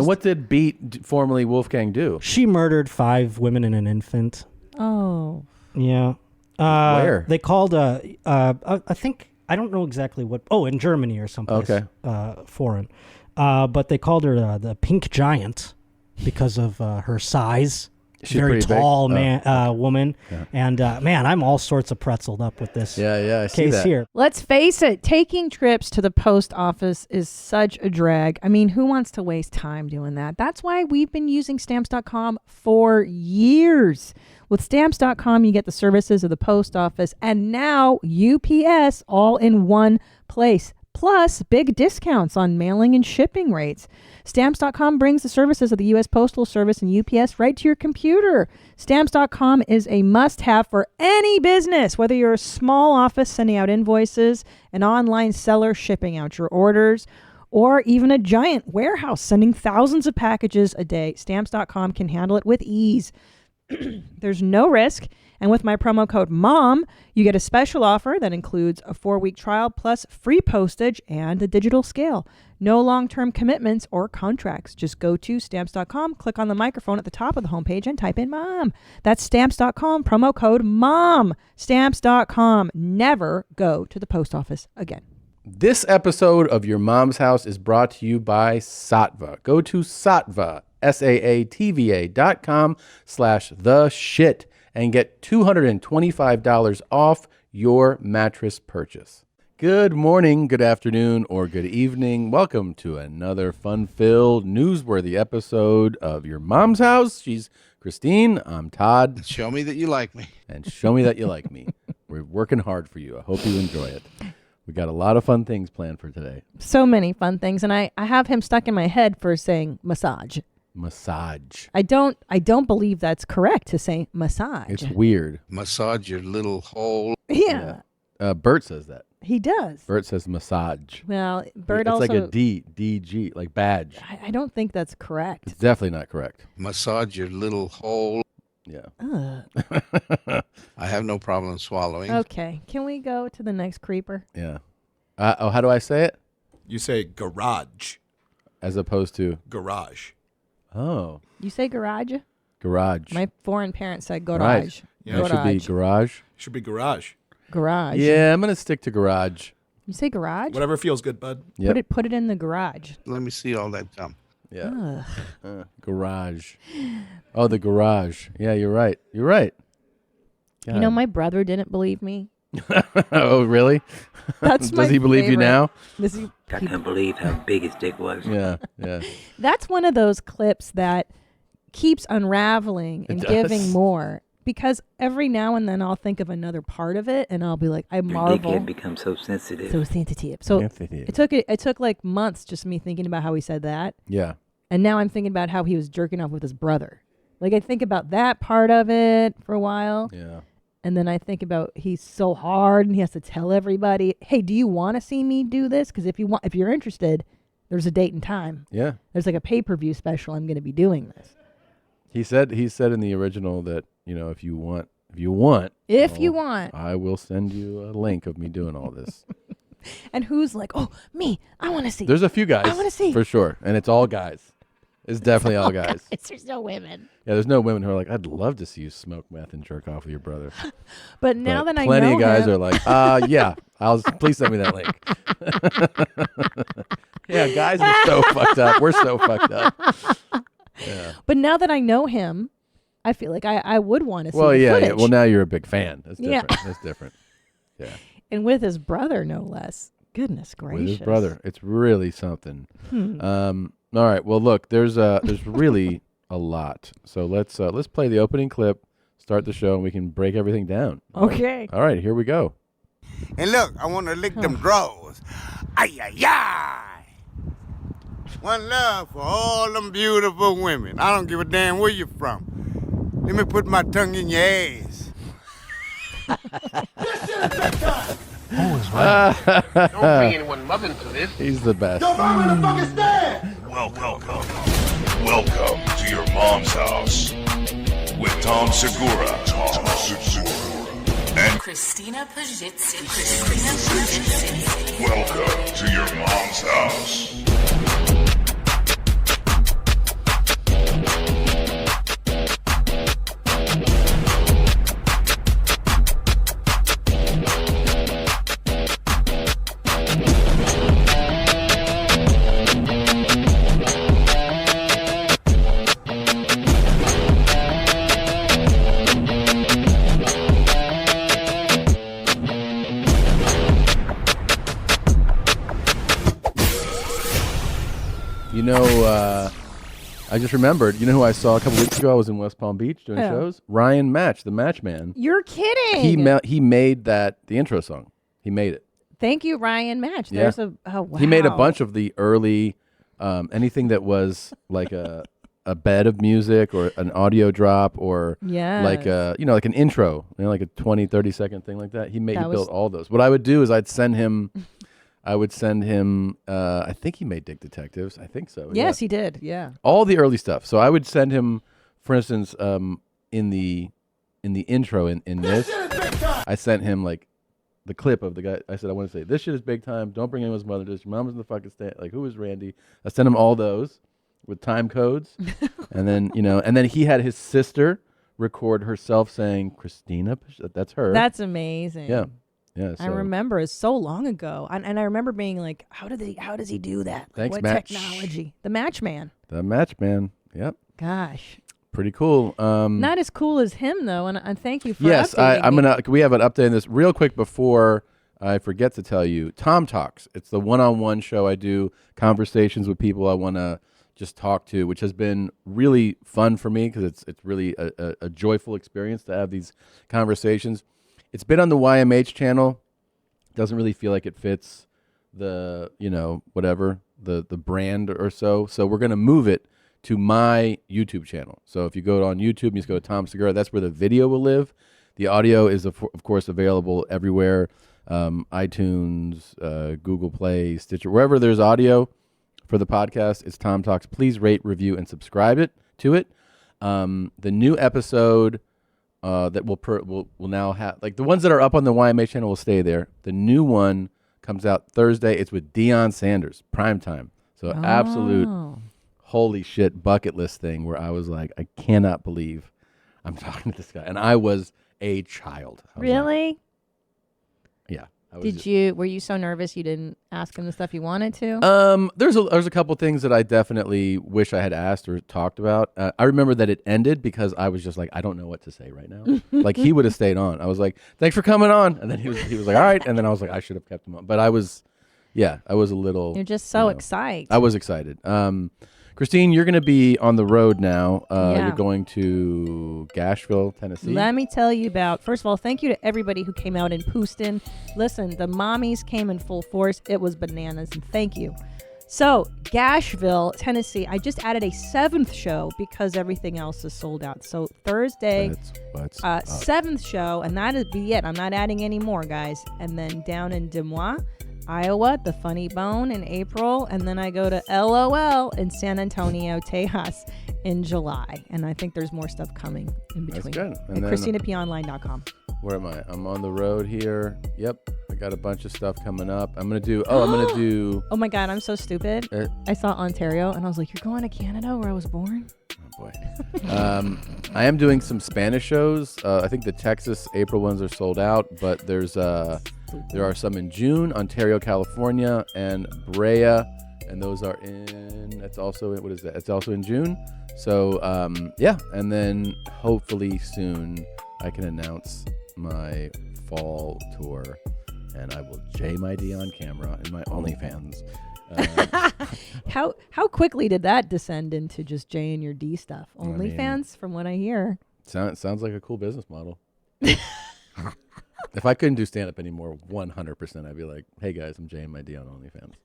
And what did Beat, formerly Wolfgang, do? She murdered 5 women and an infant. Oh. Yeah. Where? They called, I think, I don't know exactly what. Oh, in Germany or someplace foreign. But they called her the Pink Giant because of her size. She's very tall woman. Yeah. And man, I'm all sorts of pretzeled up with this I see case that. here. Let's face it, taking trips to the post office is such a drag. I mean, who wants to waste time doing that? That's why we've been using Stamps.com for years. With Stamps.com, you get the services of the post office and now UPS all in one place. Plus, big discounts on mailing and shipping rates. Stamps.com brings the services of the U.S. Postal Service and UPS right to your computer. Stamps.com is a must-have for any business, whether you're a small office sending out invoices, an online seller shipping out your orders, or even a giant warehouse sending thousands of packages a day. Stamps.com can handle it with ease. There's no risk. And with my promo code MOM, you get a special offer that includes a 4-week trial plus free postage and a digital scale. No long-term commitments or contracts. Just go to Stamps.com, click on the microphone at the top of the homepage and type in MOM. That's Stamps.com, promo code MOM. Stamps.com. Never go to the post office again. This episode of Your Mom's House is brought to you by Saatva. Go to Saatva, SAATVA.com/theshit and get $225 off your mattress purchase. Good morning, good afternoon, or good evening. Welcome to another fun-filled, newsworthy episode of Your Mom's House. She's Christine. I'm Todd. Show me that you like me. And show me that you like me. We're working hard for you. I hope you enjoy it. We got a lot of fun things planned for today. So many fun things. And I have him stuck in my head for saying massage. Massage. I don't believe that's correct to say massage. It's weird. Massage your little hole. Yeah. Bert says that. He does. Bert says massage. Well, Bert it's also... It's like a DG, like badge. I don't think that's correct. It's definitely not correct. Massage your little hole. Yeah. I have no problem swallowing. Okay. Can we go to the next creeper? Yeah. How do I say it? You say garage. As opposed to? Garage. Oh. You say garage? Garage. My foreign parents said garage. Right. Yeah. It should be garage. Should be garage. Garage. Yeah, I'm going to stick to garage. You say garage? Whatever feels good, bud. Yep. Put it in the garage. Let me see all that jump. Yeah. Garage. Oh, the garage. Yeah, you're right. You're right. God. You know, my brother didn't believe me. Oh, really? That's Does he believe you now? I can't believe how big his dick was. Yeah. That's one of those clips that keeps unraveling and giving more. Because every now and then I'll think of another part of it, and I'll be like, I marvel. Your dick had become so sensitive. So it took like months just me thinking about how he said that. Yeah. And now I'm thinking about how he was jerking off with his brother. Like I think about that part of it for a while. Yeah. And then I think about he's so hard and he has to tell everybody, hey, do you want to see me do this? Because if you're interested, there's a date and time. Yeah. There's like a pay-per-view special. I'm going to be doing this. He said in the original that, you know, if you want, I will send you a link of me doing all this. And who's like, oh, me, I want to see. There's a few guys. I want to see. For sure. And it's all guys. It's definitely all guys. There's no women. Yeah, there's no women who are like, I'd love to see you smoke meth and jerk off with your brother. But now that I know plenty of guys him, are like, yeah, please send me that link. Yeah, guys are so fucked up. We're so fucked up. Yeah. But now that I know him, I feel like I would want to see the footage. Yeah. Well, now you're a big fan. That's different. Yeah. That's different. Yeah. And with his brother, no less. Goodness gracious. With his brother. It's really something. All right. Well, look, there's really a lot. So let's play the opening clip, start the show, and we can break everything down. Okay. All right. Here we go. And look, I want to lick them drawers. Ayayay. One love for all them beautiful women. I don't give a damn where you're from. Let me put my tongue in your ass. This shit is big time. Don't bring anyone mother into this. He's the best. Don't mom in the fucking stand. Welcome to Your Mom's House with Tom Segura and Christina Pajitsin. Welcome to Your Mom's House. I just remembered, you know who I saw a couple weeks ago? I was in West Palm Beach doing Who? shows. Ryan Match, the Matchman. You're kidding. He made the intro song. He made it. Thank you, Ryan Match. Yeah. There's wow. He made a bunch of the early, anything that was like a bed of music or an audio drop or like like an intro, like a 20, 30-second thing like that. He built all those. What I would do is I would send him, I think he made Dick Detectives. I think so. Yes, he did. Yeah. All the early stuff. So I would send him, for instance, in the intro in this, I sent him like the clip of the guy. I said, I want to say, this shit is big time. Don't bring anyone's mother to this. Your mom was in the fucking stand. Like, who is Randy? I sent him all those with time codes. And then, and then he had his sister record herself saying, Christina, that's her. That's amazing. Yeah. Yeah, I remember it's so long ago, and I remember being like, "How does he do that? Thanks, what Match. technology? The Matchman. The Matchman. Yep. Gosh, pretty cool. Not as cool as him though, and thank you for yes. updating me. We have an update on this real quick before I forget to tell you. Toks. It's the one-on-one show I do, conversations with people I want to just talk to, which has been really fun for me because it's really a joyful experience to have these conversations. It's been on the YMH channel. Doesn't really feel like it fits the, whatever, the brand or so. So we're going to move it to my YouTube channel. So if you go on YouTube, you just go to Tom Segura. That's where the video will live. The audio is, of course, available everywhere. iTunes, Google Play, Stitcher, wherever there's audio for the podcast. It's Tom Talks. Please rate, review, and subscribe to it. The new episode... that will now have, like, the ones that are up on the YMA channel will stay there. The new one comes out Thursday. It's with Deion Sanders, primetime. So absolute holy shit bucket list thing where I was like, I cannot believe I'm talking to this guy. And I was a child. Really? Like, yeah. Were you so nervous you didn't ask him the stuff you wanted to? There's a couple things that I definitely wish I had asked or talked about. I remember that it ended because I was just like, I don't know what to say right now. Like, he would have stayed on. I was like, thanks for coming on. And then he was like, all right. And then I was like, I should have kept him on. But I was a little. You're just so excited. I was excited. Christine, you're going to be on the road now. You're going to Gashville, Tennessee. Let me tell you first of all, thank you to everybody who came out in Houston. Listen, the mommies came in full force. It was bananas, and thank you. So, Gashville, Tennessee, I just added a 7th show because everything else is sold out. So, Thursday, 7th show, and that'll be it. I'm not adding any more, guys. And then down in Des Moines, Iowa, the Funny Bone in April, and then I go to LOL in San Antonio, Tejas in July. And I think there's more stuff coming in between. That's good. And at ChristinaPOnline.com. Where am I? I'm on the road here. Yep. I got a bunch of stuff coming up. I'm going to do... Oh my God, I'm so stupid. I saw Ontario, and I was like, you're going to Canada where I was born? Oh, boy. I am doing some Spanish shows. I think the Texas April ones are sold out, but there are some in June, Ontario, California, and Brea, and those are it's also in June. So, and then hopefully soon I can announce my fall tour, and I will J my D on camera in my OnlyFans. How quickly did that descend into just J and your D stuff? OnlyFans, from what I hear. Sounds like a cool business model. If I couldn't do stand-up anymore, 100%, I'd be like, hey, guys, I'm J and my D on OnlyFans.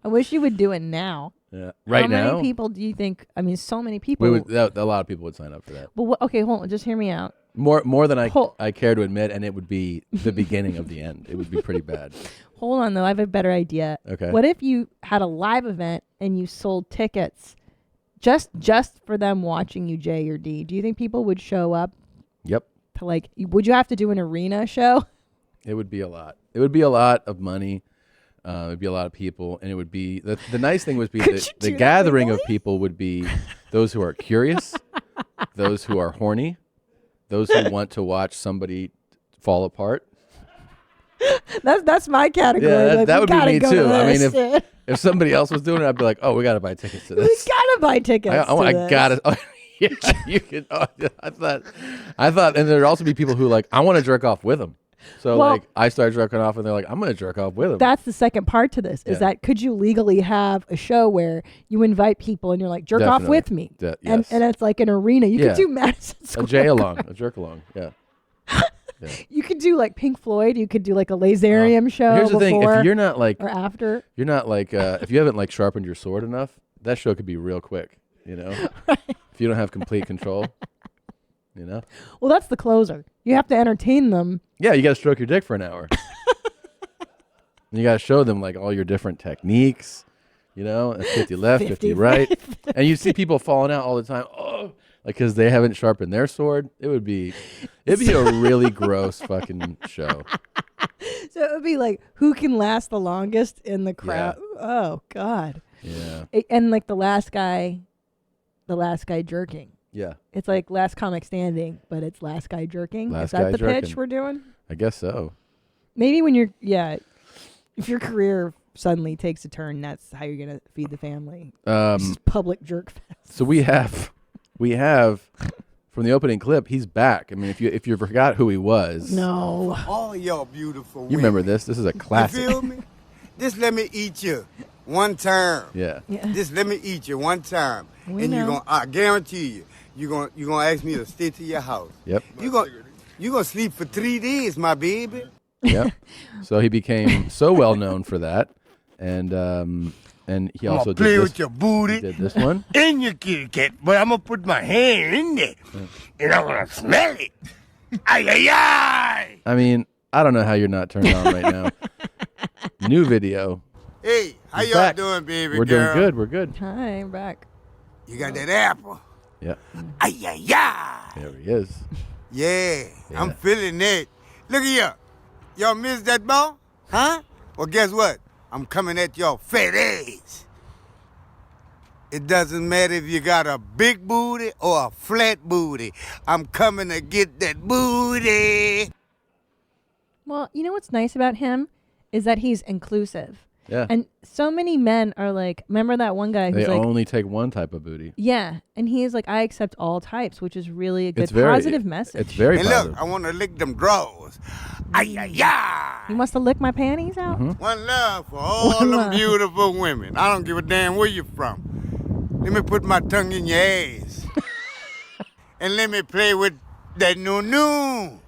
I wish you would do it now. Yeah. Right now? How many people do you think, so many people. A lot of people would sign up for that. But okay, hold on, just hear me out. More than I care to admit, and it would be the beginning of the end. It would be pretty bad. Hold on, though. I have a better idea. Okay. What if you had a live event and you sold tickets just for them watching you J or D? Do you think people would show up? Yep. To would you have to do an arena show? It would be a lot. It would be a lot of money. It would be a lot of people, and it would be the nice thing would be the gathering of people would be those who are curious, those who are horny, those who want to watch somebody fall apart. That's my category. Yeah, that would be me too. I mean, if somebody else was doing it, I'd be like, oh, we got to buy tickets to this. We got to buy tickets. I got it. Oh, yeah, you could. Oh, I thought, and there'd also be people who I want to jerk off with them. So Well- like I start jerking off, and they're like, "I'm gonna jerk off with him." That's the second part to this. Is Yeah. that could you legally have a show where you invite people and you're like, jerk off Definitely. with me, Yes. and it's like an arena. You Yeah. could do Madison a Square. J along, a jerk along. Yeah. You could do like Pink Floyd. You could do like a laserium show. Here's the thing: before if you're not like, or after. you're not like, if you haven't like sharpened your sword enough, that show could be real quick. You know, if you don't have complete control. You know. Well, that's the closer. You have to entertain them. Yeah, you got to stroke your dick for an hour. You got to show them like all your different techniques. You know, 50 left, 50 right, and you see people falling out all the time. Oh, like because they haven't sharpened their sword. It'd be a really gross fucking show. So it would be like, who can last the longest in the crowd? Oh God. Yeah. And like the last guy jerking. Yeah. It's like last comic standing, but it's last guy jerking. Last Is that guy the pitch jerking. we're doing? I guess so. Maybe when if your career suddenly takes a turn, that's how you're gonna feed the family. Just public jerk fest. So we have from the opening clip, he's back. I mean, if you forgot who he was, No. All y'all beautiful women. you remember this. This is a classic. You feel me? Just let me eat you one time. Yeah. Just let me eat you one time. We and know. I guarantee you're gonna ask me to stay to your house. Yep. You gonna sleep for 3 days, my baby. Yep. So he became so well known for that, and he I'm also gonna play did with this. your booty. He did this one. In your kitty cat, but I'm gonna put my hand in there and I'm gonna smell it. Ayayay! I mean, I don't know how you're not turned on right now. New video. Hey, how He's y'all back. doing, baby We're girl? doing good. We're good. Hi, I'm back. You got that apple? Yeah. Ayayay! There he is. Yeah, I'm Yeah. feeling it. Look at you. Y'all missed that ball? Huh? Well, guess what? I'm coming at y'all fat ass. It doesn't matter if you got a big booty or a flat booty. I'm coming to get that booty. Well, you know what's nice about him is that he's inclusive. Yeah. And so many men are like, remember that one guy who's They like, only take one type of booty. yeah, and he is like, I accept all types, which is really a good It's very positive message. It's very And positive. look, I want to lick them drawers. Ayayay! He wants to lick my panties out. One love for all One them love. beautiful women. I don't give a damn where you're from. Let me put my tongue in your ass. And let me play with that new.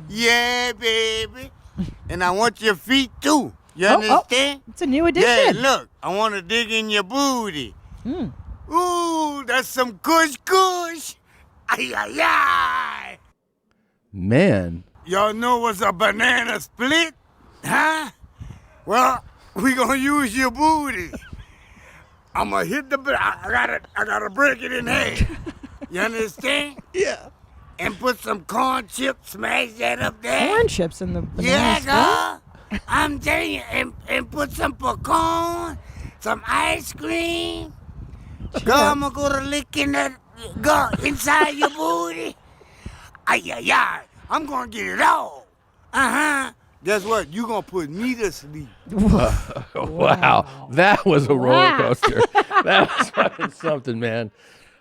Yeah, baby. And I want your feet too. You understand? It's a new Yeah, addition. look, I want to dig in your booty. Mm. Ooh, that's some kush. Ay. Man. Y'all know what's a banana split? Huh? Well, we gonna use your booty. I'm gonna hit I gotta break it in half. You understand? Yeah. And put some corn chips, smash that up there. Corn chips in the banana Yeah, split? girl. I'm telling you, and put some pecan, some ice cream. Girl, I'm gonna go to lick in that, go inside your booty. Ayayay, I'm gonna get it all. Uh-huh. Guess what? You gonna put me to sleep. Wow. That was a roller coaster. That was fucking something, man.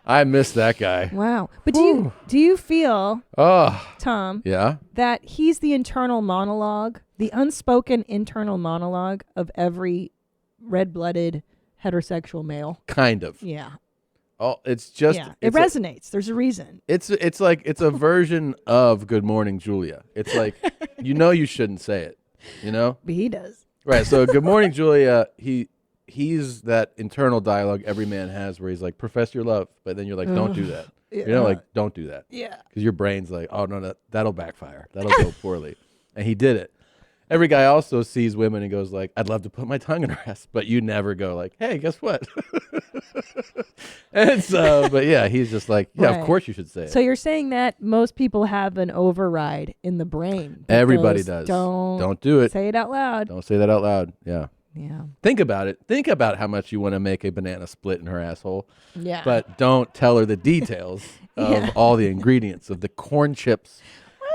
I missed that guy. Wow. But do you feel, Tom, Yeah. that he's the internal monologue, the unspoken internal monologue of every red-blooded heterosexual male? Kind of. Yeah. Oh, it's just Yeah. It resonates. There's a reason. It's like it's a version of Good Morning Julia. It's like you shouldn't say it, you know? But he does. Right. So Good Morning Julia, he's that internal dialogue every man has where he's like, profess your love, but then you're like, don't do that. You know, like, don't do that. Yeah. Because your brain's like, oh no, that'll backfire. That'll go poorly. And he did it. Every guy also sees women and goes like, I'd love to put my tongue in her ass, but you never go like, hey, guess what? And so, but yeah, he's just like, yeah, Right. of course you should say it. So you're saying that most people have an override in the brain. that Everybody goes, does. Don't do it. Say it out loud. Don't say that out loud. Yeah. Yeah. Think about it. Think about how much you want to make a banana split in her asshole. Yeah. But don't tell her the details of Yeah. all the ingredients of the corn chips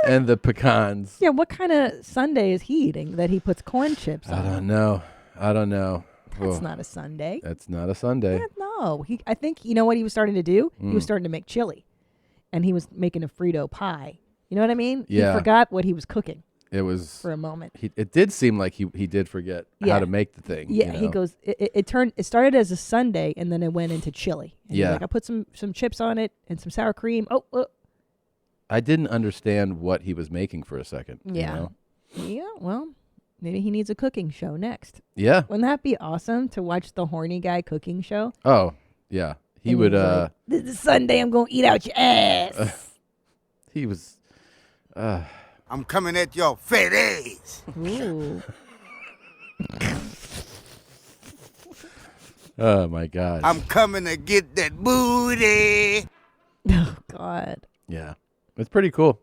and the pecans. Yeah, what kind of sundae is he eating that he puts corn chips on? I don't know. That's Oh, not a sundae. That's not a Sunday. No, I think you know what he was starting to do. He was Mm. starting to make chili, and he was making a Frito pie. You know what I mean? Yeah. He forgot what he was cooking. It was for a moment. It did seem like he did forget how to make the thing. Yeah, you know? he goes. It started as a sundae, and then it went into chili. And he's like, I put some chips on it and some sour cream. I didn't understand what he was making for a second. Yeah. You know? Yeah. Well, maybe he needs a cooking show next. Yeah. Wouldn't that be awesome to watch the horny guy cooking show? Oh yeah, he would. Like, this is Sunday. I'm gonna eat out your ass. He was. I'm coming at your fat ass. Ooh. Oh my God. I'm coming to get that booty. Oh God. Yeah, it's pretty cool.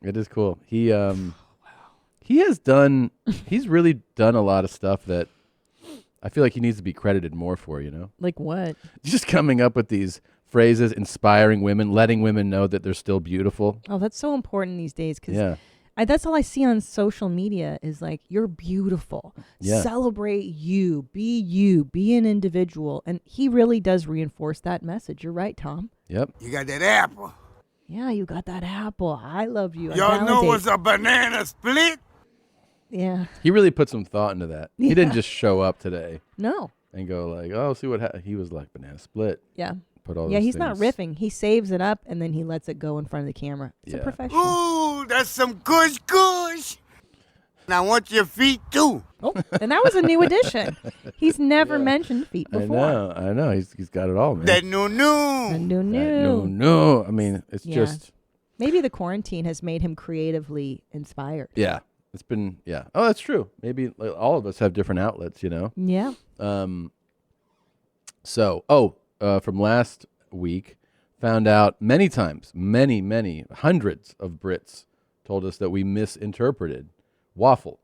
It is cool. He has done. He's really done a lot of stuff that I feel like he needs to be credited more for. You know, Like what? just coming up with these phrases, inspiring women, letting women know that they're still beautiful. Oh, that's so important these days because Yeah. that's all I see on social media is like, you're beautiful. Yeah. Celebrate you. Be an individual. And he really does reinforce that message. You're right, Tom. Yep. You got that apple. Yeah, you got that apple. I love you. I Y'all know validate. what's a banana split? Yeah. He really put some thought into that. He didn't just show up today No. and go like, "Oh, see what he was like banana split." Yeah. Put all Yeah, those he's not things- riffing. He saves it up and then he lets it go in front of the camera. It's a professional. Ooh, that's some kush kush. Now I want your feet too. Oh, and that was a new addition. He's never mentioned feet before. I know. He's got it all, man. That no. No. I mean, it's Yeah. just. Maybe the quarantine has made him creatively inspired. Yeah, it's been. Yeah. Oh, that's true. Maybe like, all of us have different outlets. You know. Yeah. From last week, found out many times, many hundreds of Brits told us that we misinterpreted waffle.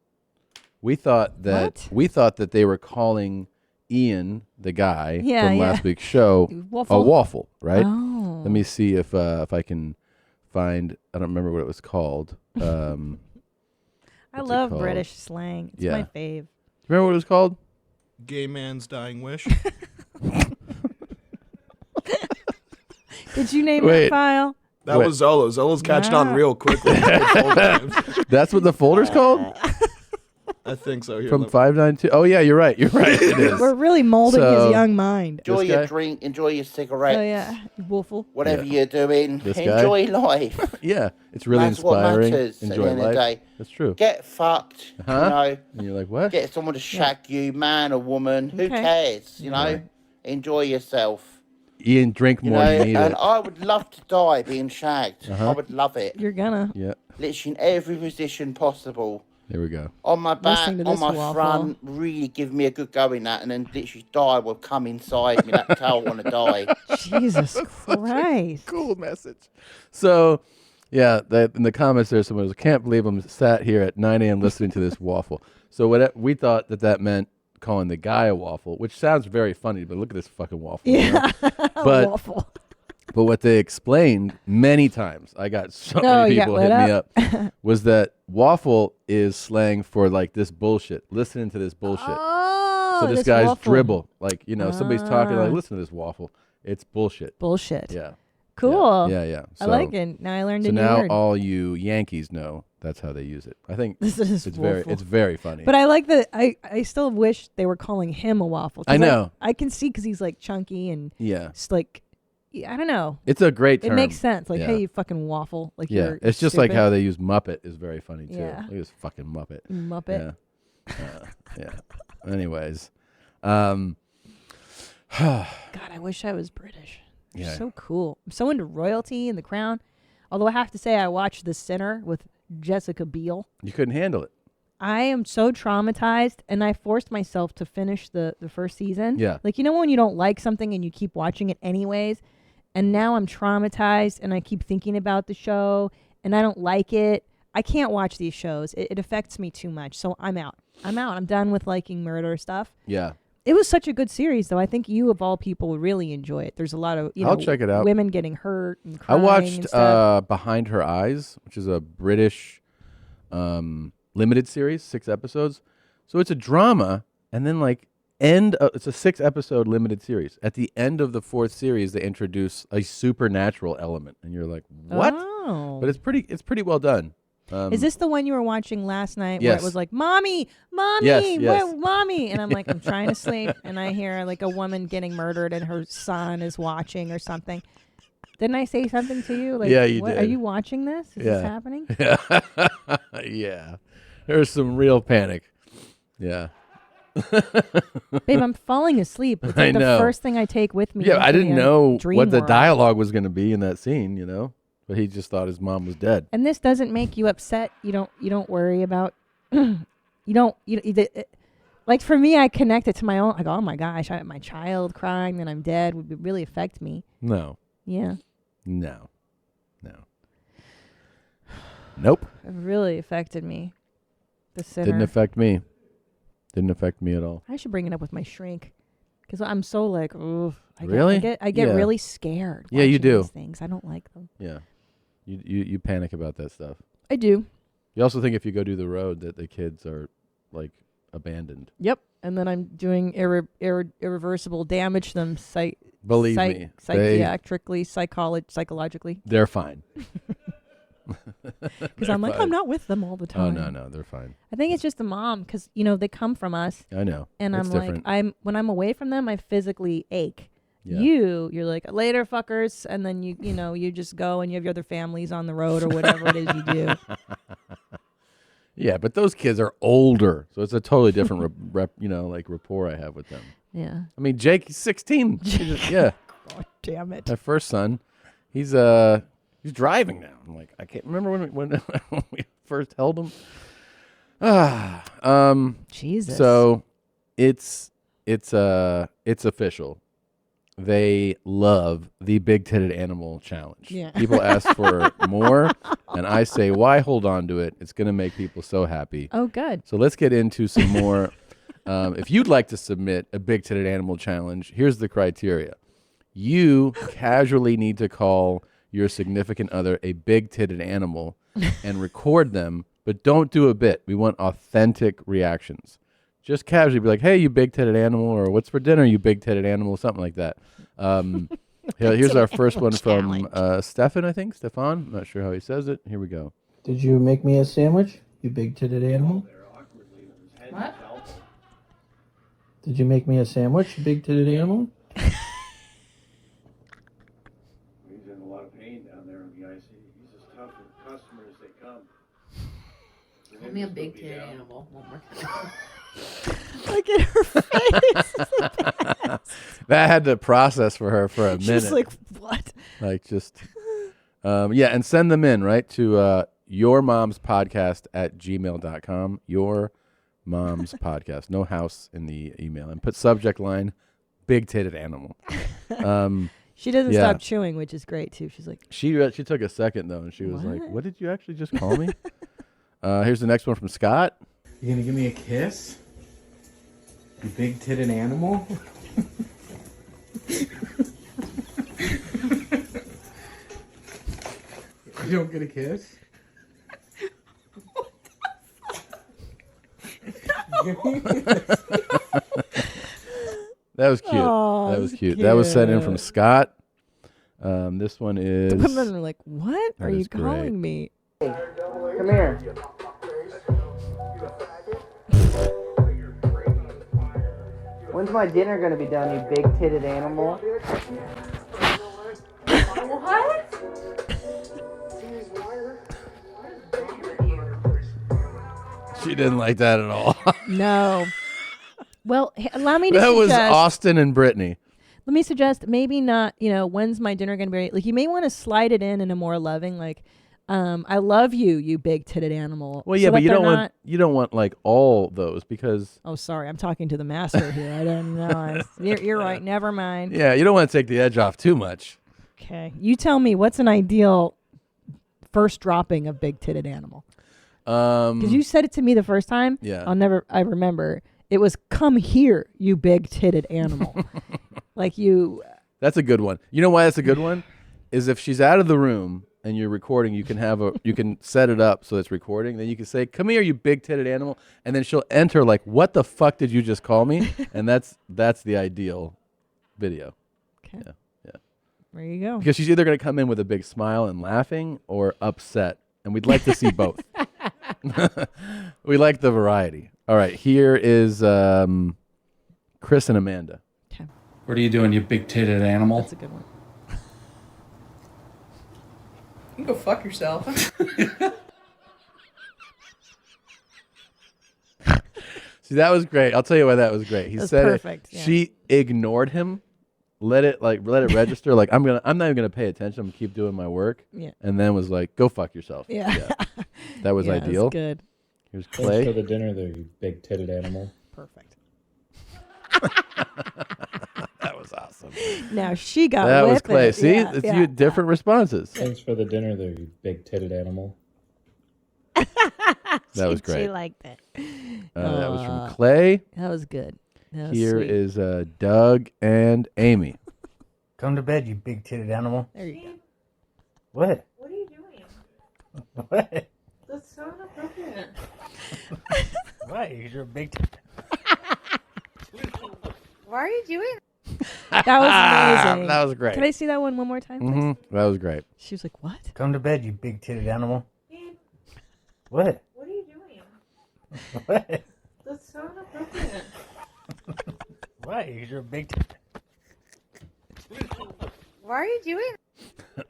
We thought that they were calling Ian, the guy from last week's show, a waffle, right? Oh. Let me see if I can find. I don't remember what it was called. I what's it love called? British slang. It's my fave. Do you remember what it was called? Gay man's dying wish. Did you name Wait. that file? That was Zolo. Zolo's catching on real quickly. That's what the folder's called? I think so. Here, From 592. Oh, yeah, you're right. You're right. It is. We're really molding So- his young mind. Enjoy This your guy? drink, enjoy your cigarette. Oh yeah, waffle. Whatever Yeah. you're doing, This guy? enjoy life. Yeah, it's really That's what inspiring. matters Enjoy at the end life. of the day. That's true. Get fucked, Huh? you know. And you're like, what? Get someone to shag you, man or woman. Who Okay. cares, you know? Enjoy yourself. Ian, drink You more. know, You need and it. I would love to die being shagged. I would love it. You're gonna. Yeah, Literally in every position possible. there we go. On my back, Listening to on this my waffle. front, really give me a good go in that, and then literally die will come inside me. That's how I want to die. Jesus Christ. Cool message. So, yeah, in the comments there, someone was, can't believe I'm sat here at 9 a.m. listening to this waffle. So we thought that meant calling the guy a waffle, which sounds very funny, but look at this fucking waffle. you know? But, Waffle. But what they explained many times, I got so many you got people lit hit me up, was that waffle is slang for like this bullshit, listening to this bullshit. Oh, So this guy's dribble, like, somebody's talking, like, listen to this waffle. It's bullshit. Bullshit. Yeah. Cool. Yeah. I like it. Now I learned So a new now word. all you Yankees know that's how they use it. I think This is it's waffle. very funny. But I like that. I still wish they were calling him a waffle. 'Cause I know. I can see because he's like chunky and yeah, just like, I don't know. it's a great term. It makes sense. Like, Yeah. hey, you fucking waffle. Like, Yeah, you're it's just like stupid. how they use Muppet is very funny too. Yeah. Look at this fucking Muppet. Muppet. Yeah. Anyways, God, I wish I was British. They're Yeah. so cool. I'm so into royalty and the crown. Although I have to say, I watched The Sinner with Jessica Biel. you couldn't handle it. I am so traumatized, and I forced myself to finish the first season. Yeah. Like, when you don't like something and you keep watching it anyways, and now I'm traumatized, and I keep thinking about the show, and I don't like it. I can't watch these shows. It affects me too much, so I'm out. I'm done with liking murder stuff. Yeah. It was such a good series, though. I think you, of all people, would really enjoy it. There's a lot of, I'll check it out. women getting hurt and I crying watched and stuff. Behind Her Eyes, which is a British limited series, 6 episodes. So it's a drama, and then it's a 6-episode limited series. At the end of the 4th series, they introduce a supernatural element, and you're like, what? Oh. But it's pretty well done. Is this the one you were watching last night Yes. where it was like, Mommy, Yes. where, Mommy? And I'm like, I'm trying to sleep. And I hear like a woman getting murdered and her son is watching or something. Didn't I say something to you? Like, Yeah, you what, did. Are you watching this? Is this happening? Yeah. Yeah. There's some real panic. Yeah. Babe, I'm falling asleep. It's like I know. the first thing I take with me. Yeah, I into didn't the, know dream what the world. dialogue was going to be in that scene, you know? But he just thought his mom was dead. And this doesn't make you upset. You don't worry about like for me, I connect it to my own, like, oh my gosh, my child crying and I'm dead would really affect me. No. Yeah. No. Nope. It really affected me. The sinner. Didn't affect me. Didn't affect me at all. I should bring it up with my shrink. Because I'm so like, ooh. Really? I get Yeah. really scared. Yeah, you watching do. These things. I don't like them. Yeah. You panic about that stuff. I do. You also think if you go do the road that the kids are like abandoned. Yep. And then I'm doing irreversible damage to them Believe me. psychiatrically, psychologically. They're fine. Because I'm like, I'm not with them all the time. Oh, no, they're fine. I think it's just the mom because, they come from us. I know. And It's I'm different. like, when I'm away from them, I physically ache. Yeah. You're like, later, fuckers. And then you just go and you have your other families on the road or whatever it is you do. Yeah, but those kids are older. So it's a totally different rapport I have with them. Yeah. I mean, Jake, he's 16. Yeah. God damn it. My first son, he's driving now. I'm like, I can't remember when we first held him. Jesus. So it's official. They love the big-titted animal challenge. Yeah. People ask for more, and I say, why hold on to it? It's going to make people so happy. Oh, good. So let's get into some more. If you'd like to submit a big-titted animal challenge, here's the criteria. You casually need to call your significant other a big-titted animal and record them, but don't do a bit. We want authentic reactions. Just casually be like, hey, you big-titted animal, or what's for dinner, you big-titted animal, something like that. Here's our first one from Stefan, I think. Stefan, I'm not sure how he says it. Here we go. Did you make me a sandwich, you big-titted animal? What? Did you make me a sandwich, you big-titted animal? He's in a lot of pain down there on the IC. He's as tough with customers as they come. Call me a big titted animal. One more time. Look at her face. That had to process for her for a minute. She's like, what? Like just, yeah, and send them in, right, to yourmomspodcast@gmail.com. Your mom's podcast. No house in the email. And put subject line, big-titted animal. She doesn't yeah. stop chewing, which is great, too. She's like... She took a second, though, and she was like, what did you actually just call me? Here's the next one from Scott. You gonna give me a kiss? You big-titted animal? You don't get a kiss? That was cute. Oh, that was cute. cute. That was sent in from Scott. This one is... The women are like, what That are you is great. calling me? Come here. When's my dinner gonna be done, you big-titted animal? What? She didn't like that at all. No. Well, allow me to That was suggest... Austin and Brittany. Let me suggest maybe not, when's my dinner going to be? Like, you may want to slide it in a more loving, like, I love you, you big-titted animal. Well, yeah, so but that you they're don't want like all those because... Oh, sorry. I'm talking to the master here. I don't know. You're right. Never mind. Yeah, you don't want to take the edge off too much. Okay. You tell me, what's an ideal first dropping of big-titted animal? Because you said it to me the first time. Yeah. I remember. It was, come here, you big-titted animal. Like you... That's a good one. You know why that's a good one? Is if she's out of the room and you're recording, you can set it up so it's recording. Then you can say, come here, you big-titted animal. And then she'll enter like, what the fuck did you just call me? And that's the ideal video. Okay. Yeah. There you go. Because she's either going to come in with a big smile and laughing or upset and we'd like to see both. We like the variety. All right, here is Chris and Amanda. Okay. What are you doing, you big-titted animal? That's a good one. You can go fuck yourself. See, that was great. I'll tell you why that was great. He said perfect. it. Yeah. She ignored him. Let it register. Like I'm not even gonna pay attention. I'm gonna keep doing my work. Yeah. And then was like, go fuck yourself. Yeah. That was Yeah, ideal. that's good. Here's Thanks Clay. for the dinner there, you big-titted animal. Perfect. That was awesome. Now she got That was with Clay. it. See, Yeah, it's yeah. you different responses. Thanks for the dinner there, you big-titted animal. That was great. She liked it. That was from Clay. That was good. That was Here sweet. is Doug and Amy. Come to bed, you big-titted animal. There you go. What? What are you doing? What? That's so inappropriate. Why? You're a big. Why are you doing? That was amazing. That was great. Can I see that one more time, please? Mm-hmm. That was great. She was like, "What? Come to bed, you big-titted animal. What? What are you doing? What? That's so inappropriate. Why? You're a big. Why are you doing?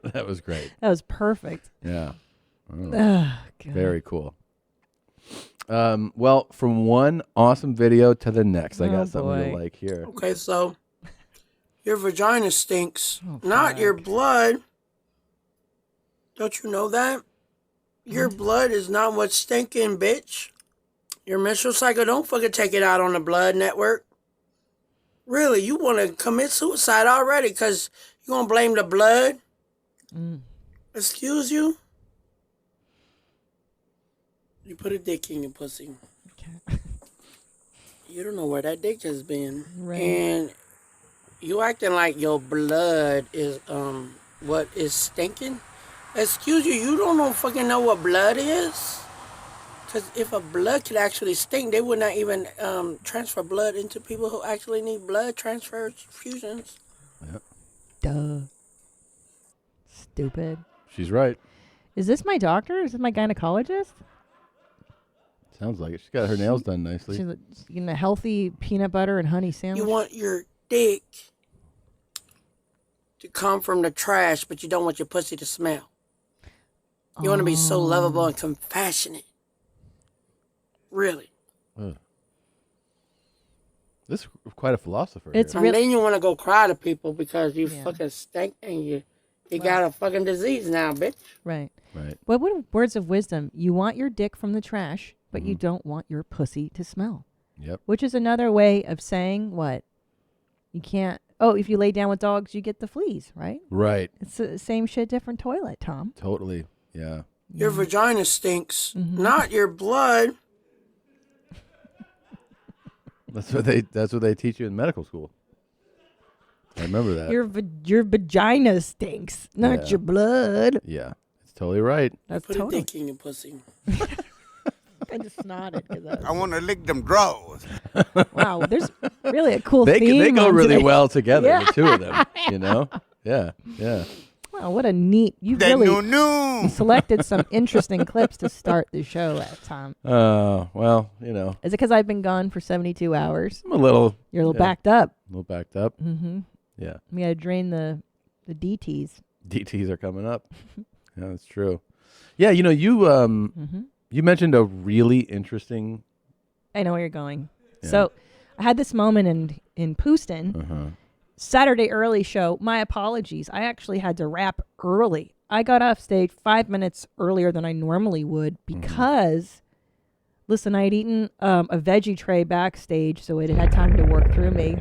That was great. That was perfect." Yeah. Oh, Oh, God. very cool. Well, from one awesome video to the next, I got something to like here. Okay, so your vagina stinks, not your blood. Don't you know that? Your blood is not what's stinking, bitch. Your menstrual cycle, don't fucking take it out on the blood network. Really, you want to commit suicide already because you going to blame the blood? Excuse you? You put a dick in your pussy. Okay. You don't know where that dick has been. Right. And you acting like your blood is what is stinking? Excuse you don't fucking know what blood is? Because if a blood could actually stink, they would not even transfer blood into people who actually need blood transfusions. Yep. Duh. Stupid. She's right. Is this my doctor? Is this my gynecologist? Sounds like it. She's got her nails done nicely. She's eating a healthy peanut butter and honey sandwich. You want your dick to come from the trash, but you don't want your pussy to smell. You want to be so lovable and compassionate. Really. This is quite a philosopher. It's here. And then you want to go cry to people because you fucking stink and you got a fucking disease now, bitch. Right. Right. What words of wisdom? You want your dick from the trash, but you don't want your pussy to smell. Yep. Which is another way of saying what? You can't. Oh, if you lay down with dogs, you get the fleas, right? Right. It's the same shit, different toilet, Tom. Totally. Yeah. Your vagina stinks, not your blood. That's what they teach you in medical school. I remember that. Your vagina stinks, not Yeah. your blood. Yeah. It's totally right. That's Put totally. a dick in your pussy. I just nodded. I want to lick them drawers. Wow, there's really a cool They theme go on really today. well together, Yeah. the two of them. You know? Yeah. Yeah. Wow, what a neat. You That really new. selected some interesting clips to start the show at, Tom. Well, you know. Is it because I've been gone for 72 hours? I'm a little. You're a little yeah, backed up. A little backed up. Mm-hmm. Yeah. We got to drain the DTs. DTs are coming up. Yeah, that's true. Yeah, you know, you mentioned a really interesting. I know where you're going. Yeah. So I had this moment in Pouston. Saturday early show. My apologies. I actually had to wrap early. I got off stage 5 minutes earlier than I normally would because, listen, I had eaten a veggie tray backstage, so it had time to work through me.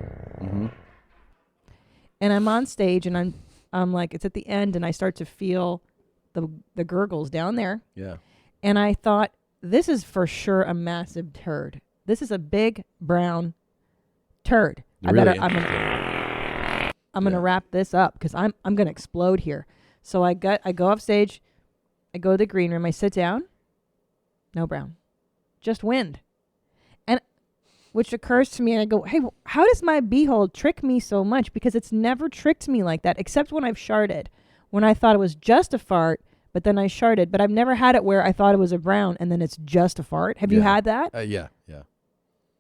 And I'm on stage, and I'm like, it's at the end, and I start to feel the gurgles down there. Yeah. And I thought, this is for sure a massive turd. This is a big brown turd. Really? I'm gonna wrap this up because I'm gonna explode here. So I go off stage, I go to the green room, I sit down, no brown, just wind, and which occurs to me, and I go, hey, how does my beehole trick me so much? Because it's never tricked me like that, except when I've sharted. When I thought it was just a fart, but then I sharted. But I've never had it where I thought it was a brown and then it's just a fart. Have you had that? Yeah.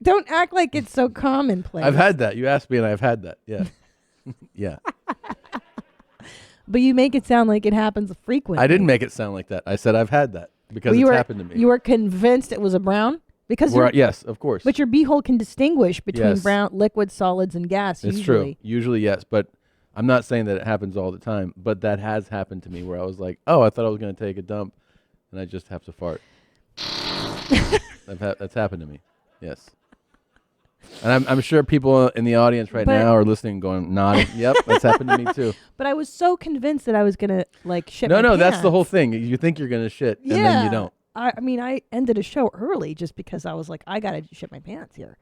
Don't act like it's so commonplace. I've had that. You asked me, and I've had that. Yeah. Yeah. But you make it sound like it happens frequently. I didn't make it sound like that. I said I've had that because it's happened to me. You were convinced it was a brown? Because yes, of course. But your beehole can distinguish between brown, liquid, solids, and gas. It's usually. true. Usually, yes. But I'm not saying that it happens all the time. But that has happened to me where I was like, oh, I thought I was going to take a dump, and I just have to fart. That's happened to me. Yes. And I'm sure people in the audience right now are listening going, nodding. Yep, that's happened to me too. But I was so convinced that I was going to shit my No, pants. that's the whole thing. You think you're going to shit, and then you don't. I mean, I ended a show early just because I was like, I got to shit my pants here.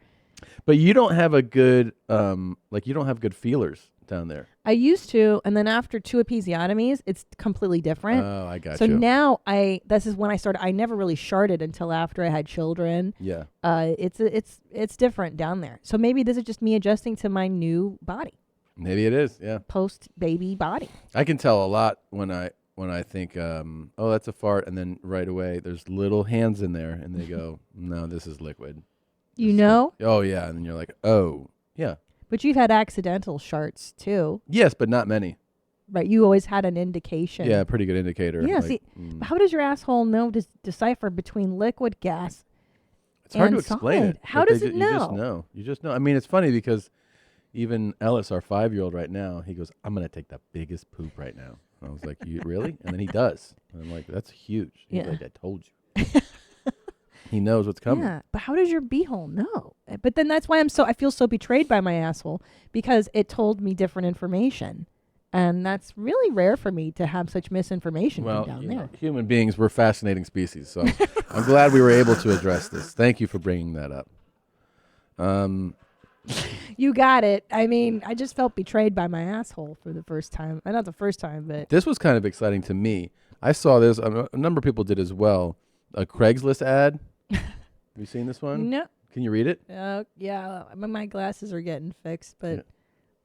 But you don't have a good, you don't have good feelers down there. I used to, and then after 2 episiotomies, it's completely different. Oh, I got you. So now this is when I started. I never really sharted until after I had children. Yeah. It's different down there. So maybe this is just me adjusting to my new body. Maybe it is. Yeah. Post baby body. I can tell a lot when I think, oh, that's a fart, and then right away there's little hands in there, and they go, no, this is liquid. You know? Oh yeah, and then you're like, oh yeah. But you've had accidental sharts too. Yes, but not many. Right, you always had an indication. Yeah, pretty good indicator. Yeah, see, how does your asshole know to decipher between liquid, gas, It's hard and to explain solid? it. How does it know? You just know. I mean, it's funny because even Ellis, our 5-year-old right now, he goes, I'm going to take the biggest poop right now. And I was like, you really? And then he does. And I'm like, that's huge. He's like, I told you. He knows what's coming. Yeah, but how does your beehole know? But then that's why I feel so betrayed by my asshole, because it told me different information. And that's really rare for me to have such misinformation come down there. Human beings, we're fascinating species. So I'm glad we were able to address this. Thank you for bringing that up. You got it. I mean, I just felt betrayed by my asshole for the first time. Not the first time, but... This was kind of exciting to me. I saw this. A number of people did as well. A Craigslist ad. Have you seen this one? No. Can you read it? Yeah. My glasses are getting fixed, but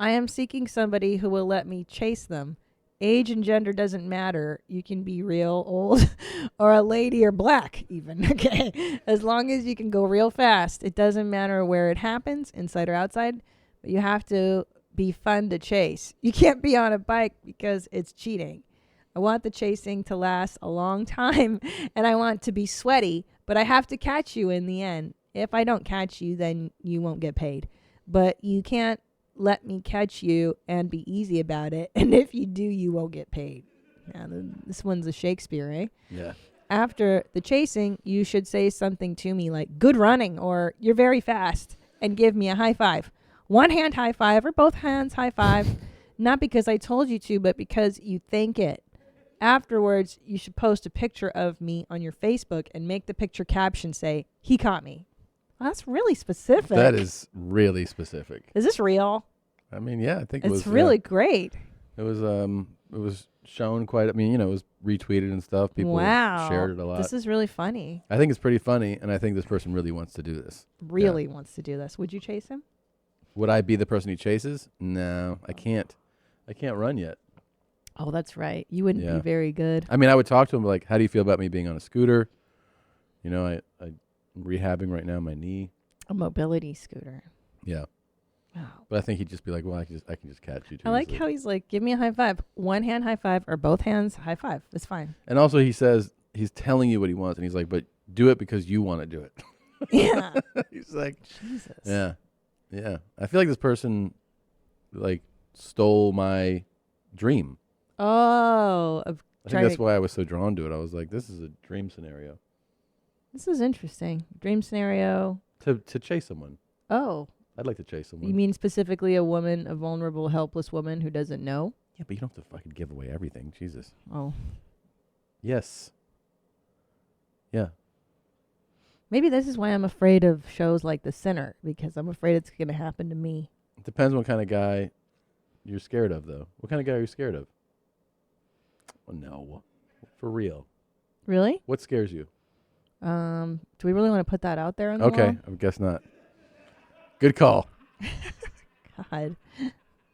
I am seeking somebody who will let me chase them. Age and gender doesn't matter. You can be real old or a lady or black even, okay? As long as you can go real fast. It doesn't matter where it happens, inside or outside, but you have to be fun to chase. You can't be on a bike because it's cheating. I want the chasing to last a long time, and I want to be sweaty, but I have to catch you in the end. If I don't catch you, then you won't get paid. But you can't let me catch you and be easy about it. And if you do, you won't get paid. Now, this one's a Shakespeare, eh? Yeah. After the chasing, you should say something to me like, good running, or you're very fast, and give me a high five. One hand high five, or both hands high five. Not because I told you to, but because you think it. Afterwards, you should post a picture of me on your Facebook and make the picture caption say, he caught me. Well, that's really specific. That is really specific. Is this real? I mean, yeah, I think it was. It's really great. It was shown quite. I mean, it was retweeted and stuff. People shared it a lot. This is really funny. I think it's pretty funny, and I think this person really wants to do this. Really wants to do this. Would you chase him? Would I be the person he chases? No, I can't. I can't run yet. Oh, that's right. You wouldn't be very good. I mean, I would talk to him like, how do you feel about me being on a scooter? You know, I'm rehabbing right now my knee. A mobility scooter. Yeah. Wow. But I think he'd just be like, well, I can just catch you too. I like how he's like, give me a high five. One hand high five or both hands high five. It's fine. And also he says, he's telling you what he wants. And he's like, but do it because you want to do it. Yeah. He's like, Jesus. Yeah. Yeah. I feel like this person like stole my dream. Oh. I think that's why I was so drawn to it. I was like, this is a dream scenario. This is interesting. Dream scenario. To chase someone. Oh. I'd like to chase someone. You mean specifically a woman, a vulnerable, helpless woman who doesn't know? Yeah, but you don't have to fucking give away everything. Jesus. Oh. Yes. Yeah. Maybe this is why I'm afraid of shows like The Sinner, because I'm afraid it's going to happen to me. It depends what kind of guy you're scared of, though. What kind of guy are you scared of? Oh, no. For real. Really? What scares you? Do we really want to put that out there in the Okay, world? I guess not. Good call. God.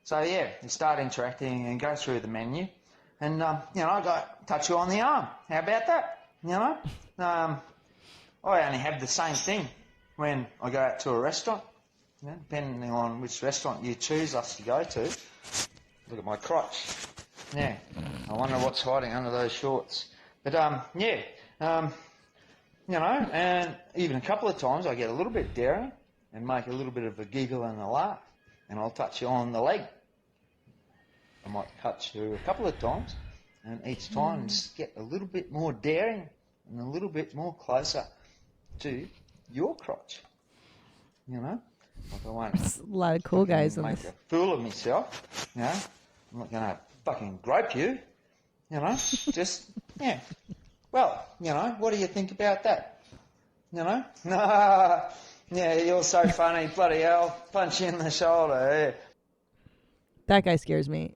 So yeah, you start interacting and go through the menu. and you know, I got touch you on the arm. How about that? You know, I only have the same thing when I go out to a restaurant. You know, depending on which restaurant you choose us to go to. Look at my crotch. Yeah, I wonder what's hiding under those shorts. But you know, and even a couple of times I get a little bit daring and make a little bit of a giggle and a laugh, and I'll touch you on the leg. I might touch you a couple of times, and each time just get a little bit more daring and a little bit more closer to your crotch. You know, like I won't. There's a lot of cool guys in make this. a fool of myself. You know, I'm not gonna fucking grope you. You know, just yeah. Well, you know, what do you think about that? You know, yeah, you're so funny, bloody hell, punch you in the shoulder. Yeah. That guy scares me.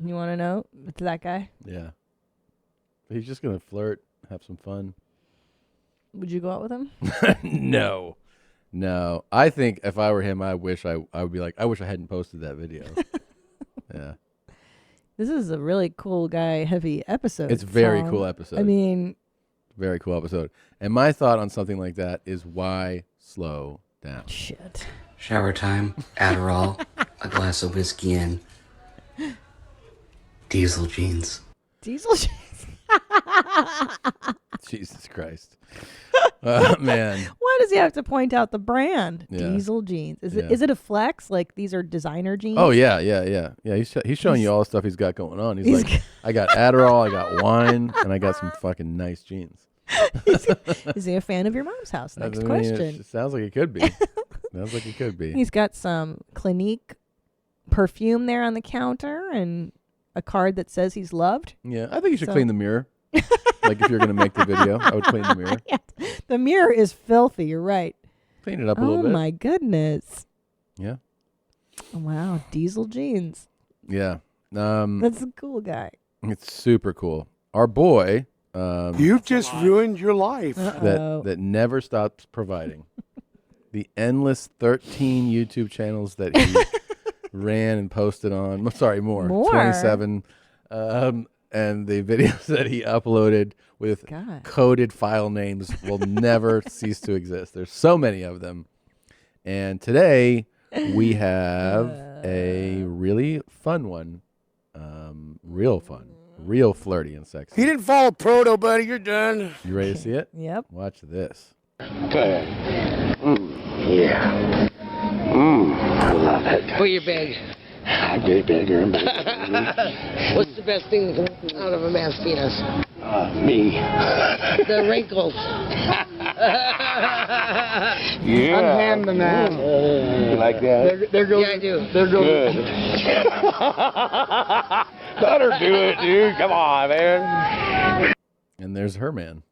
You want to know? It's that guy. Yeah. He's just going to flirt, have some fun. Would you go out with him? No. I think if I were him, I would be like, I wish I hadn't posted that video. Yeah. This is a really cool guy heavy episode. It's a very cool episode. I mean, very cool episode. And my thought on something like that is why slow down? Shit. Shower time, Adderall, a glass of whiskey, and diesel jeans. Diesel jeans. Jesus Christ. Man. Why does he have to point out the brand? Yeah. Diesel jeans. Is it a flex? Like these are designer jeans? Oh yeah. He's showing you all the stuff he's got going on. He's like, I got Adderall, I got wine, and I got some fucking nice jeans. Is he a fan of your mom's house? Next I mean, question. It sounds like it could be. Sounds like it could be. He's got some Clinique perfume there on the counter and a card that says he's loved. Yeah, I think you should clean the mirror. Like if you're going to make the video, I would clean the mirror. Yeah. The mirror is filthy. You're right. Clean it up a little bit. Oh my goodness. Yeah. Wow, diesel jeans. Yeah. That's a cool guy. It's super cool. Our boy. You've just ruined your life. That never stops providing. The endless 13 YouTube channels that he ran and posted on. Sorry, more. 27. And the videos that he uploaded with coded file names will never cease to exist. There's so many of them. And today we have a really fun one. Real fun. Real flirty and sexy. He didn't follow proto, buddy. You're done. You ready to see it? Yep. Watch this. Okay. Yeah. I love it. Well, you're big. I get bigger and bigger. What's the best thing that comes out of a man's penis? Me. The wrinkles. Yeah. Unhand the man. You like that? There goes. Yeah, I do. There goes. Good. Let her do it, dude. Come on, man. And there's her man.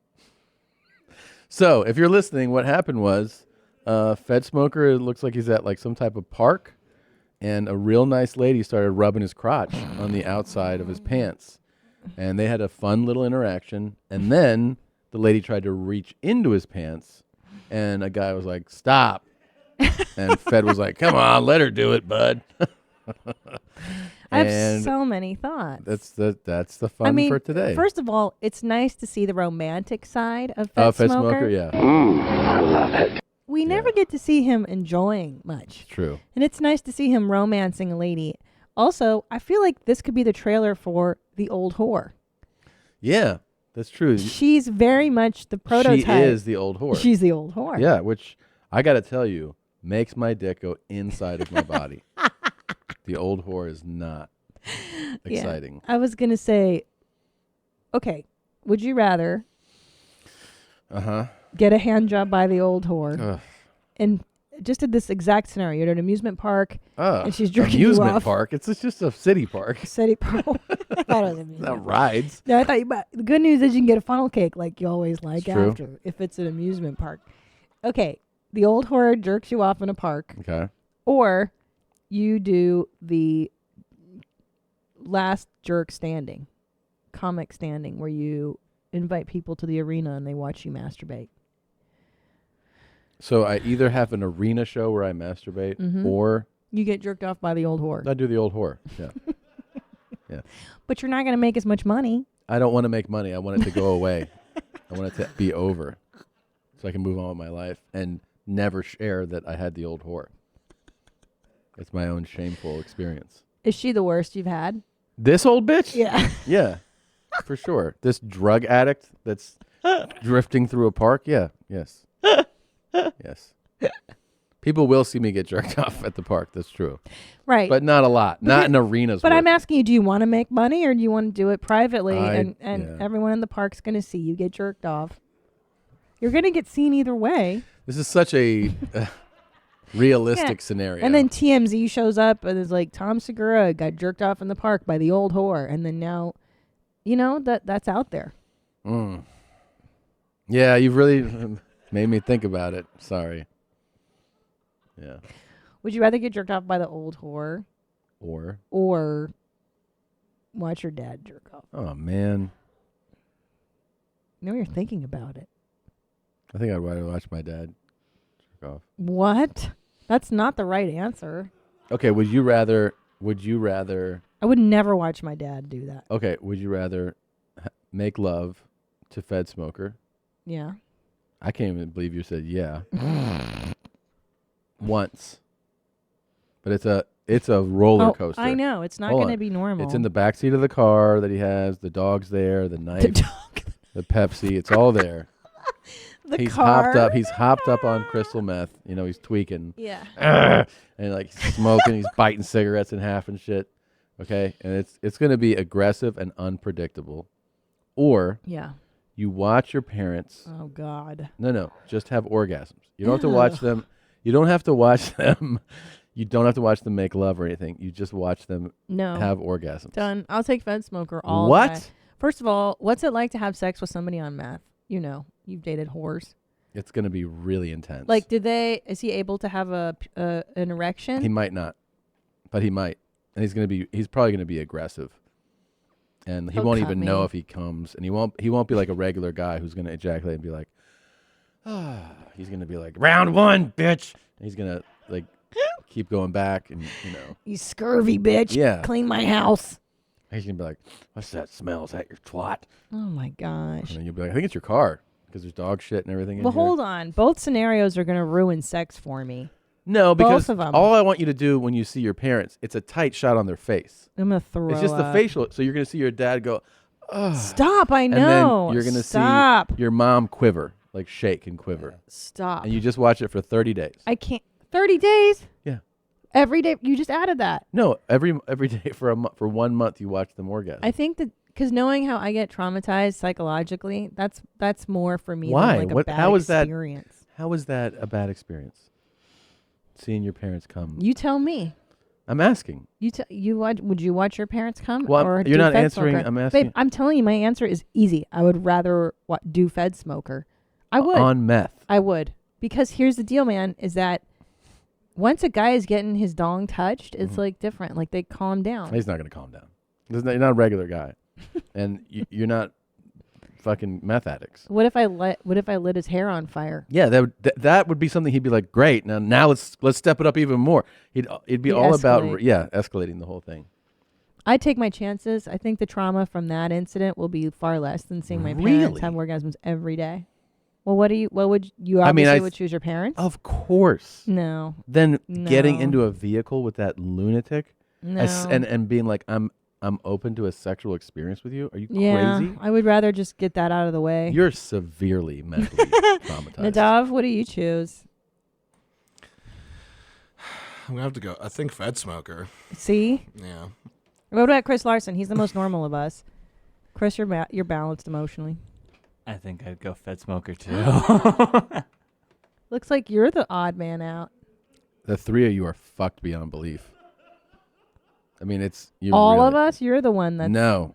So, if you're listening, what happened was Fedsmoker, it looks like he's at like some type of park, and a real nice lady started rubbing his crotch on the outside of his pants. And they had a fun little interaction. And then the lady tried to reach into his pants, and a guy was like, "Stop." And Fed was like, "Come on, let her do it, bud." I have so many thoughts. That's the fun for today. First of all, it's nice to see the romantic side of Fedsmoker. Yeah. I love it. We never get to see him enjoying much. True. And it's nice to see him romancing a lady. Also, I feel like this could be the trailer for The Old Whore. Yeah, that's true. She's very much the prototype. She is the old whore. She's the old whore. Yeah, which I got to tell you, makes my dick go inside of my body. The old whore is not exciting. Yeah. I was going to say, okay, would you rather get a hand job by the old whore and just in this exact scenario, you're at an amusement park and she's jerking you off. Amusement park? It's just a city park. City park. I thought it was amusement not rides. No, I thought but the good news is you can get a funnel cake like you always like It's after true. if it's an amusement park. Okay, the old whore jerks you off in a park. Okay. Or you do the last jerk standing, comic standing, where you invite people to the arena and they watch you masturbate. So I either have an arena show where I masturbate, Mhm. or You get jerked off by the old whore. I do the old whore. Yeah. Yeah. But you're not going to make as much money. I don't want to make money. I want it to go away. I want it to be over so I can move on with my life and never share that I had the old whore. It's my own shameful experience. Is she the worst you've had? This old bitch? Yeah. Yeah, for sure. This drug addict that's drifting through a park? Yeah, yes. Yes. People will see me get jerked off at the park. That's true. Right. But not a lot. Not in arenas. But worth. I'm asking you, do you want to make money or do you want to do it privately and yeah. everyone in the park's going to see you get jerked off? You're going to get seen either way. This is such a realistic scenario. And then TMZ shows up and is like, Tom Segura got jerked off in the park by the old whore. And then now, that's out there. Mm. Yeah, you've really made me think about it. Sorry. Yeah. Would you rather get jerked off by the old whore? Or watch your dad jerk off? Oh, man. No, you're thinking about it. I think I'd rather watch my dad jerk off. What? That's not the right answer. Okay, would you rather... I would never watch my dad do that. Okay, would you rather make love to Fedsmoker? Yeah. I can't even believe you said yeah. Once. But it's a roller coaster. I know. It's not going to be normal. It's in the backseat of the car that he has. The dog's there. The knife. The Pepsi. It's all there. He's hopped up on crystal meth. He's tweaking. Yeah. And like smoking. He's biting cigarettes in half and shit. Okay? And it's going to be aggressive and unpredictable. Or you watch your parents. Oh, God. No. Just have orgasms. You don't have to watch them. You don't have to watch them. You don't have to watch them make love or anything. You just watch them have orgasms. Done. I'll take Fedsmoker all What? day. First of all, what's it like to have sex with somebody on meth? You've dated whores. It's going to be really intense. Like, is he able to have an erection? He might not, but he might. And he's probably going to be aggressive. And he won't even know if he comes. And he won't be like a regular guy who's going to ejaculate and be like, he's going to be like, round one, bitch. And he's going to like keep going back and, You scurvy bitch. Yeah. Clean my house. He's going to be like, what's that smell? Is that your twat? Oh, my gosh. And then you'll be like, I think it's your car because there's dog shit and everything in Well, here. hold on. Both scenarios are going to ruin sex for me. No, because Both of them. all I want you to do when you see your parents, it's a tight shot on their face. I'm going to throw It's just the up. facial. So you're going to see your dad go, Stop, I know. And then you're going to Stop. see your mom quiver, like shake and quiver. Stop. And you just watch it for 30 days. I can't. 30 days? Yeah. Every day? You just added that. No, every day for 1 month you watch them orgasm. I think that because knowing how I get traumatized psychologically, that's more for me Why? than like a bad experience. How is that a bad experience? Seeing your parents come. You tell me. I'm asking. Would you watch your parents come? Well, or you're do not Fedsmoker? answering. I'm asking. Babe, I'm telling you, my answer is easy. I would rather do Fedsmoker. I would. On meth. I would. Because here's the deal, man, is that once a guy is getting his dong touched, it's like different. Like they calm down. He's not going to calm down. You're not a regular guy. And you're not fucking meth addicts. What if I lit his hair on fire? Yeah, that would be something he'd be like, great. Now let's step it up even more. It'd be all about escalating the whole thing. I take my chances. I think the trauma from that incident will be far less than seeing my parents have orgasms every day. Well, what would you obviously would choose your parents? Of course. No. Then getting into a vehicle with that lunatic No. and being like, I'm open to a sexual experience with you. Are you Yeah, crazy? I would rather just get that out of the way. You're severely mentally traumatized. Nadav, what do you choose? I'm going to have to go. I think Fedsmoker. See? Yeah. What about Chris Larson? He's the most normal of us. Chris, you're balanced emotionally. I think I'd go Fedsmoker too. Looks like you're the odd man out. The three of you are fucked beyond belief. I mean, all of us. You're the one that's no.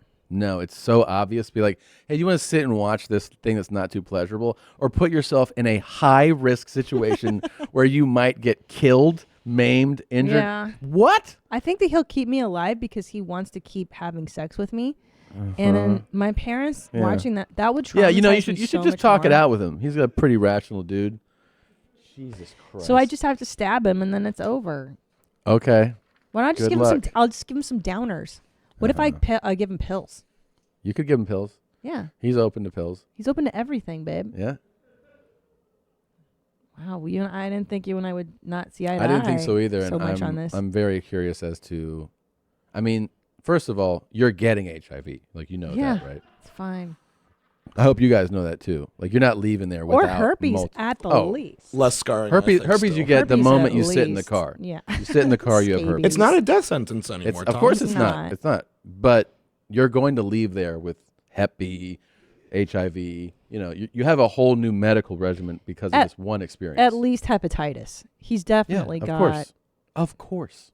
It's so obvious. Be like, hey, do you want to sit and watch this thing that's not too pleasurable, or put yourself in a high risk situation where you might get killed, maimed, injured? Yeah. What? I think that he'll keep me alive because he wants to keep having sex with me. And then my parents watching that would traumatize you me should so just much talk it more. out with him. He's a pretty rational dude. Jesus Christ. So I just have to stab him and then it's over. Okay. Why not just Good give luck. him some? I'll just give him some downers. What if I give him pills? You could give him pills. Yeah. He's open to pills. He's open to everything, babe. Yeah. Wow. I didn't think you and I would not see eye to eye. I didn't think so either. So and much on this. I'm very curious as to, I mean, first of all, you're getting HIV. Like, you know that, right? It's fine. I hope you guys know that too. Like, you're not leaving there without Or herpes at the least. Less scarring. Herpes you get the Herpes moment at you sit in the least. car. Yeah. You sit in the car, you have herpes. It's not a death sentence anymore. Of course it's not. It's not. But you're going to leave there with Hep B, HIV. You know, you have a whole new medical regimen because of this one experience. At least hepatitis. He's definitely of got. course. Of course.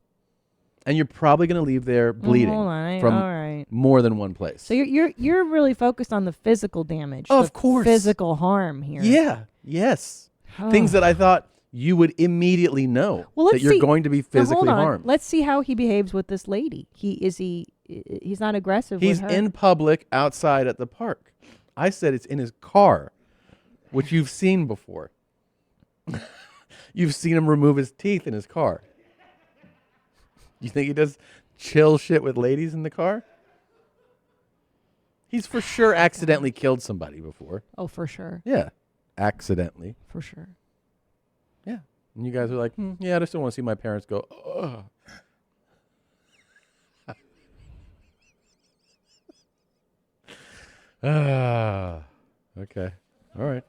And you're probably going to leave there bleeding hold on. from All right. more than one place. So you're really focused on the physical damage. Of the course. Physical harm here. Yeah. Yes. Things that I thought you would immediately know that you're going to be physically harmed. Let's see how he behaves with this lady. He's not aggressive He's with her. in public outside at the park. I said it's in his car, which you've seen before. You've seen him remove his teeth in his car. You think he does chill shit with ladies in the car? He's for sure accidentally killed somebody before. Oh, for sure. Yeah. Accidentally. For sure. Yeah. And you guys are like, yeah, I just don't want to see my parents go, ugh. Okay. All right.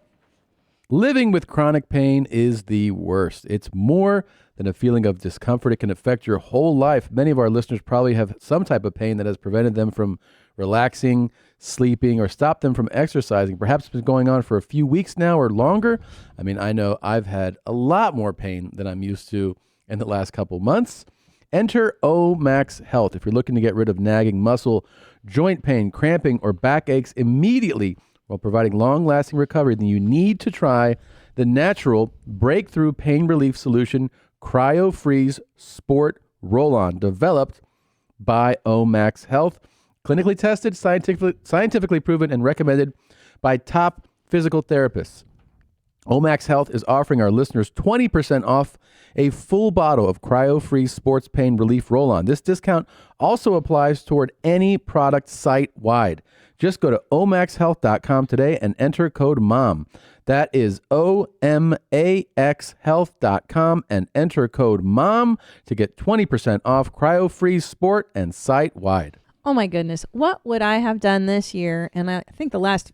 Living with chronic pain is the worst. It's more than a feeling of discomfort. It can affect your whole life. Many of our listeners probably have some type of pain that has prevented them from relaxing, sleeping, or stopped them from exercising. Perhaps it's been going on for a few weeks now or longer. I mean, I know I've had a lot more pain than I'm used to in the last couple months. Enter Omax Health if you're looking to get rid of nagging muscle, joint pain, cramping, or backaches immediately while providing long-lasting recovery. Then you need to try the natural breakthrough pain relief solution, Cryo Freeze Sport Roll-On, developed by Omax Health. Clinically tested, scientifically proven, and recommended by top physical therapists. Omax Health is offering our listeners 20% off a full bottle of Cryo Freeze Sports Pain Relief Roll-On. This discount also applies toward any product site-wide. Just go to omaxhealth.com today and enter code MOM. That is omaxhealth.com and enter code MOM to get 20% off Cryo Freeze Sport and site-wide. Oh my goodness. What would I have done this year, and I think the last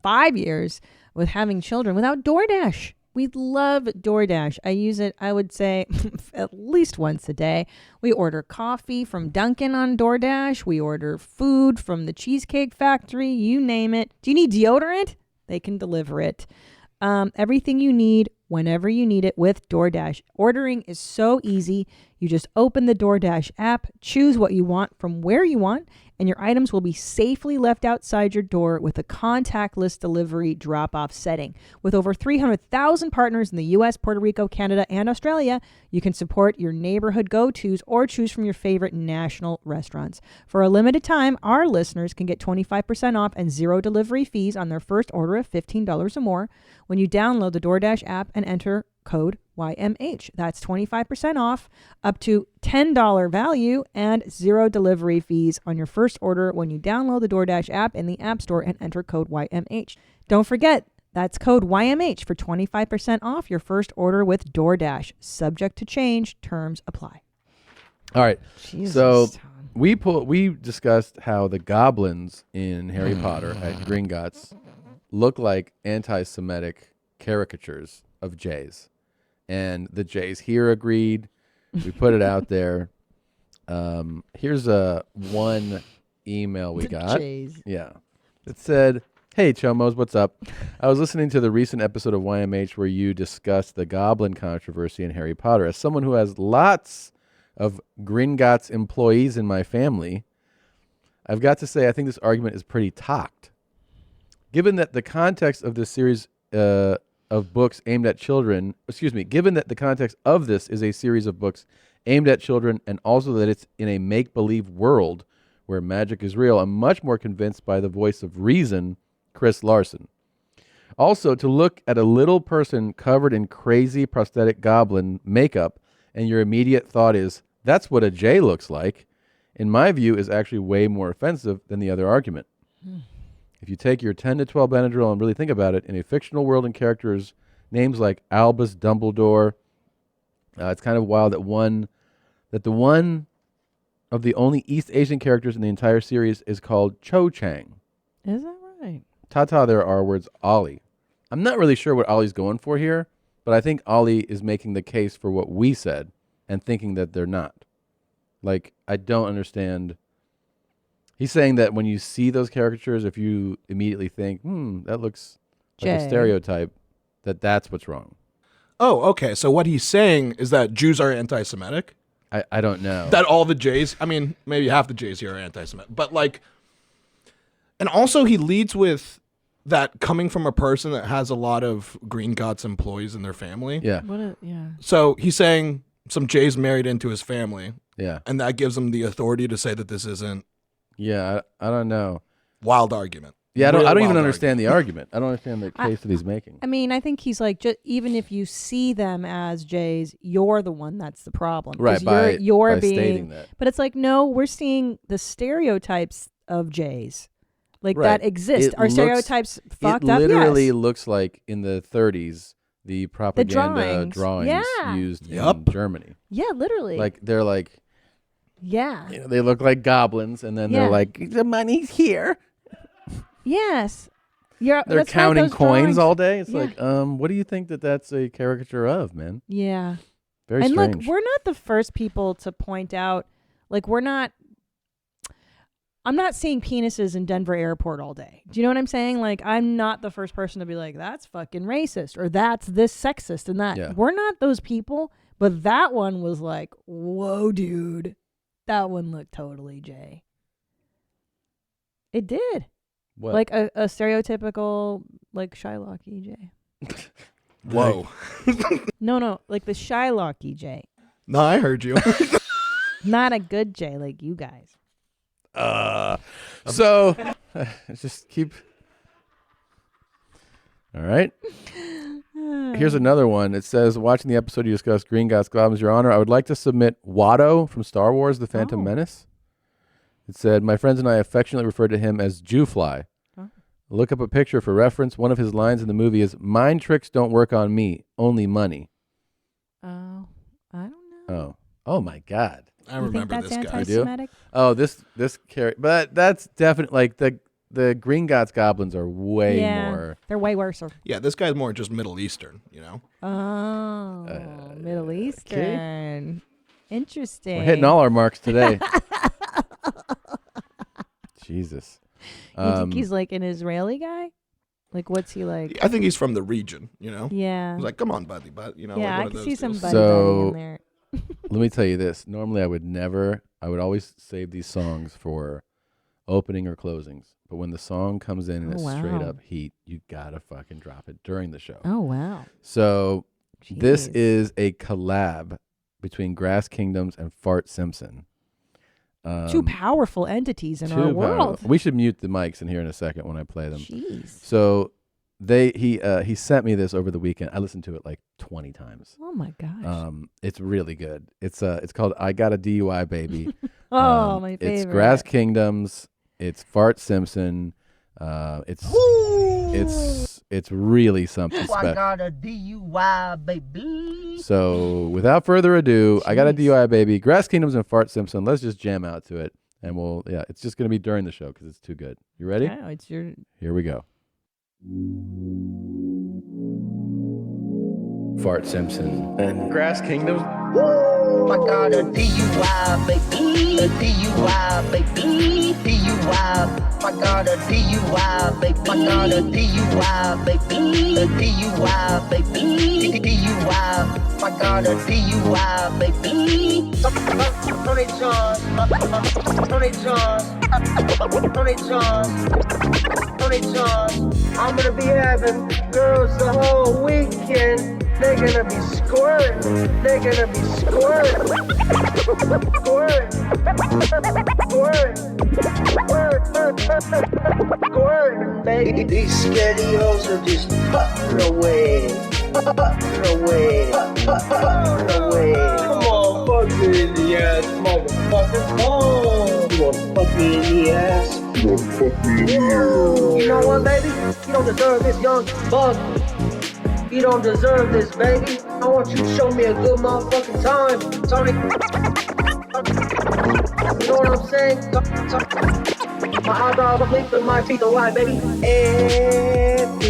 5 years, with having children without DoorDash? We love DoorDash. I use it, I would say, at least once a day. We order coffee from Dunkin' on DoorDash. We order food from the Cheesecake Factory. You name it. Do you need deodorant? They can deliver it. Everything you need, whenever you need it with DoorDash. Ordering is so easy. You just open the DoorDash app, choose what you want from where you want, and your items will be safely left outside your door with a contactless delivery drop-off setting. With over 300,000 partners in the U.S., Puerto Rico, Canada, and Australia, you can support your neighborhood go-tos or choose from your favorite national restaurants. For a limited time, our listeners can get 25% off and zero delivery fees on their first order of $15 or more when you download the DoorDash app and enter code YMH. That's 25% off, up to $10 value, and zero delivery fees on your first order when you download the DoorDash app in the App Store and enter code YMH. Don't forget, that's code YMH for 25% off your first order with DoorDash. Subject to change. Terms apply. All right. Jesus, so Tom. we discussed how the goblins in Harry Potter at Gringotts look like anti-Semitic caricatures of Jays. And the Jays here agreed. We put it out there. Here's one email we got. Jays. Yeah. It said, "Hey, Chomos, what's up? I was listening to the recent episode of YMH where you discussed the goblin controversy in Harry Potter. As someone who has lots of Gringotts employees in my family, I've got to say I think this argument is pretty talked. Given that the context of this series of books aimed at children, given that the context of this is a series of books aimed at children and also that it's in a make-believe world where magic is real, I'm much more convinced by the voice of reason, Chris Larson. Also, to look at a little person covered in crazy prosthetic goblin makeup and your immediate thought is, that's what a J looks like, in my view, is actually way more offensive than the other argument. If you take your 10 to 12 Benadryl and really think about it, in a fictional world and characters, names like Albus Dumbledore, it's kind of wild that the one of the only East Asian characters in the entire series is called Cho Chang. Is that right? Tata, there are words Ollie. I'm not really sure what Ollie's going for here, but I think Ollie is making the case for what we said and thinking that they're not. Like, I don't understand. He's saying that when you see those caricatures, if you immediately think, that looks like a stereotype, that's what's wrong. Oh, okay. So what he's saying is that Jews are anti-Semitic? I don't know. That all the Jays, I mean, maybe half the Jays here are anti-Semitic. But like, and also he leads with that coming from a person that has a lot of Green Gots employees in their family. Yeah. So he's saying some Jays married into his family. Yeah. And that gives him the authority to say that this isn't. Yeah, I don't know. Wild argument. Yeah, I don't even understand the argument. I don't understand the case that he's making. I mean, I think he's like, even if you see them as Jays, you're the one that's the problem. Right, you're by being, stating that. But it's like, no, we're seeing the stereotypes of Jays. Like, that exist. Are stereotypes fucked up? It literally looks like in the 30s, the propaganda drawings Yeah. used in Germany. Yeah, literally. Like, they're like, yeah. you know, they look like goblins, and then they're like, the money's here. Yes. They're counting coins all day. It's like, what do you think that's a caricature of, man? Yeah. Very and strange. look, we're not the first people to point out, like, I'm not seeing penises in Denver airport all day. Do you know what I'm saying? Like, I'm not the first person to be like, that's fucking racist or that's this sexist and that. Yeah. We're not those people, but that one was like, whoa, dude. That one looked totally Jay. It did. What? Like a stereotypical, like, Shylock EJ. Whoa. No, like the Shylock EJ. No, I heard you. Not a good J like you guys. So just keep. All right. Here's another one. It says, watching the episode you discussed, Green Gods, Goblins, Your Honor, I would like to submit Watto from Star Wars, The Phantom Menace. It said, my friends and I affectionately refer to him as Jewfly. Look up a picture for reference. One of his lines in the movie is, mind tricks don't work on me, only money. Oh, I don't know. Oh my God. I remember this guy. You do? Oh, this character, but that's definitely like the Green Gods goblins are way more. They're way worse. Yeah, this guy's more just Middle Eastern, you know? Oh, Middle Eastern. Interesting. We're hitting all our marks today. Jesus. You think he's like an Israeli guy? Like, what's he like? I think he's from the region, you know? Yeah. He's like, come on, buddy, but you know, yeah, like I one can of see those some deals. buddy in there. Let me tell you this. Normally I would always save these songs for opening or closings. But when the song comes in and it's straight up heat, you gotta fucking drop it during the show. Oh, wow. So this is a collab between Grass Kingdoms and Fart Simpson. Two powerful entities in our world. We should mute the mics in here in a second when I play them. Jeez. So he sent me this over the weekend. I listened to it like 20 times. Oh my gosh. It's really good. It's called I Got a DUI Baby. My favorite. It's Grass Kingdoms. It's Fart Simpson. It's really something special. I got a DUI, baby. So without further ado, I Got a DUI Baby, Grass Kingdoms and Fart Simpson. Let's just jam out to it. And it's just going to be during the show because it's too good. You ready? Yeah, it's your... Here we go. Fart Simpson and Grass Kingdoms. I got a DUI, baby. A DUI, baby. DUI. I got a DUI, baby. I got a DUI, baby. A DUI, baby. DUI. I got a DUI, baby. Tony John. Tony John. Tony John. Tony John. I'm gonna be having girls the whole weekend. They're gonna be squirting. They're gonna be squirting. Squirting. Squirting. Squirting, baby. These scaredy hoes are just putting away. Putting away. Putting away. Come on, fuck this ass motherfucker. Come on. wanna fuck me in the ass? You wanna fuck me in the ass? You know what, baby? You don't deserve this, young bug. You don't deserve this, baby. I want you to show me a good motherfucking time. Sorry. You know what I'm saying? My eyebrows are bleak, but my feet are white, baby. Everybody.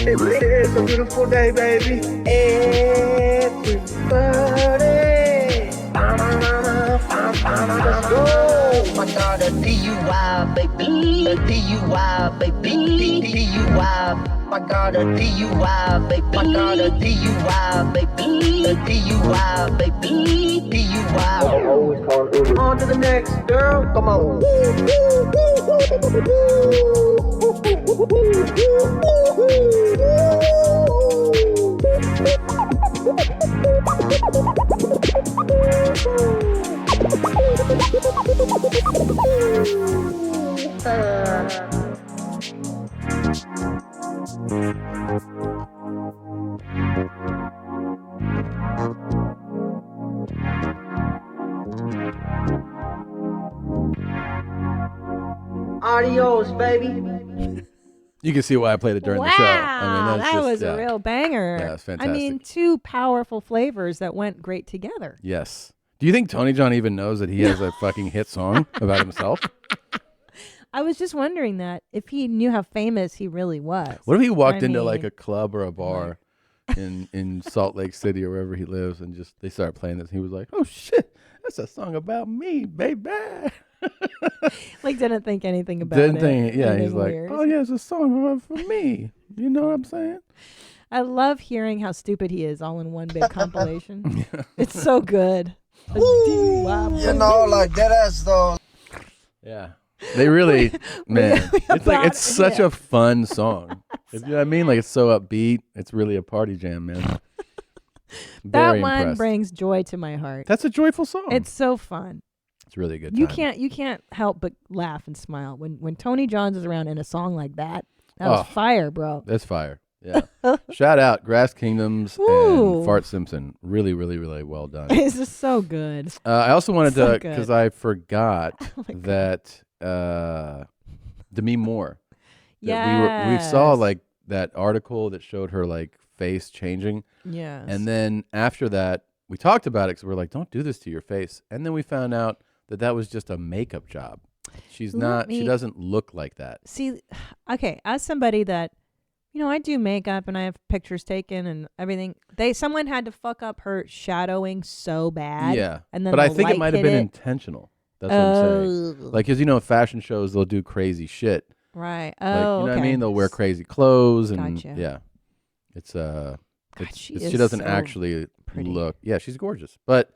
It's a beautiful day, baby. Everybody. Let's go. I got a DUI, baby. A DUI, baby. DUI. I got a DUI, baby. I got a DUI, baby. A DUI, baby. DUI. On to the next, girl. Come on. Adios, baby. You can see why I played it during the show. I mean, that was a real banger. Yeah, it's fantastic. I mean, two powerful flavors that went great together. Yes. Do you think Tony John even knows that he has a fucking hit song about himself? I was just wondering that if he knew how famous he really was. What if he walked into like a club or a bar in Salt Lake City or wherever he lives and just they started playing this and he was like, oh shit, that's a song about me, baby. Like didn't think anything about Didn't it. think, yeah, he's like, weird. oh yeah, it's a song for me. You know what I'm saying? I love hearing how stupid he is all in one big compilation. It's so good. You know, like that ass though. Yeah. They really, man, it's such a fun song. You know what I mean? Like it's so upbeat. It's really a party jam, man. That one brings joy to my heart. That's a joyful song. It's so fun. It's really a good. You can't help but laugh and smile when Tony Johns is around in a song like that. That was fire, bro. That's fire. Yeah. Shout out Grass Kingdoms and Fart Simpson. Really, really, really well done. This is so good. I also wanted So to, because I forgot that Demi Moore. Yeah. We saw like that article that showed her like face changing. Yes. And then after that, we talked about it because we're like, don't do this to your face. And then we found out that was just a makeup job. She's not. She doesn't look like that. See, okay, as somebody that, I do makeup and I have pictures taken and everything. Someone had to fuck up her shadowing so bad. Yeah. And then but I think it might have been intentional. That's what I'm saying. Like, because fashion shows, they'll do crazy shit. Right. Like, you know what I mean? They'll wear crazy clothes and Gotcha. yeah. It's she doesn't so actually look. Yeah, she's gorgeous. But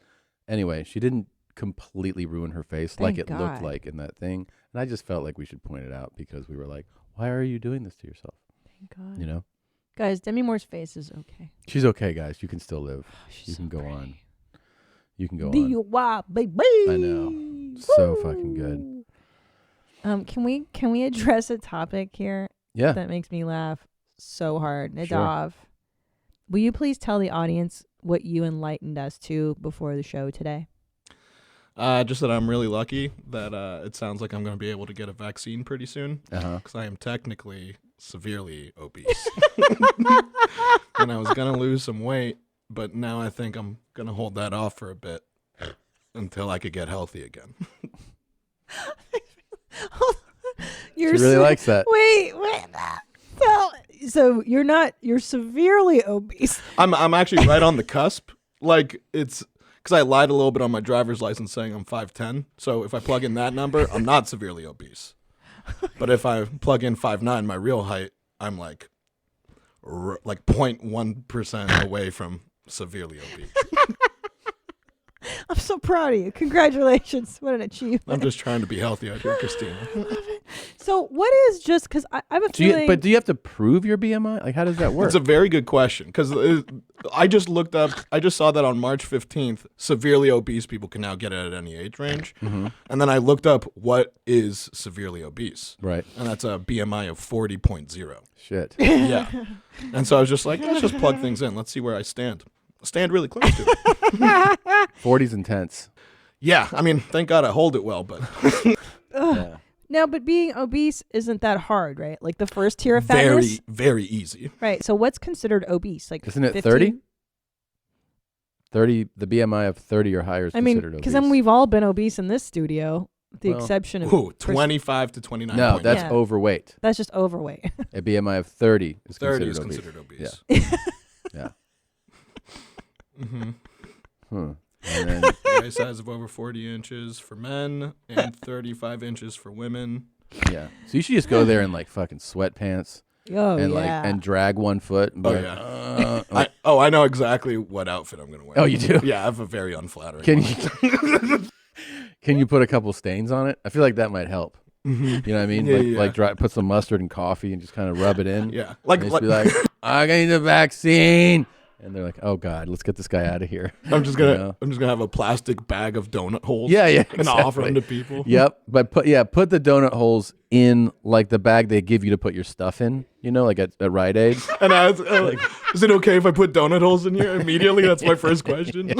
anyway, she didn't completely ruin her face like it looked like in that thing. And I just felt like we should point it out because we were like, why are you doing this to yourself? Thank God. You know? Guys, Demi Moore's face is okay. She's okay, guys. You can still live. You can go on. You can go on. DUI, baby. I know. So fucking good. Can we address a topic here? Yeah. That makes me laugh so hard. Nadav, will you please tell the audience what you enlightened us to before the show today? Just that I'm really lucky that it sounds like I'm going to be able to get a vaccine pretty soon because I am technically severely obese. And I was going to lose some weight, but now I think I'm going to hold that off for a bit until I could get healthy again. She really likes that. Wait. So you're severely obese. I'm actually right on the cusp. Like it's because I lied a little bit on my driver's license saying I'm 5'10". So if I plug in that number, I'm not severely obese. But if I plug in 5'9", my real height, I'm like 0.1% away from severely obese. I'm so proud of you. Congratulations. What an achievement. I'm just trying to be healthy out here, Christina. So what is just because I have a feeling. But do you have to prove your BMI? Like, how does that work? It's a very good question because I just looked up. I just saw that on March 15th, severely obese people can now get it at any age range. Mm-hmm. And then I looked up what is severely obese. Right. And that's a BMI of 40.0. Shit. Yeah. And so I was just like, let's just plug things in. Let's see where I stand. stand really close to it. 40's intense. Yeah, I mean, thank God I hold it well, but Yeah. No, but being obese isn't that hard, right? Like the first tier of fatness. very, very easy. Right. So what's considered obese? Like Isn't it 15? 30? 30, the BMI of 30 or higher is considered obese. Because then we've all been obese in this studio, with the Well, exception of 25 to 29. No, that's Yeah. overweight. That's just overweight. A BMI of 30 is 30 considered is obese. considered obese. Yeah. Yeah. Mm-hmm. Hmm. And then Waist size of over 40 inches for men and 35 inches for women. yeah. So you should just go there in like fucking sweatpants. Oh, and yeah. and drag one foot. And be Oh, like, yeah. like, I know exactly what outfit I'm going to wear. Oh, you do? Yeah, I have a very unflattering Can one. can you put a couple stains on it? I feel like that might help. Mhm. You know what I mean? Yeah, like yeah. put some mustard and coffee and just kind of rub it in. Yeah. And just be like, I need the vaccine. And they're like, oh God, let's get this guy out of here. I'm just gonna You know? have a plastic bag of donut holes. Yeah, yeah, and offer them to exactly. people. Yep, but put the donut holes in like the bag they give you to put your stuff in. You know, like at Rite Aid. And I was like, is it okay if I put donut holes in here immediately? That's my first question.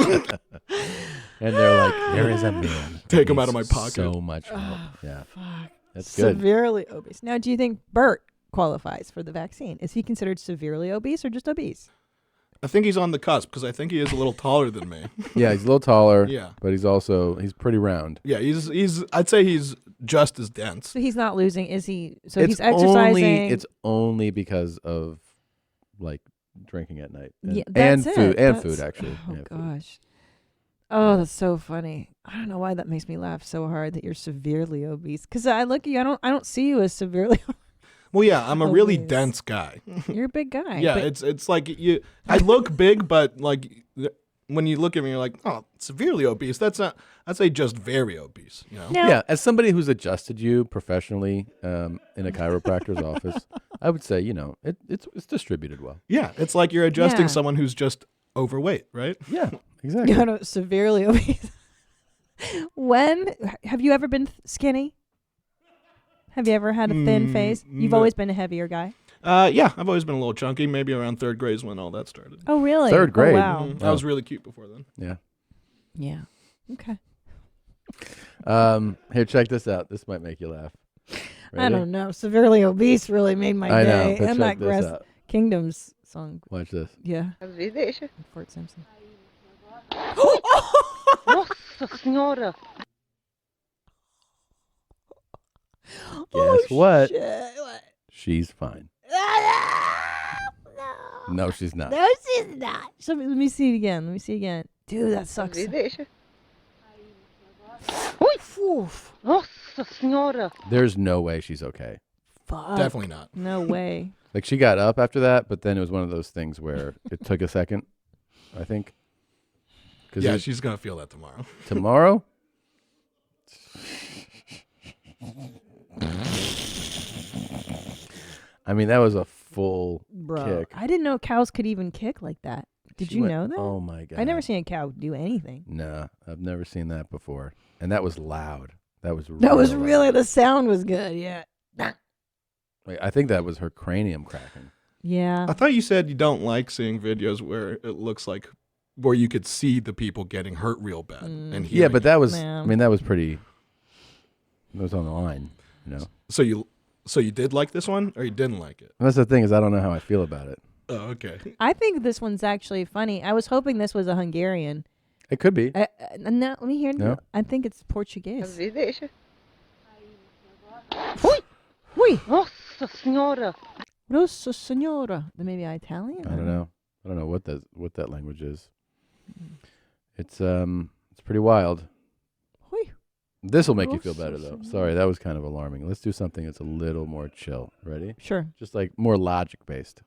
And they're like, there is a man. Take that them out of my needs pocket. So much help. Oh, Yeah, fuck. that's good. Severely obese. Now, do you think Bert qualifies for the vaccine? Is he considered severely obese or just obese? I think he's on the cusp because I think he is a little taller than me. Yeah, he's a little taller. Yeah. But he's pretty round. Yeah, he's I'd say he's just as dense. So he's not losing, is he? So It's he's exercising. It's only because of like drinking at night. And, Yeah, and that's food it. and That's- food actually. Oh Yeah, food. gosh. Oh, that's so funny. I don't know why that makes me laugh so hard that you're severely obese. Because I look at you, I don't see you as severely. Well, yeah, I'm a really Obese. dense guy. You're a big guy. Yeah, but it's like you. I look big, but like when you look at me, you're like, oh, severely obese. That's not. I'd say just very obese. You know. Yeah, as somebody who's adjusted you professionally in a chiropractor's office, I would say it's distributed well. Yeah, it's like you're adjusting Yeah. someone who's just overweight, right? Yeah, exactly. No, severely obese. When have you ever been skinny? Have you ever had a thin face? You've no. always been a heavier guy. Yeah, I've always been a little chunky. Maybe around third grade is when all that started. Oh, really? Third grade? Oh, wow. Mhm. I was really cute before then. Yeah. Yeah. Okay. Here, check this out. This might make you laugh. I Ready? don't know. Severely obese really made my I know, day. but And check that this Grass out. Kingdoms song. Watch this. Yeah. Fort Simpson. Nossa senhora. Guess what? Shit. What? She's fine. No, she's not. No, she's not. So let me see it again. Dude, that sucks. Oof. Nossa senhora. There's no way she's okay. Fuck. Definitely not. No way. Like she got up after that, but then it was one of those things where it took a second, I think. Yeah, she's gonna feel that tomorrow. Tomorrow? I mean, that was a full Bro, kick. I didn't know cows could even kick like that. Did She you went- know that? oh my God. I never seen a cow do anything. No, I've never seen that before. And that was loud. That was That was real really, loud. the sound was good. Yeah. Wait, I think that was her cranium cracking. Yeah. I thought you said you don't like seeing videos where it looks like where you could see the people getting hurt real bad and Yeah, but that was, Yeah. I mean, that was pretty, it was on the line, you know? So you did like this one, or you didn't like it? And that's the thing is I don't know how I feel about it. Oh, okay. I think this one's actually funny. I was hoping this was a Hungarian. It could be. No, let me hear. No? I think it's Portuguese. Ui. Nossa senhora. Rossa Signora. Maybe Italian? I don't know. I don't know what that language is. It's pretty wild. This will make you feel better though. Sorry, that was kind of alarming. Let's do something that's a little more chill. Ready? Sure. Just like more logic based.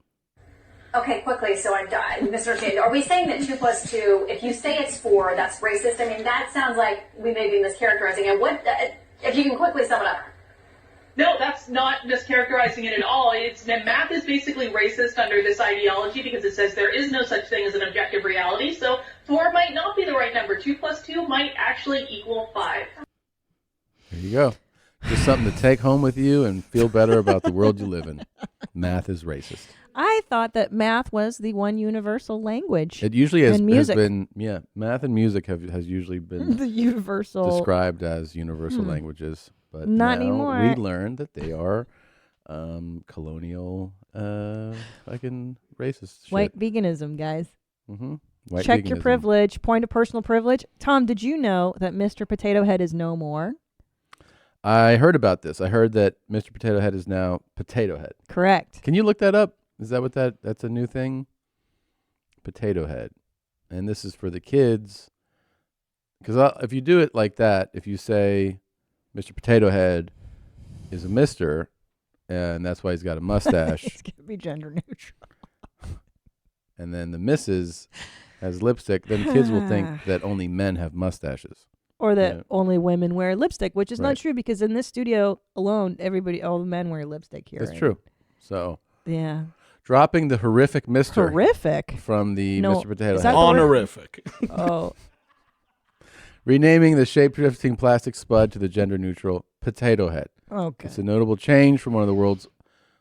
Okay, quickly, so I'm misunderstanding. Are we saying that 2 + 2, if you say it's 4, that's racist? I mean, that sounds like we may be mischaracterizing it. What, if you can quickly sum it up? No, that's not mischaracterizing it at all. Math is basically racist under this ideology because it says there is no such thing as an objective reality. So 4 might not be the right number. 2 + 2 might actually equal 5. There you go. Just something to take home with you and feel better about the world you live in. Math is racist. I thought that math was the one universal language. It usually has music. been, math and music has usually been the universal described as universal languages. But Not now anymore. we learned that they are colonial, fucking racist shit. White veganism, guys. Mm-hmm. Check your privilege. Point of personal privilege. Tom, did you know that Mr. Potato Head is no more? I heard about this. I heard that Mr. Potato Head is now Potato Head. Correct. Can you look that up? Is that what that's a new thing? Potato Head. And this is for the kids. Because if you do it like that, if you say Mr. Potato Head is a Mr., and that's why he's got a mustache. It's going to be gender neutral. And then the Mrs. has lipstick, then kids will think that only men have mustaches. Or that only women wear lipstick, which is Right. not true because in this studio alone, all the men wear lipstick here. That's true. So, yeah. Dropping the horrific Mr. Horrific? From the No, Mr. Potato is Head. that the word? Honorific. Oh. Renaming the shape-shifting plastic spud to the gender-neutral Potato Head. Okay. It's a notable change from one of the world's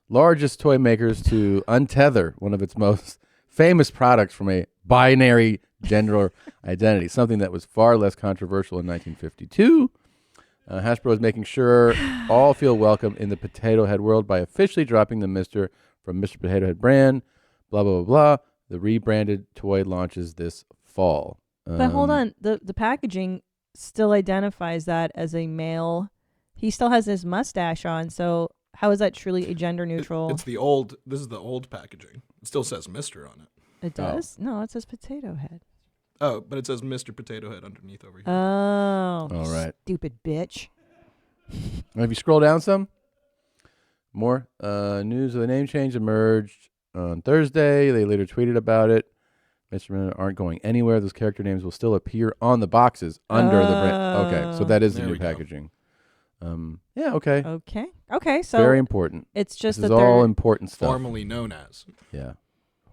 largest toy makers to untether one of its most famous products from a binary gender identity, something that was far less controversial in 1952. Hasbro is making sure all feel welcome in the Potato Head world by officially dropping the Mr. from Mr. Potato Head brand, blah, blah, blah, blah. The rebranded toy launches this fall. But hold on. The packaging still identifies that as a male. He still has his mustache on, so how is that truly a gender neutral? This is the old packaging. It still says Mr. on it. It does? No, it says Potato Head. Oh, but it says Mr. Potato Head underneath over here. Oh. All right. Stupid bitch. If you scroll down some, more news of the name change emerged on Thursday. They later tweeted about it. Mr. Men aren't going anywhere. Those character names will still appear on the boxes under the brand. Okay, so that is the There new we go. packaging. Yeah, okay. Okay, so very important. It's just this that is all they're important stuff. Formerly known as. Yeah,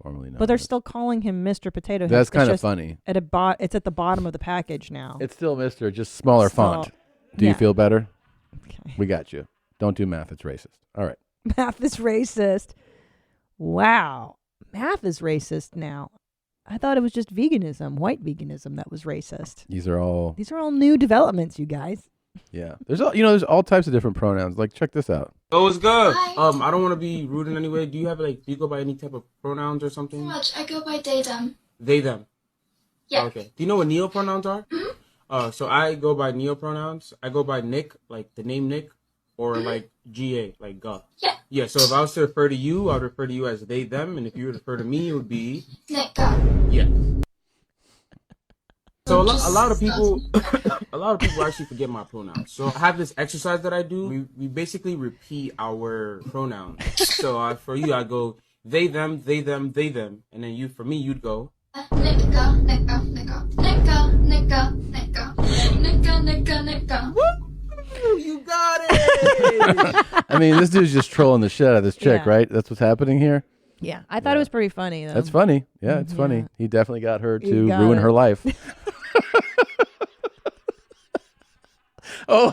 formerly known. But they're as. still calling him Mr. Potato Head. That's It's kind of just funny. It's at the bottom of the package now. It's still Mr. Just smaller font. Do you yeah. feel better? Okay. We got you. Don't do math. It's racist. All right. Math is racist. Wow. Math is racist now. I thought it was just veganism, white veganism, that was racist. These are all new developments, you guys. Yeah. There's all types of different pronouns. Like, check this out. Oh, it's good. I don't want to be rude in any way. Do you go by any type of pronouns or something? Much. I go by they, them. They, them. Yeah. Okay. Do you know what neopronouns are? So I go by neopronouns. I go by Nick, like the name Nick, or like GA, like Guh. Yeah. Yeah. So if I was to refer to you, I would refer to you as they, them, and if you were to refer to me, it would be Nick. Yeah. So a lot of people, actually forget my pronouns. So I have this exercise that I do. We basically repeat our pronouns. So for you, I go they, them, they, them, they, them, and then for me, you'd go. Nicka, nicka, nicka, nicka, nicka, nicka, nicka, nicka, nicka. Woo! You got it. I mean, this dude's just trolling the shit out of this chick, Yeah. right? That's what's happening here. Yeah, I thought it was pretty funny, though. That's funny. Yeah, it's funny. He definitely got her He to got ruin it. her life. Oh,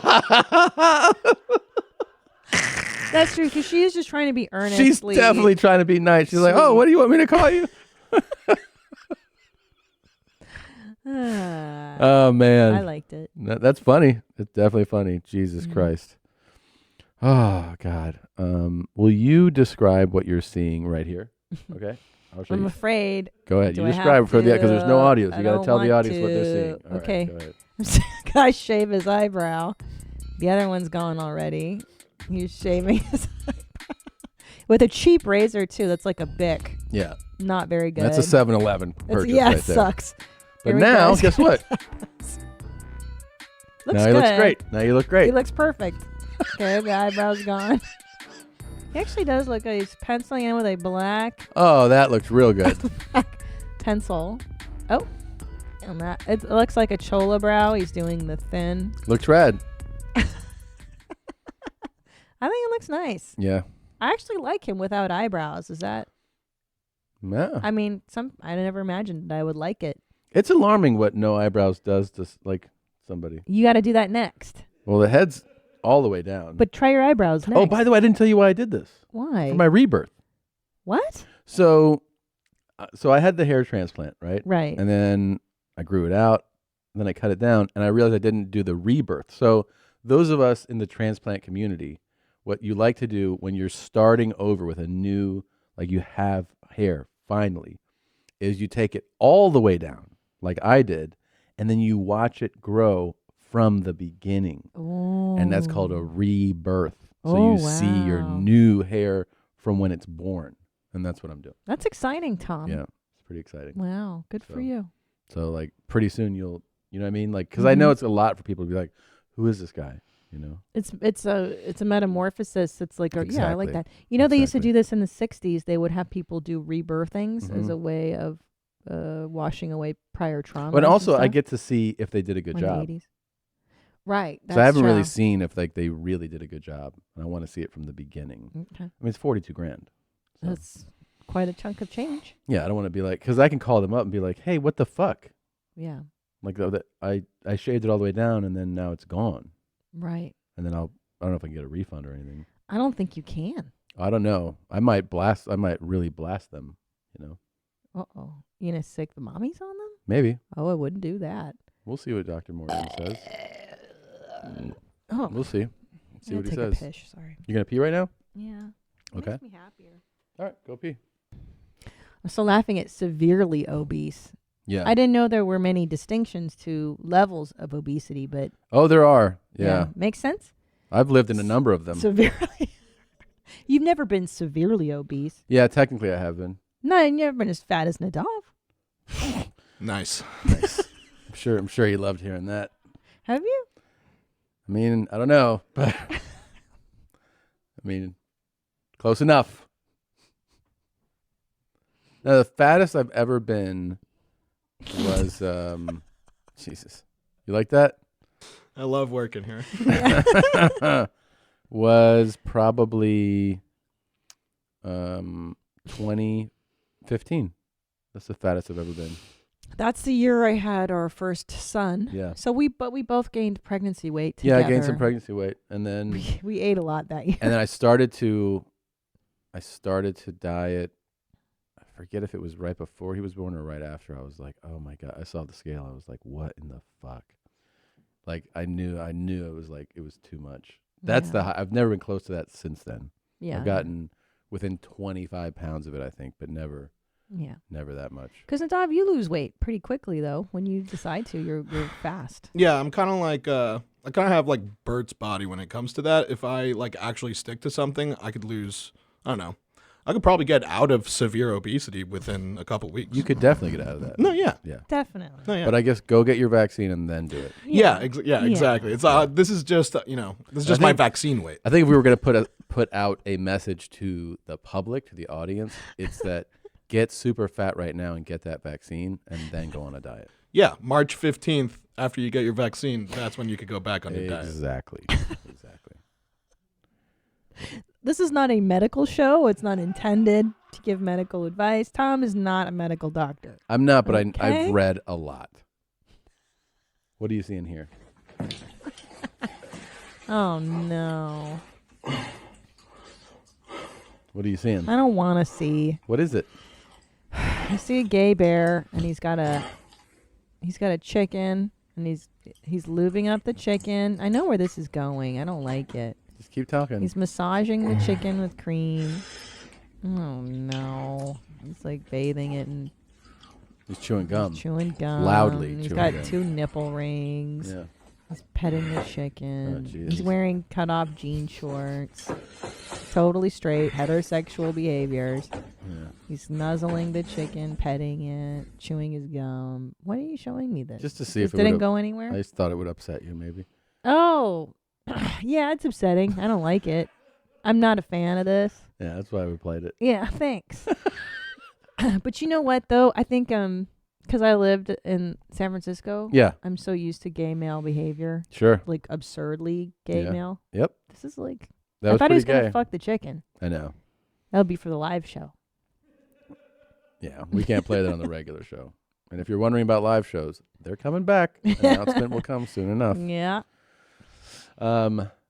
That's true, because she is just trying to be earnest. she's definitely trying to be nice. She's like, oh, what do you want me to call you? Oh, man. I liked it. That's funny. It's definitely funny. Jesus Christ. Oh, God. Will you describe what you're seeing right here? Okay. I'll show I'm you. afraid. Go ahead. Do You I describe have it because there's no to? audio. So I you got to don't tell the want audience what they're to. seeing. All right, Okay. go ahead. Guy shave his eyebrow. The other one's gone already. He's shaving his eyebrow. With a cheap razor, too. That's like a Bic. Yeah. Not very good. That's a 7-Eleven purchase yeah, right it there. sucks. But Here he now, goes. guess what? Looks Now he looks good. great. Now you look great. He looks perfect. Okay, the eyebrow's gone. He actually does look like he's penciling in with a black Oh, that looks real good. pencil. Oh, and that it looks like a chola brow. He's doing the thin. Looks rad. I think it looks nice. Yeah. I actually like him without eyebrows. Is that? Yeah. I mean, I never imagined that I would like it. It's alarming what no eyebrows does to like somebody. You got to do that next. Well, the head's all the way down. But try your eyebrows next. Oh, by the way, I didn't tell you why I did this. Why? For my rebirth. What? So I had the hair transplant, right? Right. And then I grew it out, and then I cut it down, and I realized I didn't do the rebirth. So those of us in the transplant community, what you like to do when you're starting over with a new, like you have hair finally, is you take it all the way down, like I did, and then you watch it grow from the beginning. And that's called a rebirth. So you see your new hair from when it's born. And that's what I'm doing. That's exciting, Tom. Yeah, it's pretty exciting. Wow, good for you. So like pretty soon you'll, you know what I mean? Like, because I know it's a lot for people to be like, who is this guy? You know? It's a metamorphosis. It's like, yeah, I like Exactly. that. You know, they used to do this in the 60s. They would have people do rebirthings as a way of washing away prior trauma. But also I get to see if they did a good In the job. 80s. Right. So I haven't really true. seen if like they really did a good job. And I want to see it from the beginning. Okay. I mean, it's $42,000. So. That's quite a chunk of change. Yeah, I don't want to be like, because I can call them up and be like, hey, what the fuck? Yeah. Like I shaved it all the way down and then now it's gone. Right. And then I don't know if I can get a refund or anything. I don't think you can. I don't know. I might really blast them, you know. Uh-oh. You gonna sick the mommies on them? Maybe. Oh, I wouldn't do that. We'll see what Dr. Morgan says. Oh. We'll see. See what he says. Take a piss, sorry. You're going to pee right now? Yeah. Okay. Makes me happier. All right, go pee. I'm still laughing at severely obese. Yeah. I didn't know there were many distinctions to levels of obesity, but Oh, there are. Yeah. makes sense. I've lived in a number of them. Severely. You've never been severely obese. Yeah, technically I have been. No, you've never been as fat as Nadav. Nice. Nice. I'm sure he loved hearing that. Have you? I mean, I don't know, but I mean, close enough. Now, the fattest I've ever been was, Jesus. You like that? I love working here. Was probably 2015. That's the fattest I've ever been. That's the year I had our first son. Yeah. So we both gained pregnancy weight together. Yeah, I gained some pregnancy weight, and then we ate a lot that year. And then I started to diet. I forget if it was right before he was born or right after. I was like, oh my God. I saw the scale. I was like, what in the fuck? Like I knew it was like, it was too much. That's the high. I've never been close to that since then. Yeah. I've gotten within 25 pounds of it, I think, but never that much. Because Nadav, you lose weight pretty quickly though. When you decide to, you're fast. Yeah, I'm kind of like I kind of have like Bert's body when it comes to that. If I like actually stick to something, I could lose. I don't know. I could probably get out of severe obesity within a couple weeks. You could definitely get out of that. No, yeah, definitely. No, yeah. But I guess go get your vaccine and then do it. Yeah, exactly. It's this is just this is just my vaccine weight. I think if we were going to put out a message to the public, to the audience, it's that get super fat right now and get that vaccine and then go on a diet. Yeah, March 15th after you get your vaccine, that's when you could go back on your diet. Exactly. This is not a medical show. It's not intended to give medical advice. Tom is not a medical doctor. I'm not, but Okay? I've read a lot. What do you see in here? Oh no. What are you seeing? I don't want to see. What is it? I see a gay bear, and he's got a chicken, and he's lubing up the chicken. I know where this is going. I don't like it. Just keep talking. He's massaging the chicken with cream. Oh no! He's like bathing it and He's chewing gum. chewing gum. Loudly He's chewing got gum. 2 nipple rings. Yeah. He's petting the chicken. Oh, jeez. He's wearing cut-off jean shorts. Totally straight, heterosexual behaviors. Yeah. He's nuzzling the chicken, petting it, chewing his gum. Why are you showing me this? Just to see This if it didn't would've- go anywhere. I just thought it would upset you, maybe. Oh, yeah, it's upsetting. I don't like it. I'm not a fan of this. Yeah, that's why we played it. Yeah, thanks. But you know what, though? I think because I lived in San Francisco. Yeah. I'm so used to gay male behavior. Sure. Like absurdly gay Yeah. male. Yep. This is like. That I was thought he was pretty gonna gay. fuck the chicken. I know. That would be for the live show. Yeah, we can't play that on the regular show. And if you're wondering about live shows, they're coming back. Announcement will come soon enough. Yeah.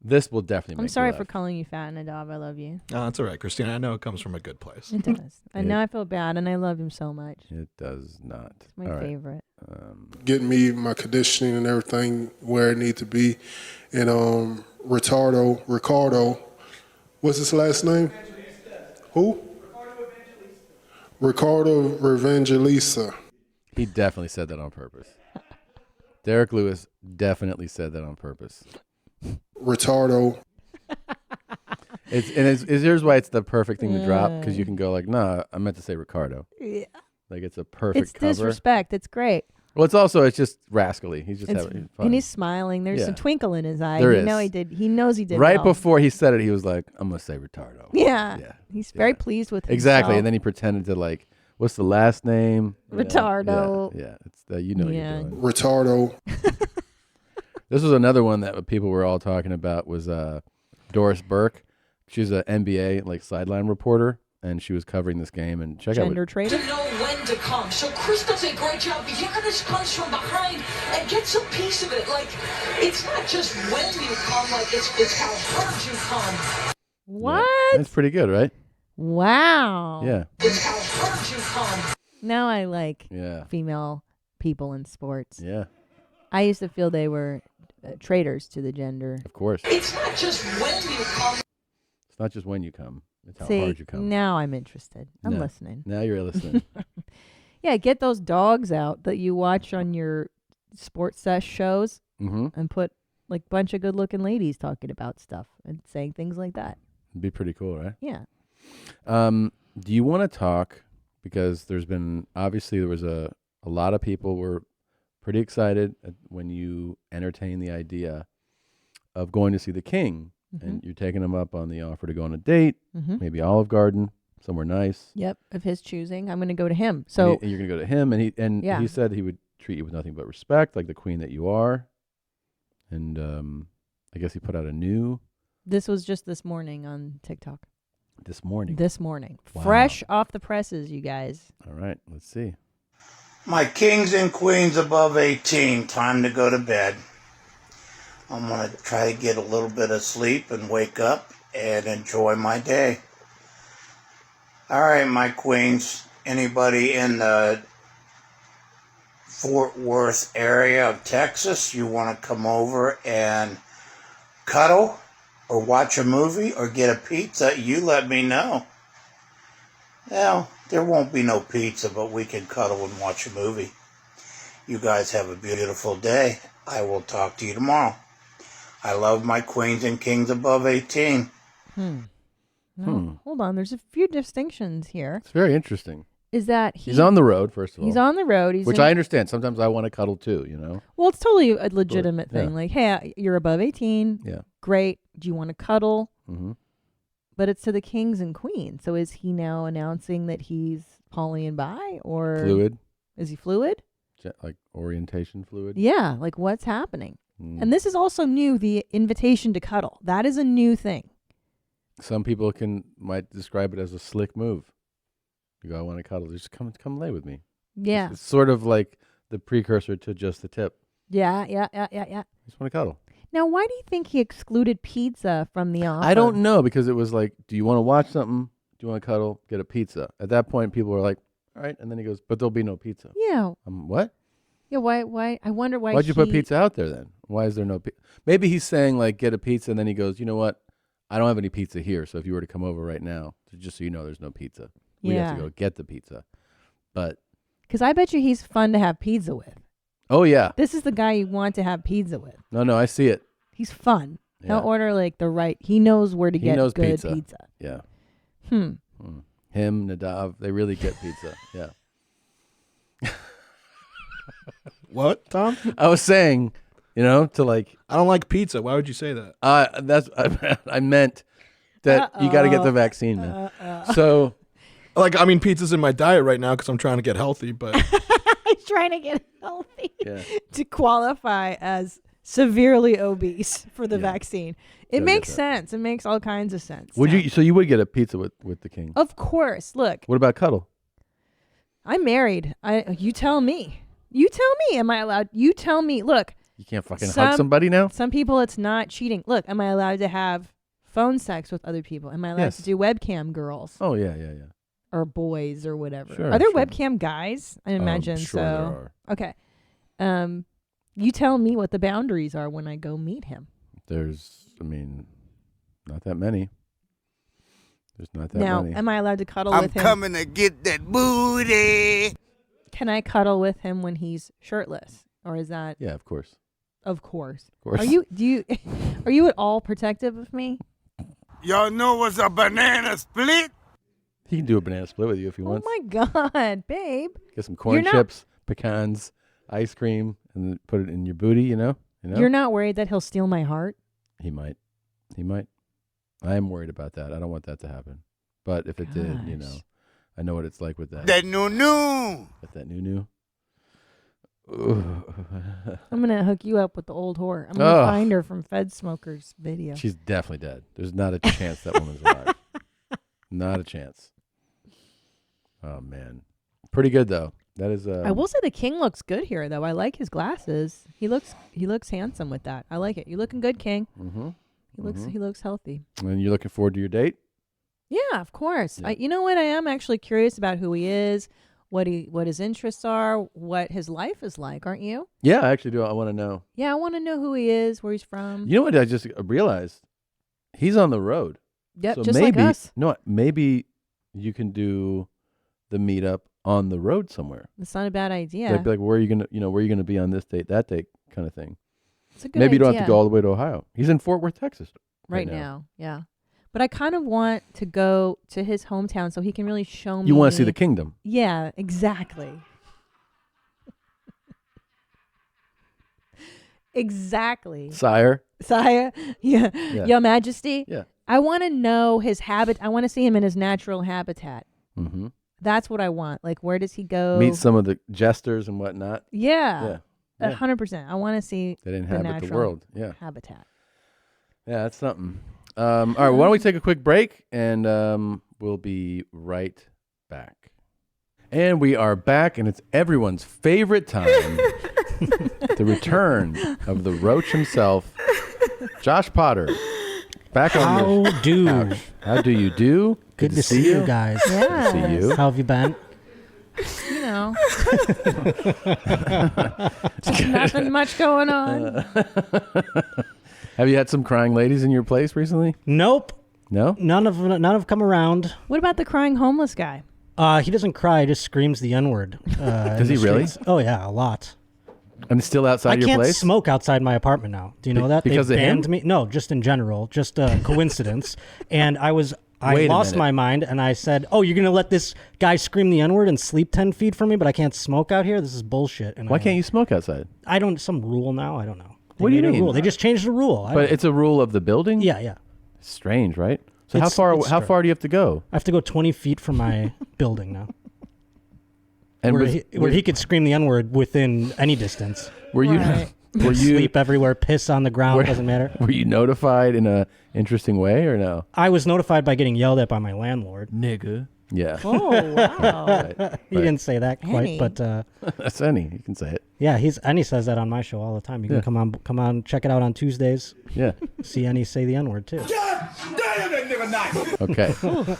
This will definitely make I'm sorry you for laugh. calling you fat, Nadav. I love you. Oh, that's all right, Christina. I know it comes from a good place. It does. And now I feel bad, and I love him so much. It does not. It's my All right. favorite. Getting me my conditioning and everything where it needs to be. And Ricardo, what's his last name? Who? Ricardo Revangelista. He definitely said that on purpose. Derek Lewis definitely said that on purpose. Retardo. Here's why it's the perfect thing to drop, because you can go like, nah, I meant to say Ricardo. Yeah. Like it's a perfect It's cover. disrespect. It's great. Well, it's just rascally. He's just having fun. And he's smiling. There's some twinkle in his eye. There you is. know he knows he did Right well. before he said it, he was like, I'm gonna say retardo. Yeah. He's very pleased with himself. Exactly. And then he pretended to like, what's the last name? Retardo. Yeah. It's you're doing. Retardo. This was another one that people were all talking about was Doris Burke. She's an NBA like sideline reporter, and she was covering this game. And check Gender out traitor. To know when to come. So Chris does a great job. If you're gonna punch from behind and get some piece of it, like it's not just when you come, like it's how hard you come. What? That's pretty good, right? Wow. Yeah. It's how hard you come. Now I like Yeah. female people in sports. Yeah. I used to feel they were traitors to the gender. Of course. It's not just when you come. It's not just when you come; it's how See, hard you come. now I'm interested. I'm No. listening. Now you're listening. Yeah, get those dogs out that you watch on your sports sesh shows and put like a bunch of good-looking ladies talking about stuff and saying things like that. It'd be pretty cool, right? Yeah. Do you want to talk, because there was a lot of people were pretty excited when you entertained the idea of going to see the King, and you're taking him up on the offer to go on a date, maybe Olive Garden, somewhere nice. Yep, of his choosing. I'm going to go to him. So And you're going to go to him, and Yeah. he said he would treat you with nothing but respect, like the queen that you are. And I guess he put out a new this was just this morning on TikTok. this morning. This morning. Wow. Fresh off the presses, you guys. All right, let's see. My kings and queens above 18, time to go to bed. I'm going to try to get a little bit of sleep and wake up and enjoy my day. All right, my queens, anybody in the Fort Worth area of Texas, you want to come over and cuddle or watch a movie or get a pizza, you let me know. Well, there won't be no pizza, but we can cuddle and watch a movie. You guys have a beautiful day. I will talk to you tomorrow. I love my queens and kings above 18. No, hold on. There's a few distinctions here. It's very interesting. Is that He's on the road, first of all. He's on the road. He's which in- I understand. Sometimes I want to cuddle too, you know? Well, it's totally a legitimate Yeah. thing. Like, hey, you're above 18. Yeah. Great. Do you want to cuddle? Mm-hmm. But it's to the kings and queens. So is he now announcing that he's poly and bi, or Fluid. Is he fluid? Like orientation fluid? Yeah. Like, what's happening? Mm. And this is also new. The invitation to cuddle. That is a new thing. Some people might describe it as a slick move. You go, I want to cuddle. Just come lay with me. Yeah. It's sort of like the precursor to just the tip. Yeah. Just want to cuddle. Now, why do you think he excluded pizza from the offer? I don't know, because it was like, do you want to watch something? Do you want to cuddle? Get a pizza. At that point, people were like, all right. And then he goes, but there'll be no pizza. Yeah. What? Yeah. Why? I wonder why. Why'd you put pizza out there then? Why is there no pizza? Maybe he's saying like, get a pizza. And then he goes, you know what? I don't have any pizza here. So if you were to come over right now, just so you know, there's no pizza. We have to Yeah. go get the pizza. But Because I bet you he's fun to have pizza with. oh yeah, This is the guy you want to have pizza with. no, I see it. He's fun. Yeah. He'll order like the right. He knows where to He get knows good pizza. Yeah. Hmm. Him, Nadav, they really get pizza. Yeah. What, Tom? I was saying, to like. I don't like pizza. Why would you say that? I meant that you got to get the vaccine, man. So, pizza's in my diet right now because I'm trying to get healthy, but He's trying to get healthy to qualify as severely obese for the vaccine. It So I makes get sense. It makes all kinds of sense. would you? So you would get a pizza with the king? Of course. Look, What about cuddle? I'm married. You tell me. You tell me. Am I allowed? You tell me. Look, You can't fucking hug somebody now? Some people, it's not cheating. Look, am I allowed to have phone sex with other people? Am I allowed to do webcam girls? Oh, yeah. Or boys or whatever. Sure, are there sure. webcam guys? I imagine sure so. there Okay. You tell me what the boundaries are when I go meet him. Not that many. There's not that Now, many. am I allowed to cuddle I'm with him? coming to get that booty. Can I cuddle with him when he's shirtless? Or is that... Yeah, of course. Of course. Of course. Are you at all protective of me? Y'all know what's a banana split? He can do a banana split with you if he Oh wants. my God, babe. Get some corn chips, pecans, ice cream, and then put it in your booty, you know? You're not worried that he'll steal my heart? He might. I am worried about that. I don't want that to happen. But if it did, I know what it's like with that. That new. With that new. I'm going to hook you up with the old whore. I'm going to find her from Fedsmoker's video. She's definitely dead. There's not a chance that woman's alive. Not a chance. Oh, man. Pretty good, though. That is. I will say the king looks good here, though. I like his glasses. He looks handsome with that. I like it. You're looking good, king. Mm-hmm. He looks healthy. And you're looking forward to your date? Yeah, of course. Yeah. You know what? I am actually curious about who he is, what his interests are, what his life is like. Aren't you? Yeah, I actually do. I want to know. Yeah, I want to know who he is, where he's from. You know what I just realized? He's on the road. Yep, so just maybe, like us. No, maybe you can do the meetup on the road somewhere. It's not a bad idea. Like where are you gonna be on this date, that date, kind of thing. It's a good Maybe you don't idea. have to go all the way to Ohio. He's in Fort Worth, Texas, right now. Yeah, but I kind of want to go to his hometown so he can really show me. You want to see the kingdom? Yeah, exactly. Exactly. Sire. Yeah. Your Majesty. Yeah. I want to know his habit. I want to see him in his natural habitat. Mm-hmm. That's what I want. Like, where does he go? Meet some of the jesters and whatnot. Yeah. Yeah. 100%. I want to see That the inhabit the natural world. Yeah. habitat. Yeah, that's something. All right, why don't we take a quick break, and we'll be right back. And we are back, and it's everyone's favorite time, the return of the roach himself, Josh Potter. Back on the couch. How do you do? Good to see you guys. Yes. Good to see you. How have you been? You know. Nothing much going on. Have you had some crying ladies in your place recently? Nope. No? None have come around. What about the crying homeless guy? He doesn't cry. He just screams the N-word. Does he really? Oh, yeah, a lot. And still outside your I can't place? smoke outside my apartment now. Do you know that? Because they of him? banned me. No, just in general. Just a coincidence. And I Wait a lost minute. my mind, and I said, "Oh, you're gonna let this guy scream the N-word and sleep 10 feet from me, but I can't smoke out here? This is bullshit." And Why can't you smoke outside? I don't. Some rule now. I don't know. They What do you made a mean? Rule. They just changed the rule. I But don't- it's a rule of the building? Yeah. Strange, right? So It's how strange. far do you have to go? I have to go 20 feet from my building now. And where he could scream the N-word within any distance. Were you were you sleep everywhere, piss on the ground, doesn't matter. Were you notified in a interesting way or no? I was notified by getting yelled at by my landlord. Nigga. Yeah. Oh, wow. He didn't say that Annie. quite, but that's Annie. You can say it. yeah, Annie says that on my show all the time. You Yeah. can come on, check it out on Tuesdays. Yeah. See Annie say the N-word too. Okay.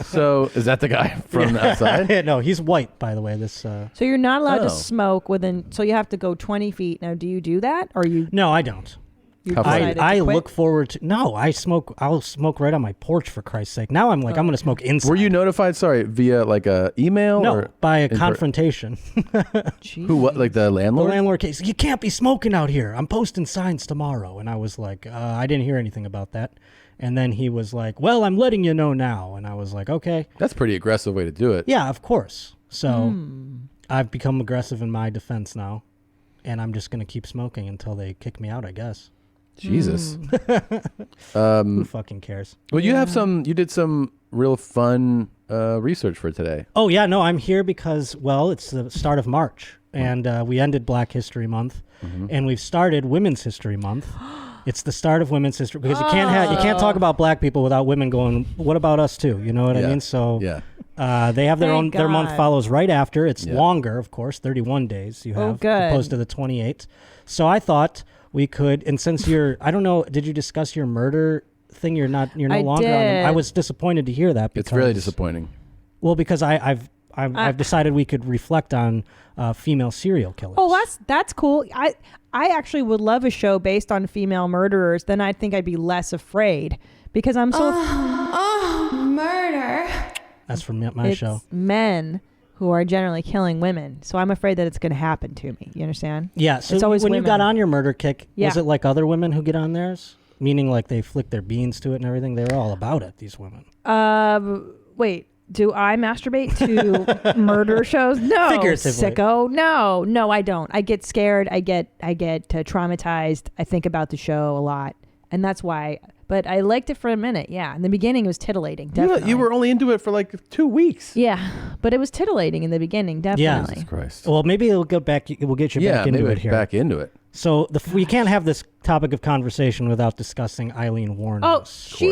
So is that the guy from outside? No, he's white, by the way. This. So you're not allowed Oh. to smoke within. So you have to go 20 feet. Now, do you do that, or you? No, I don't. You How far? decided to I quit? look forward to. No, I smoke. I'll smoke right on my porch for Christ's sake. Now I'm like, I'm going to smoke inside. Were you notified? Sorry, via like a email No, or by a in per- confrontation. Who? What? Like the The landlord? landlord case. You can't be smoking out here. I'm posting signs tomorrow. And I was like, I didn't hear anything about that. And then he was like, well, I'm letting you know now. And I was like, okay. That's a pretty aggressive way to do it. Yeah, of course. So I've become aggressive in my defense now. And I'm just going to keep smoking until they kick me out, I guess. Jesus. Who fucking cares? Well, you did some real fun research for today. Oh, yeah, no, I'm here because, well, it's the start of March. And we ended Black History Month. And we've started Women's History Month. It's the start of Women's History because you can't talk about black people without women going, what about us too? You know what I mean? So they have their Thank month God. follows right after. It's Yeah. longer, of course, 31 days you have good. opposed to the 28. So I thought, we could. And since I don't know, did you discuss your murder thing? You're no longer on them. I was disappointed to hear that. Because, it's really disappointing. Well, because I've decided we could reflect on female serial killers. Oh, that's cool. I actually would love a show based on female murderers. Then I think I'd be less afraid because I'm so murder. That's from my it's show. Men who are generally killing women, so I'm afraid that it's going to happen to me. You understand? Yeah. So it's always when women. you got on your murder kick, Yeah. was it like other women who get on theirs? Meaning like they flick their beans to it and everything? They were all about it, these women. Wait. Do I masturbate to murder shows? No, Figuratively. sicko. No, I don't. I get scared. I get traumatized. I think about the show a lot, and that's why. But I liked it for a minute. Yeah, in the beginning it was titillating. Definitely. You were only into it for like 2 weeks. Yeah, but it was titillating in the beginning. Definitely. Yeah. Jesus Christ. Well, maybe we'll get back. We'll get you back into maybe it here. Back into it. So we can't have this topic of conversation without discussing Eileen Warren. Oh,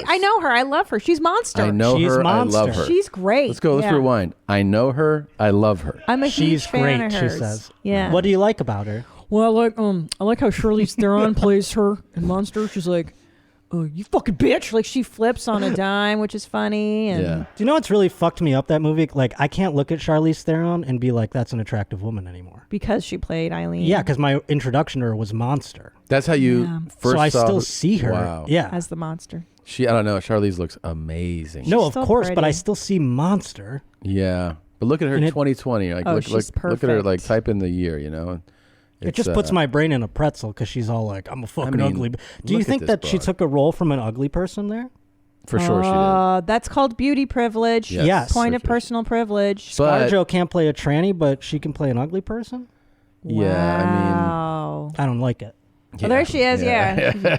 I know her. I love her. She's monster. I know She's her. monster. I love her. She's great. Let's go. Let's Yeah. rewind. I know her. I love her. I'm a huge She's fan great. of She hers. says. Yeah. What do you like about her? Well, I like how Charlize Theron plays her in Monster. She's like, "Oh, you fucking bitch!" Like she flips on a dime, which is funny. And Do you know what's really fucked me up? That movie. Like I can't look at Charlize Theron and be like, "That's an attractive woman" anymore. because she played Eileen. Yeah, because my introduction to her was Monster. That's how you first So I saw still her. see her. Wow. Yeah. as the monster. I don't know. Charlize looks amazing. No, of still course, but I pretty. still see Monster. Yeah. But look at her And in it- 2020. Like, Oh, look she's at her. perfect. Like, type in the year. You know. It It's, just puts my brain in a pretzel because she's all like, "I'm a fucking mean, ugly." Do look you at think this that she broad. took a role from an ugly person there? For sure she did. That's called beauty privilege. Yes. Point for of sure. personal privilege. But ScarJo can't play a tranny, but she can play an ugly person. Wow. I don't like it. Oh, there she is. Yeah.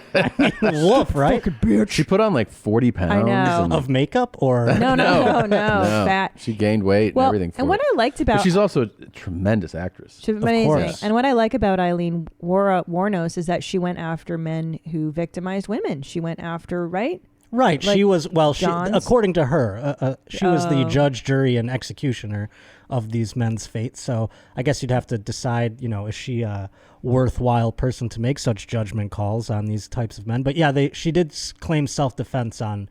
Wolf, right? She put on like 40 pounds. I know. and- Of makeup or No, fat. She gained weight Well, and everything. For and what it. I liked about But she's also a tremendous actress. She's amazing. course. And what I like about Eileen Warnos is that she went after men who victimized women. She went after, right? Right. Like she was, John's? according to her, she was the Oh. judge, jury, and executioner of these men's fates. So I guess you'd have to decide, is she a worthwhile person to make such judgment calls on these types of men? But yeah, she did claim self-defense on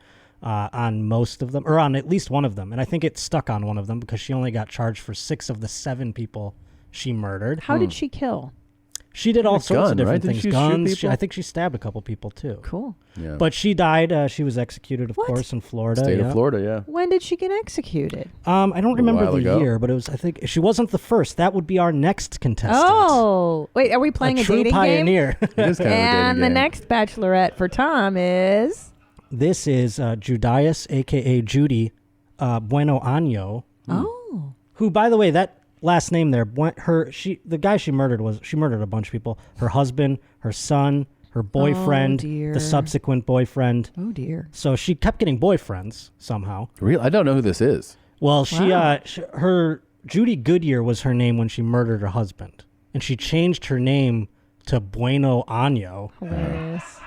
most of them, or on at least one of them. And I think it stuck on one of them because she only got charged for 6 of the 7 people she murdered. How did she kill? She did all A sorts gun, of different right? Didn't things. she shoot Guns. people? I think she stabbed a couple people too. Cool. Yeah. But she died. She was executed, of course, in Florida. State yeah. of Florida, yeah. When did she get executed? I don't remember while the ago. year, but it was. I think she wasn't the first. That would be our next contestant. Oh, wait, are we playing a true dating pioneer. It is kind of a And dating the game. next bachelorette for Tom is This is Judias, a.k.a. Judy Bueno Año. Oh. Who, by the way, that last name there, the guy she murdered a bunch of people. Her husband, her son, her boyfriend, dear. the subsequent boyfriend. Oh dear. So she kept getting boyfriends somehow. Real? I don't know who this is. Well, Wow. her Judy Goodyear was her name when she murdered her husband, and she changed her name to Bueno Año, Hilarious.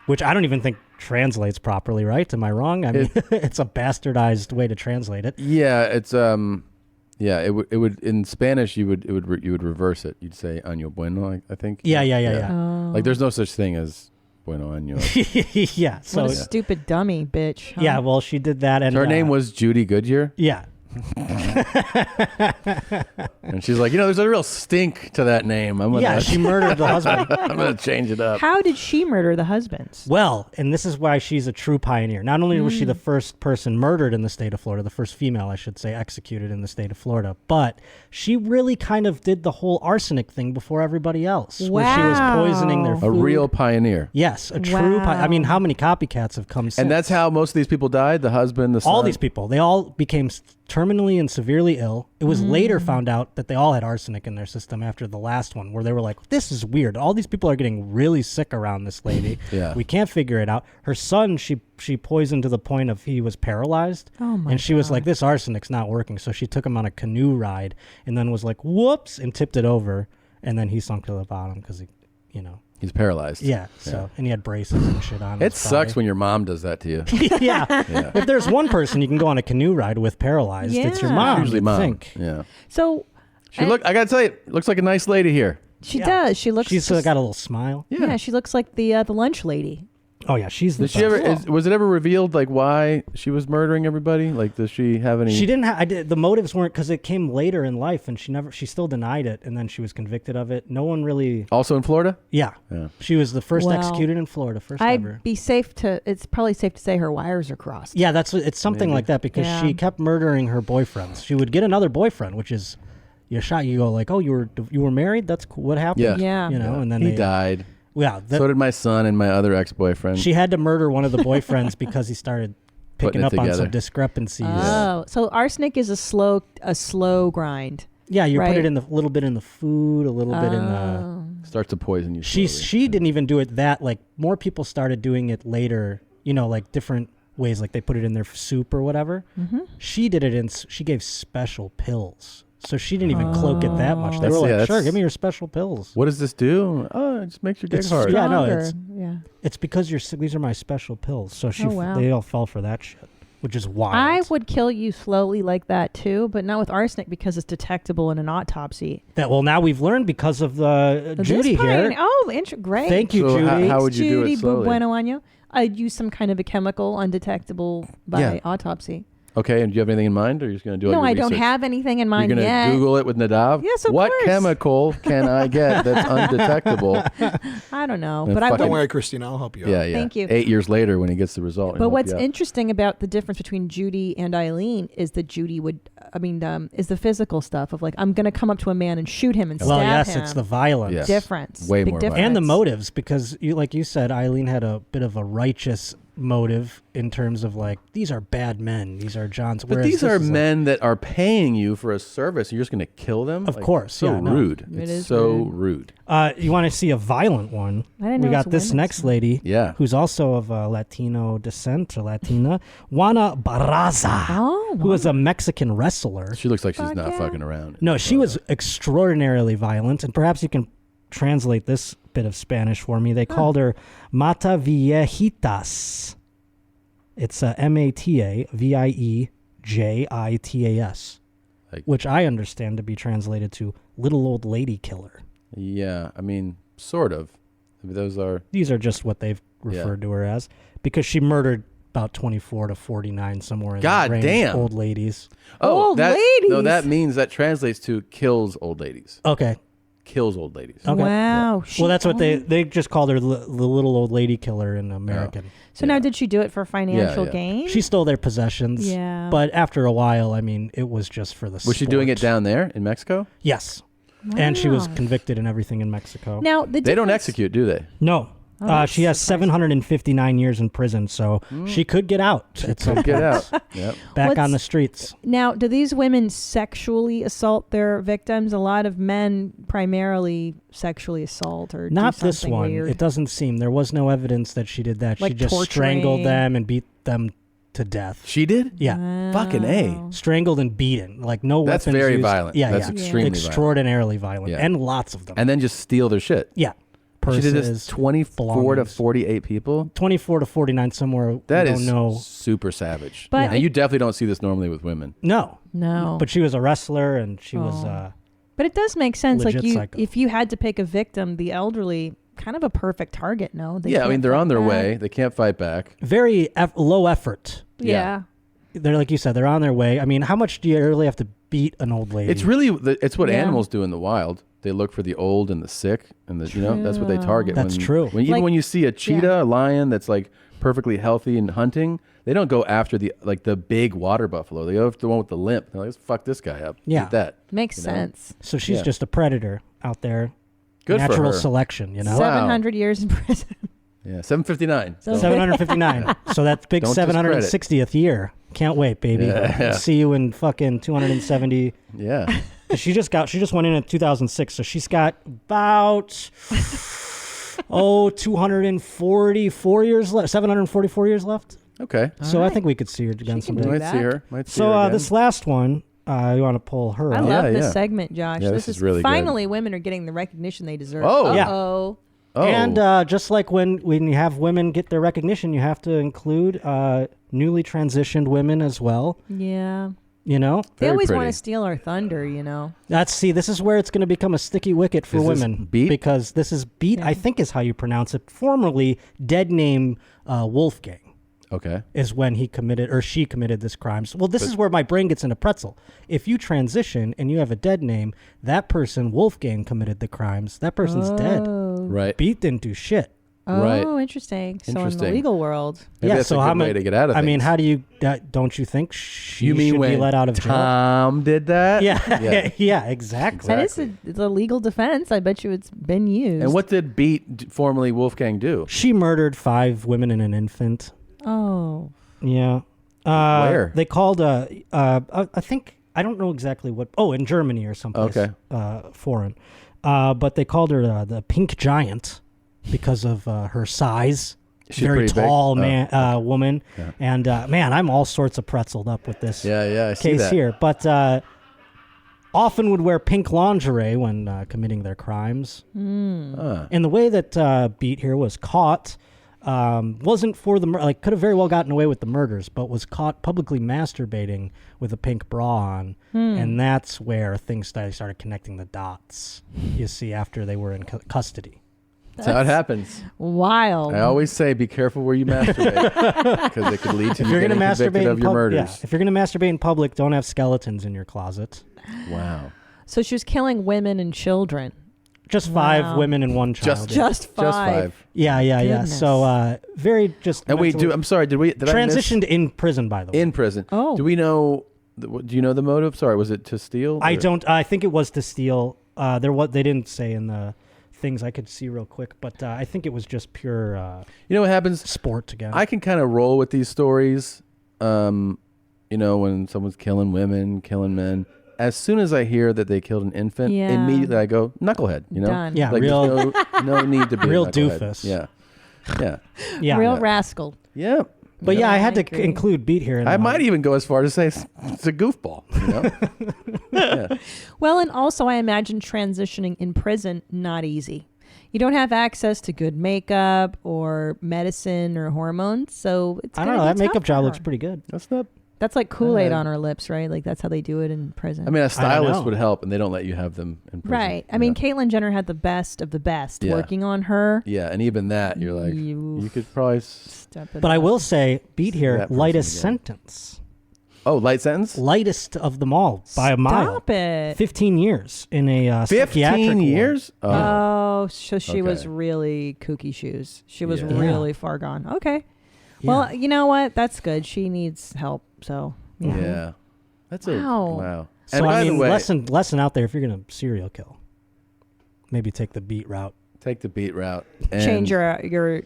which I don't even think translates properly. Right? Am I wrong? I mean, it's a bastardized way to translate it. Yeah, it's yeah, it would in Spanish you would reverse it. You'd say año bueno, I think. Yeah. Oh. Like there's no such thing as bueno año. Yeah. So What a stupid dummy, bitch. huh? yeah, well, she did that, and So her name was Judy Goodyear, yeah. and she's like, there's a real stink to that name. I'm gonna, Yeah, she murdered the husband. I'm gonna change it up. How did she murder the husbands? Well, and this is why she's a true pioneer. Not only was she the first person murdered in the state of Florida, the first female, I should say, executed in the state of Florida, but she really kind of did the whole arsenic thing before everybody else. Where she was poisoning their Wow. food. A real pioneer. Yes, a true I mean, how many copycats have come since? And that's how most of these people died. The husband, the son. all these people. They all became terminally and severely ill. It was later found out that they all had arsenic in their system after the last one, where they were like, this is weird. All these people are getting really sick around this lady. Yeah. We can't figure it out. Her son, she poisoned to the point of he was paralyzed. Oh my And she was like, this arsenic's not working. So she took him on a canoe ride and then was like, whoops, and tipped it over. And then he sunk to the bottom because he, He's paralyzed. yeah. So, and he had braces and shit on. It his sucks body. when your mom does that to you. yeah. Yeah. If there's one person you can go on a canoe ride with paralyzed, it's your Yeah. mom. Usually you'd mom. think. Yeah. So I gotta tell you, looks like a nice lady here. She does. She looks. She's got a little smile. Yeah, she looks like the lunch lady. Oh yeah, she's the Did she ever? Was it ever revealed like why she was murdering everybody? Like, does she have any? She didn't. The motives weren't because it came later in life, and she still denied it, and then she was convicted of it. No one really. Also in Florida. Yeah. She was the first Well, executed in Florida. First I'd ever. be safe to. It's probably safe to say her wires are crossed. Yeah, it's something like that because she kept murdering her boyfriends. She would get another boyfriend, which is you go like, oh, you were married. That's cool. What happened? Yeah. You know, and then he died. Yeah. So did my son and my other ex-boyfriend. She had to murder one of the boyfriends because he started picking up on some discrepancies. Oh, so arsenic is a slow grind. Yeah, you right? put it in the little bit in the food, a little bit in the. Starts to poison you. She didn't even do it that like more people started doing it later. You know, like different ways, like they put it in their soup or whatever. Mhm. She did it in. She gave special pills. So she didn't even cloak it that much. They were like, sure, give me your special pills. What does this do? Oh, it just makes your dick hard. Yeah, no, it's because these are my special pills. So they all fell for that shit, which is wild. I would kill you slowly like that too, but not with arsenic because it's detectable in an autopsy. Now we've learned because of Judy here. Oh, great. Thank you, Judy. How would you do it slowly? Bueno año. I'd use some kind of a chemical undetectable by autopsy. Okay, and do you have anything in mind, or you're just going to do all No, your I don't research? have anything in mind You're going yet. to Google it with Nadav? Yes, of what course. chemical can I get that's undetectable? I don't know, And but I fucking- Don't worry, Christina. I'll help you out. Yeah, yeah. Thank you. 8 years later, when he gets the result. he'll But help what's you out. interesting about the difference between Judy and Eileen is that Judy is the physical stuff of like, I'm going to come up to a man and shoot him and stab him. Well, yes, it's the violence. Yes. Difference. Way Big more difference. And the motives, because like you said, Eileen had a bit of a righteous motive in terms of like, these are bad men. These are John's. But these are men that are paying you for a service, and you're just going to kill them? Of course. So yeah, no. rude. It It's is so rude. You want to see a violent one? I didn't know we it's got this women's. next lady, who's also of Latino descent or Latina, Juana Barraza, who is a Mexican wrestler. She looks like she's not fucking around. No, she was extraordinarily violent, and perhaps you can translate this bit of Spanish for me. They called her Mata Viejitas. It's Mata-Viejitas, which I understand to be translated to little old lady killer. Yeah, I mean, sort of. I mean, These are just what they've referred to her as, because she murdered about 24 to 49 somewhere in God the range, damn. old ladies. Oh, Old that, ladies. No, that means that translates to kills old ladies. Okay. Kills old ladies. Okay. Wow. Well, that's what they just called her the little old lady killer in American. So now, did she do it for financial yeah. gain? She stole their possessions. Yeah. But after a while, I mean, it was just for the Was she doing it sport. down there in Mexico? Yes. And she was Wow. convicted and everything in Mexico. Now, They don't execute, do they? No. Oh, that's She has 759 years in prison, so she could get out. At some Could get point. out. Yep. Back on the What's- streets. Now, do these women sexually assault their victims? A lot of men primarily sexually assault or Not do this something one. weird. It doesn't seem. There was no evidence that she did that. She Like just strangled torturing. them and beat them to death. She did? Yeah. Fucking A. Strangled and beaten. Like no That's weapons very used. violent. Yeah, That's yeah. extremely violent. Extraordinarily violent. Yeah. And lots of them. And then just steal their shit. Yeah. She did this Purses, 24 to belongings. 48 people. 24 to 49 somewhere. That we is don't know. super savage. But- and you definitely don't see this normally with women. No. No. But she was a wrestler and she was But it does make sense. Like Legit psycho. if you had to pick a victim, the elderly, kind of a perfect target. No, they Yeah, I can't mean, they're fight on their back. way. They can't fight back. very low effort. Yeah. They're like you said, they're on their way. I mean, how much do you really have to beat an old lady? It's really, it's what Yeah. animals do in the wild. They look for the old and the sick, and that's what they target. That's when, true. Even Like- when you see a cheetah, a lion that's like perfectly healthy and hunting, they don't go after the big water buffalo. They go after the one with the limp. They're like, let's fuck this guy up. Yeah. Eat that. Makes You know? sense. So she's Yeah. just a predator out there. Good for Natural her. selection, you know? 700 years in prison. Yeah, 759. So- 759. So that's big Don't 760th year. Can't wait, baby. Yeah. See you in fucking 270. Yeah. She just went in 2006, so she's got about 244 years left, 744 years left. Okay. So I think we could see her again someday. Might see her. Might see So her again. this last one, you want to pull her I up. love this yeah. segment, Josh. Yeah, this this is really good. finally women are getting the recognition they deserve. Oh. Yeah. Uh-oh. Oh. And just like when you have women get their recognition, you have to include newly transitioned women as well. Yeah. You know, They always want to steal our thunder, you know. This is where it's going to become a sticky wicket for Is this women. Beat? Because this is Beat, I think is how you pronounce it. Formerly dead name Wolfgang. Okay. Is when he committed or she committed this crime. So, well, this is where my brain gets in a pretzel. If you transition and you have a dead name, that person, Wolfgang, committed the crimes. That person's dead. Right. Beat didn't do shit. Oh, interesting. So in the legal world. Maybe that's a good way to get out of I mean, things. how do you, don't you think she You mean should when be let out of jail? Tom did that? Yeah. Yeah, exactly. That is it's a legal defense. I bet you it's been used. And what did Beat, formerly Wolfgang, do? She murdered 5 women and an infant. Oh. Yeah. Where? They called, I think, I don't know exactly what, in Germany or someplace foreign. But they called her the Pink Giant because of her size. She's very pretty big? tall Oh, woman. Yeah. And man, I'm all sorts of pretzeled up with this I see case that. here. But often would wear pink lingerie when committing their crimes. And the way that Beat here was caught wasn't for the could have very well gotten away with the murders, but was caught publicly masturbating with a pink bra on, and that's where things started connecting the dots. You see, after they were in custody. That's how it happens. Wild. I always say, be careful where you masturbate, because it could lead to If you you're getting gonna convicted masturbate of your murders. if you're gonna masturbate in public, don't have skeletons in your closet. Wow. So she was killing women and children. Just 5 women and 1 child. Just 5. Yeah. Goodness. So very just. And wait, I'm sorry. Did I transitioned in prison? By the way, in prison. Oh. Do we know? Do you know the motive? Sorry, was it to steal? I or- don't. I think it was to steal. They didn't say in the things I could see real quick, but I think it was just pure. You know what happens? Sport again. I can kind of roll with these stories. You know, when someone's killing women, killing men. As soon as I hear that they killed an infant, Yeah. immediately I go knucklehead. You know, Done. Yeah, like, real- there's no need to be real a knucklehead. doofus. Yeah. Yeah. Real rascal. Yeah. But yeah, I had to agree. include Beat here. I might even go as far as to say it's a goofball. You know? Well, and also I imagine transitioning in prison not easy. You don't have access to good makeup or medicine or hormones, so it's. I don't know. That makeup job looks pretty good. That's like Kool-Aid on her lips, right? Like that's how they do it in prison. I mean, a stylist would help, and they don't let you have them in prison. Right. I mean, Caitlyn Jenner had the best of the best Yeah. working on her. Yeah, and even that, you're like, you could probably step it But I up. will say, Beat here, that person lightest again. sentence. Oh, light sentence? Lightest of them all by a mile. Stop it. 15 years in a 15 psychiatric ward. years? Oh, so she was Okay. really kooky shoes. She was Yeah. really far gone. Okay. Well, you know what? That's good. She needs help. So Yeah. That's Wow. wow. So And by I the mean, way, lesson out there if you're gonna serial kill, maybe take the Beat route. take the Beat route. change your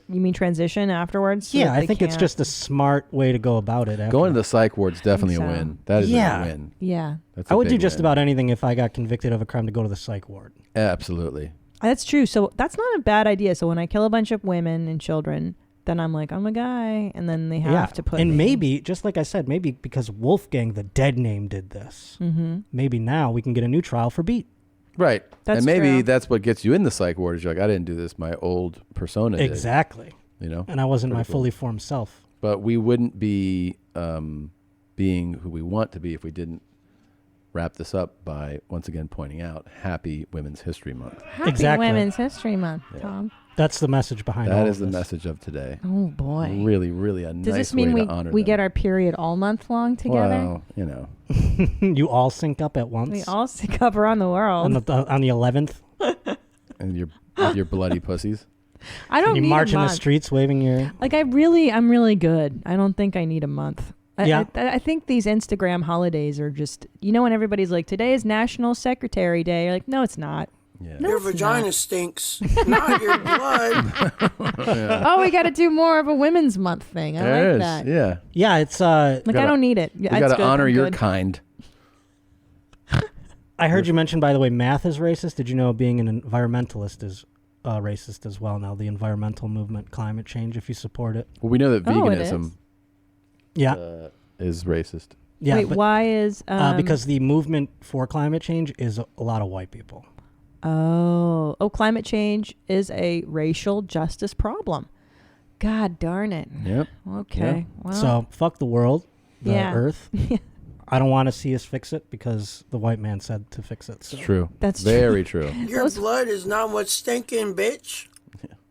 you mean transition afterwards? so Yeah, that I they think it's can't- just a smart way to go about it. After. Going to the psych ward's definitely a so. win. That is Yeah. a win. Yeah. That's I a would do big just win. about anything if I got convicted of a crime to go to the psych ward. Absolutely. That's true. So that's not a bad idea. So when I kill a bunch of women and children, then I'm like, I'm a guy, and then they have to put and me. maybe just like I said, maybe because Wolfgang, the dead name, did this. Mhm. Maybe now we can get a new trial for Beat. Right. That's and maybe true. that's what gets you in the psych ward. Is you're like, I didn't do this. My old persona did. Exactly. You know? And I wasn't my Pretty cool. fully formed self. But we wouldn't be being who we want to be if we didn't wrap this up by once again pointing out Happy Women's History Month. Happy Exactly. Women's History Month, Tom. That's the message behind That all is of the this. message of today. Oh boy. Really, really a Does nice this mean way we to honor we them. get our period all month long together? Well, you know. You all sync up at once We all sync up around the world. on the 11th. And with your bloody pussies. I don't You need march a in the month. streets waving your. Like I'm really good. I don't think I need a month. Yeah. I think these Instagram holidays are just, you know, when everybody's like, today is National Secretary Day. You're like, no, it's not. Yeah. No, Your it's vagina stinks, not your blood. Oh, we got to do more of a Women's Month thing. I There like is, that. yeah. Yeah, it's Like, I gotta- don't need it. You It's got to good. honor I'm your good. kind. I heard you mention, by the way, math is racist. Did you know being an environmentalist is racist as well now? The environmental movement, climate change, if you support it. Well, we know that Oh, it veganism is racist. Yeah, Wait, but, why is... because the movement for climate change is a lot of white people. Oh, climate change is a racial justice problem. God darn it. Yep. Okay. Well, So fuck the world, the yeah. earth. I don't want to see us fix it because the white man said to fix it. So. It's true. That's very true. Your blood is not much stinking, bitch.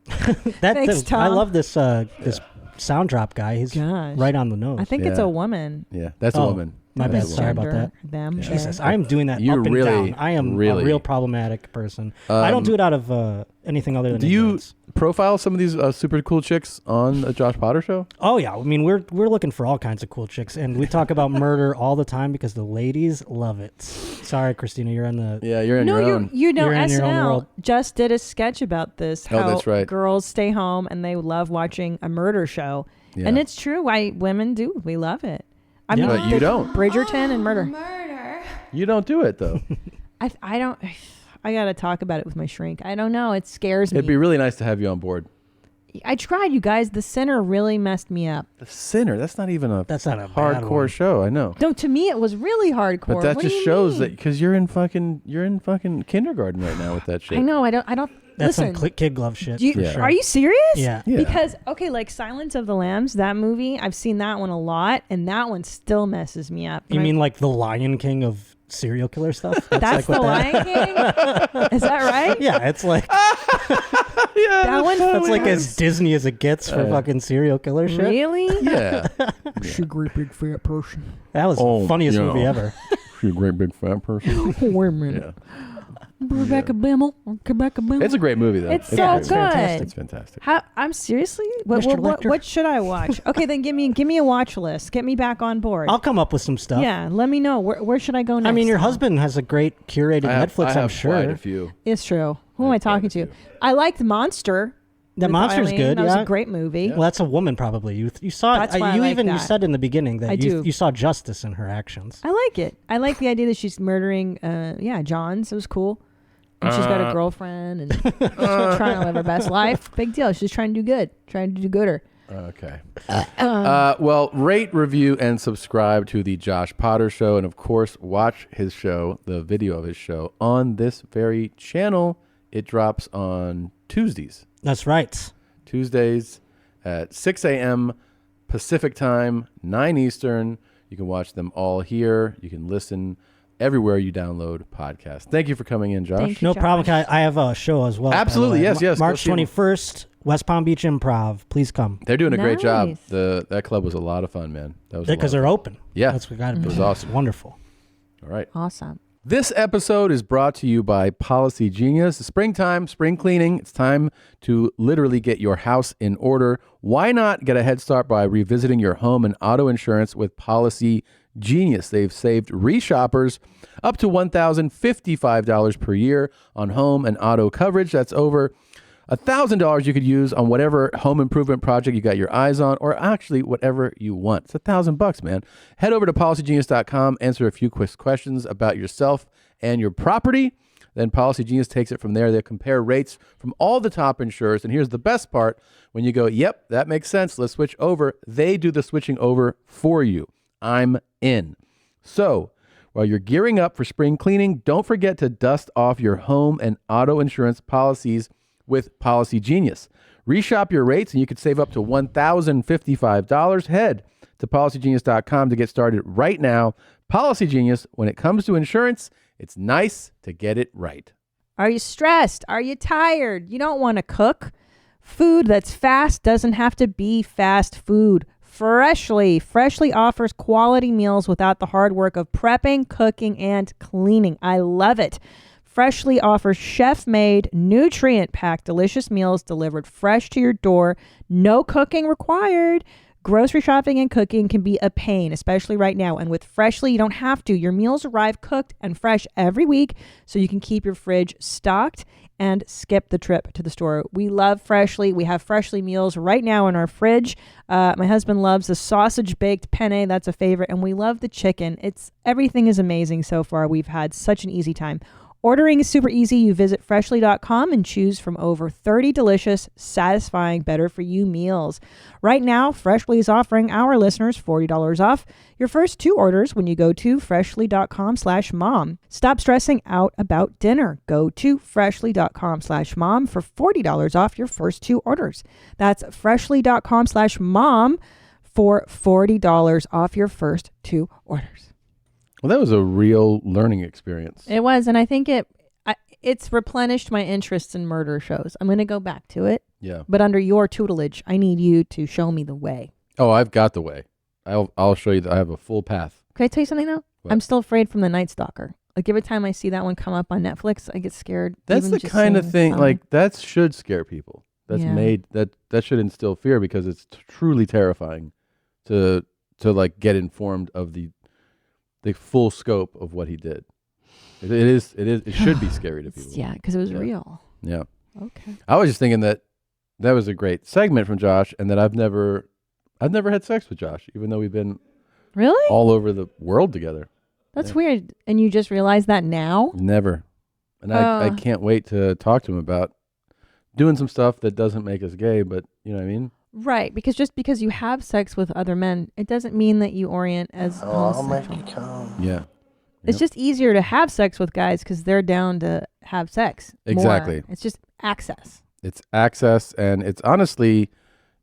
Thanks, I Tom. love this this sound drop guy. He's right on the nose. I think it's a woman. Yeah, that's a woman. My bad. That's a Sorry woman. about that. Them. Jesus, I am doing that You're up and really, down. I am really- a real problematic person. I don't do it out of anything other than Do you ignorance. profile some of these super cool chicks on the Josh Potter show? Oh yeah, I mean we're looking for all kinds of cool chicks, and we talk about murder all the time because the ladies love it. Sorry, Christina, you're in the you're in No, your you own. you know You're in your own SNL world. just did a sketch about this. Oh, How that's right. girls stay home and they love watching a murder show, Yeah. and it's true. Why women do? We love it. I Yeah, mean, but you don't. Bridgerton and murder. You don't do it though. I don't. I gotta talk about it with my shrink. I don't know. It scares me. It'd be really nice to have you on board. I tried, you guys. The Sinner really messed me up. The Sinner. That's not even a. That's not a bad hardcore one. show. I know. No, to me it was really hardcore. But that What do just you shows mean? that because you're in fucking kindergarten right now with that shit. I know. I don't. That's listen. some kid glove shit. Do you, for sure. Are you serious? Yeah. Because like Silence of the Lambs, that movie, I've seen that one a lot, and that one still messes me up. You mean like the Lion King of serial killer stuff? That's like the what Lion King? Is that right? Yeah, it's like that one. that's like as Disney as it gets for fucking serial killer shit. Really? Yeah. She's a great big fat person. That was the funniest movie ever. She's a great big fat person. Wait a minute. Rebecca Bimmel. Rebecca Bimmel. It's a great movie though. It's so great. good. It's fantastic. I'm seriously. Mr. What Lecter. should I watch? Okay, then give me a watch list. Get me back on board. I'll come up with some stuff. Yeah, let me know. Where should I go next? I mean, your husband has a great curated Netflix, I have I'm sure. quite a few. It's true. Who am I talking to? I liked Monster. That with Monster's Eileen. good. That was yeah. a great movie. Well, that's a woman probably. You saw That's it. why I You like even you that. said in the beginning that I do. you saw justice in her actions. I like it. I like the idea that she's murdering. Johns. It was cool. And she's got a girlfriend and she's trying to live her best life. Big deal. She's trying to do good. Trying to do gooder. Okay. Well, rate, review, and subscribe to the Josh Potter Show, and of course, watch his show, the video of his show, on this very channel. It drops on Tuesdays. That's right. Tuesdays at 6 a.m. Pacific time, 9 Eastern. You can watch them all here. You can listen everywhere you download podcasts. Thank you for coming in, Josh. No problem. I have a show as well. by the Absolutely. way. Yes. Go March see 'em. 21st, West Palm Beach Improv. Please come. They're doing a great job. Nice. That club was a lot of fun, man. That was Because they're open. Yeah. That's what got It was awesome. Wonderful. All right. Awesome. This episode is brought to you by Policy Genius. It's springtime, spring cleaning. It's time to literally get your house in order. Why not get a head start by revisiting your home and auto insurance with Policy Genius? They've saved reshoppers up to $1,055 per year on home and auto coverage. That's over $1,000 you could use on whatever home improvement project you got your eyes on, or actually whatever you want. It's $1,000, man. Head over to policygenius.com, answer a few quick questions about yourself and your property. Then Policy Genius takes it from there. They compare rates from all the top insurers. And here's the best part. When you go, yep, that makes sense, let's switch over, they do the switching over for you. I'm in. So while you're gearing up for spring cleaning, don't forget to dust off your home and auto insurance policies with Policy Genius. Reshop your rates and you could save up to $1,055. Head to policygenius.com to get started right now. Policy Genius, when it comes to insurance, it's nice to get it right. Are you stressed? Are you tired? You don't want to cook? Food that's fast doesn't have to be fast food. Freshly offers quality meals without the hard work of prepping, cooking, and cleaning. I love it. Freshly offers chef-made, nutrient-packed, delicious meals delivered fresh to your door. No cooking required. Grocery shopping and cooking can be a pain, especially right now. And with Freshly, you don't have to. Your meals arrive cooked and fresh every week, so you can keep your fridge stocked and skip the trip to the store. We love Freshly. We have Freshly meals right now in our fridge. My husband loves the sausage baked penne. That's a favorite. And we love the chicken. Everything is amazing so far. We've had such an easy time. Ordering is super easy. You visit freshly.com and choose from over 30 delicious, satisfying, better-for-you meals. Right now, Freshly is offering our listeners $40 off your first 2 orders when you go to freshly.com/mom. Stop stressing out about dinner. Go to freshly.com/mom for $40 off your first 2 orders. That's freshly.com/mom for $40 off your first 2 orders. Well, that was a real learning experience. It was, and I think it's replenished my interest in murder shows. I'm going to go back to it. Yeah. But under your tutelage, I need you to show me the way. Oh, I've got the way. I'll show you that I have a full path. Can I tell you something though? What? I'm still afraid from The Night Stalker. Like every time I see that one come up on Netflix, I get scared. That's even the just kind of seeing thing, some. like, that should scare people. That's Yeah. made, that should instill fear because it's truly terrifying to like get informed of the full scope of what he did. It should be scary to people. Yeah, because it was real. Yeah. Okay. I was just thinking that was a great segment from Josh, and that I've never had sex with Josh, even though we've been Really? all over the world together. That's weird. And you just realized that now? Never. And I can't wait to talk to him about doing some stuff that doesn't make us gay, but you know what I mean? Right, because just because you have sex with other men, it doesn't mean that you orient as homosexual. Yeah. It's just easier to have sex with guys because they're down to have sex. more. Exactly. It's just access. It's access, and it's honestly,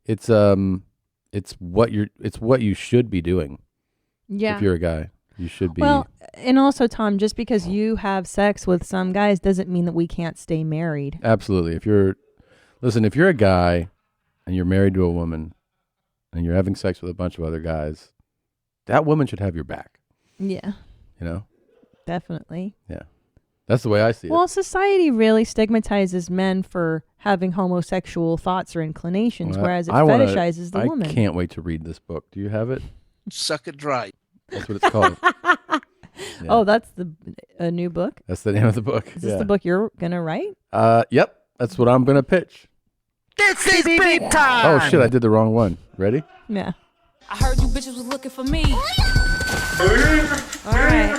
it's what you should be doing. Yeah. If you're a guy, you should be. Well, and also, Tom, just because you have sex with some guys doesn't mean that we can't stay married. Absolutely. If you're a guy and you're married to a woman and you're having sex with a bunch of other guys, that woman should have your back. Yeah. You know? Definitely. Yeah. That's the way I see it. Well, society really stigmatizes men for having homosexual thoughts or inclinations, Well, whereas it I wanna- fetishizes the woman. I can't wait to read this book. Do you have it? Suck it dry. That's what it's called. Yeah. Oh, that's a new book? That's the name of the book. Is this the book you're going to write? Yep. That's what I'm going to pitch. This is big time. Oh, shit. I did the wrong one. Ready? Yeah. I heard you bitches was looking for me. All right.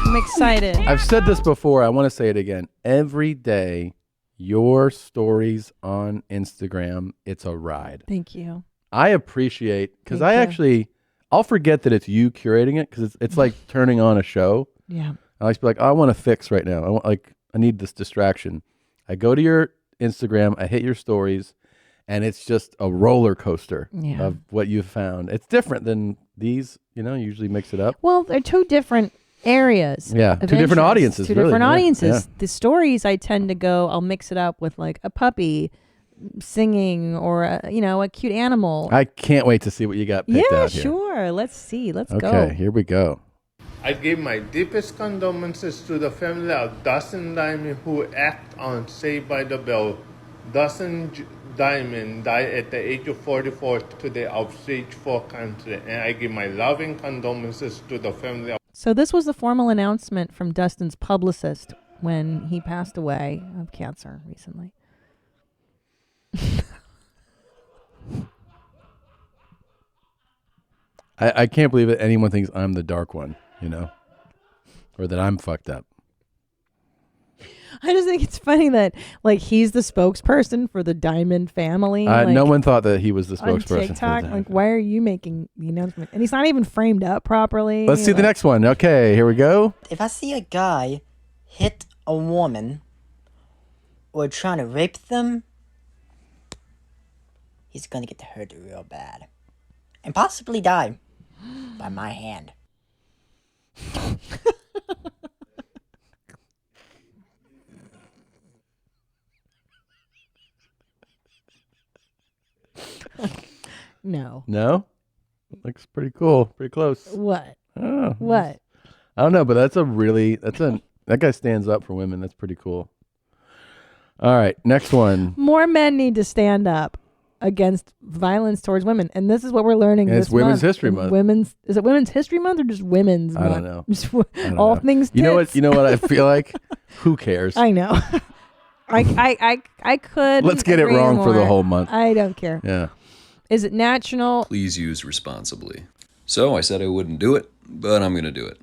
I'm excited. I've said this before. I want to say it again. Every day, your stories on Instagram, it's a ride. Thank you. I appreciate, because Thank you. I'll forget that it's you curating it, because it's like turning on a show. Yeah. I like to be like, oh, I want to fix right now. I need this distraction. I go to your Instagram, I hit your stories, and it's just a roller coaster of what you've found. It's different than these, usually mix it up. Well, they're two different areas. Yeah, of two different interest. audiences, Two really. different Yeah, audiences. yeah. The stories I tend to I'll mix it up with like a puppy singing or a cute animal. I can't wait to see what you got picked yeah, out here. sure. Let's see. Let's go. Okay, here we go. I give my deepest condolences to the family of Dustin Diamond, who acted on Saved by the Bell. Dustin Diamond died at the age of 44 today of stage 4 cancer, and I give my loving condolences to the family of... So this was the formal announcement from Dustin's publicist when he passed away of cancer recently. I can't believe that anyone thinks I'm the dark one, or that I'm fucked up. I just think it's funny that he's the spokesperson for the Diamond family. No one thought that he was the on spokesperson. TikTok, why are you making the announcement? And he's not even framed up properly. Let's see the next one. Okay, here we go. If I see a guy hit a woman or trying to rape them, he's gonna get hurt real bad. And possibly die by my hand. No. No? Looks pretty cool. Pretty close. What? Oh, What? I don't know, but that guy stands up for women. That's pretty cool. All right, next one. More men need to stand up against violence towards women, and this is what we're learning. And this it's Women's month. History Month. Is it Women's History Month or just Women's I Month? don't know. Just I don't all know. things. You know what? tits. You know what I feel like? Who cares? I know. I could. Let's get it agree wrong for the more. whole month. I don't care. Yeah. Is it national? Please use responsibly. So I said I wouldn't do it, but I'm going to do it.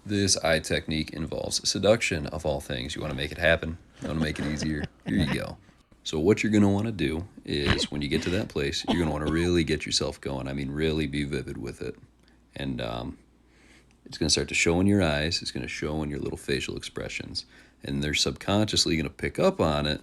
This eye technique involves seduction of all things. You want to make it happen. You want to make it easier. Here you go. So what you're going to want to do is when you get to that place, you're going to want to really get yourself going. I mean, really be vivid with it. And it's going to start to show in your eyes. It's going to show in your little facial expressions. And they're subconsciously going to pick up on it,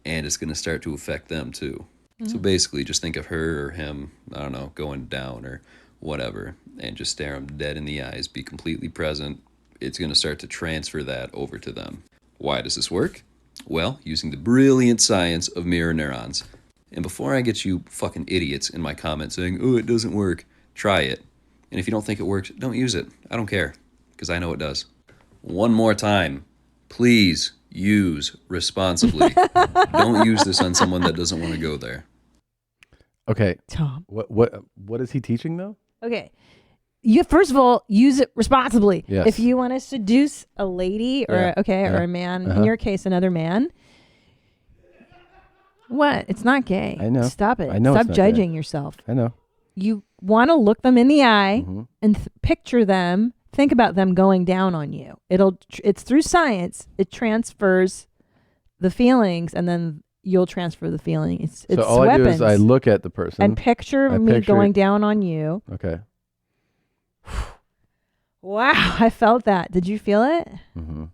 and it's going to start to affect them too. So basically, just think of her or him, I don't know, going down or whatever. and just stare them dead in the eyes, be completely present, it's going to start to transfer that over to them. Why does this work? Well, using the brilliant science of mirror neurons. And before I get you fucking idiots in my comments saying, oh, it doesn't work, try it. And if you don't think it works, don't use it. I don't care, because I know it does. One more time, please use responsibly. Don't use this on someone that doesn't want to go there. Okay. Tom. What is he teaching though? Okay. You first of all use it responsibly. Yes. If you want to seduce a lady or or a man, in your case another man. What? It's not gay. I know. Stop it. I know. Stop it's not judging gay. yourself. I know. You want to look them in the eye and picture them. Think about them going down on you. It's through science. It transfers the feelings, and then you'll transfer the feeling. It's so all weapons. I do is I look at the person and picture me going down on you. Okay. Wow, I felt that. Did you feel it? Mm-hmm.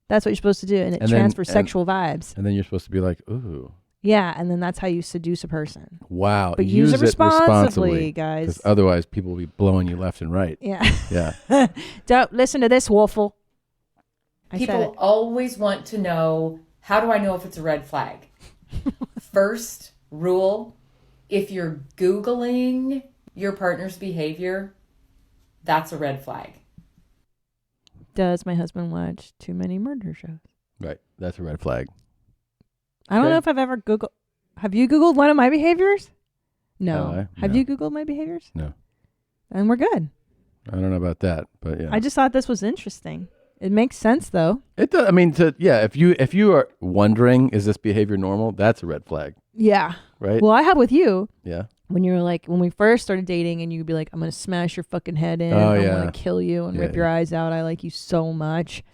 That's what you're supposed to do, and it transfers sexual vibes. And then you're supposed to be like, ooh. Yeah, and then that's how you seduce a person. Wow. But use it responsibly, guys. Because otherwise people will be blowing you left and right. Yeah. Yeah. Don't listen to this, Wolfle. People always want to know, how do I know if it's a red flag? First rule, if you're Googling your partner's behavior, that's a red flag. Does my husband watch too many murder shows? Right. That's a red flag. I don't know if I've ever Googled. Have you Googled one of my behaviors? No. Have you Googled my behaviors? No. And we're good. I don't know about that, but yeah. I just thought this was interesting. It makes sense though. It does. I mean, if you are wondering, is this behavior normal? That's a red flag. Yeah. Right. Well, I have with you. Yeah. When you were like, when we first started dating, and you'd be like, "I'm gonna smash your fucking head in. Oh, I'm yeah. gonna kill you and rip your eyes out. I like you so much."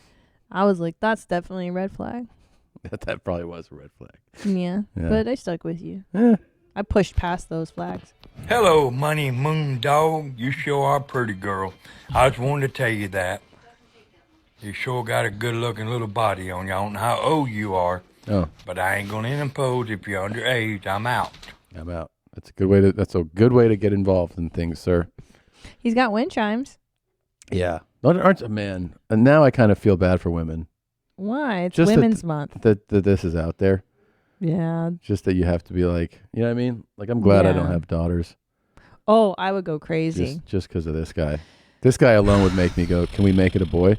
I was like, "That's definitely a red flag." That probably was a red flag. Yeah. But I stuck with you. Yeah. I pushed past those flags. Hello, Money Moon Dog. You sure are pretty, girl. I just wanted to tell you that. You sure got a good-looking little body on you. I don't know how old you are, but I ain't gonna impose if you're underage. I'm out. I'm out. That's a good way to get involved in things, sir. He's got wind chimes. Yeah. Aren't man? And now I kind of feel bad for women. Why? It's Just Women's Month. That this is out there. Yeah. Just that you have to be like, you know what I mean? Like, I'm glad I don't have daughters. Oh, I would go crazy. Just because of this guy. This guy alone would make me go, can we make it a boy?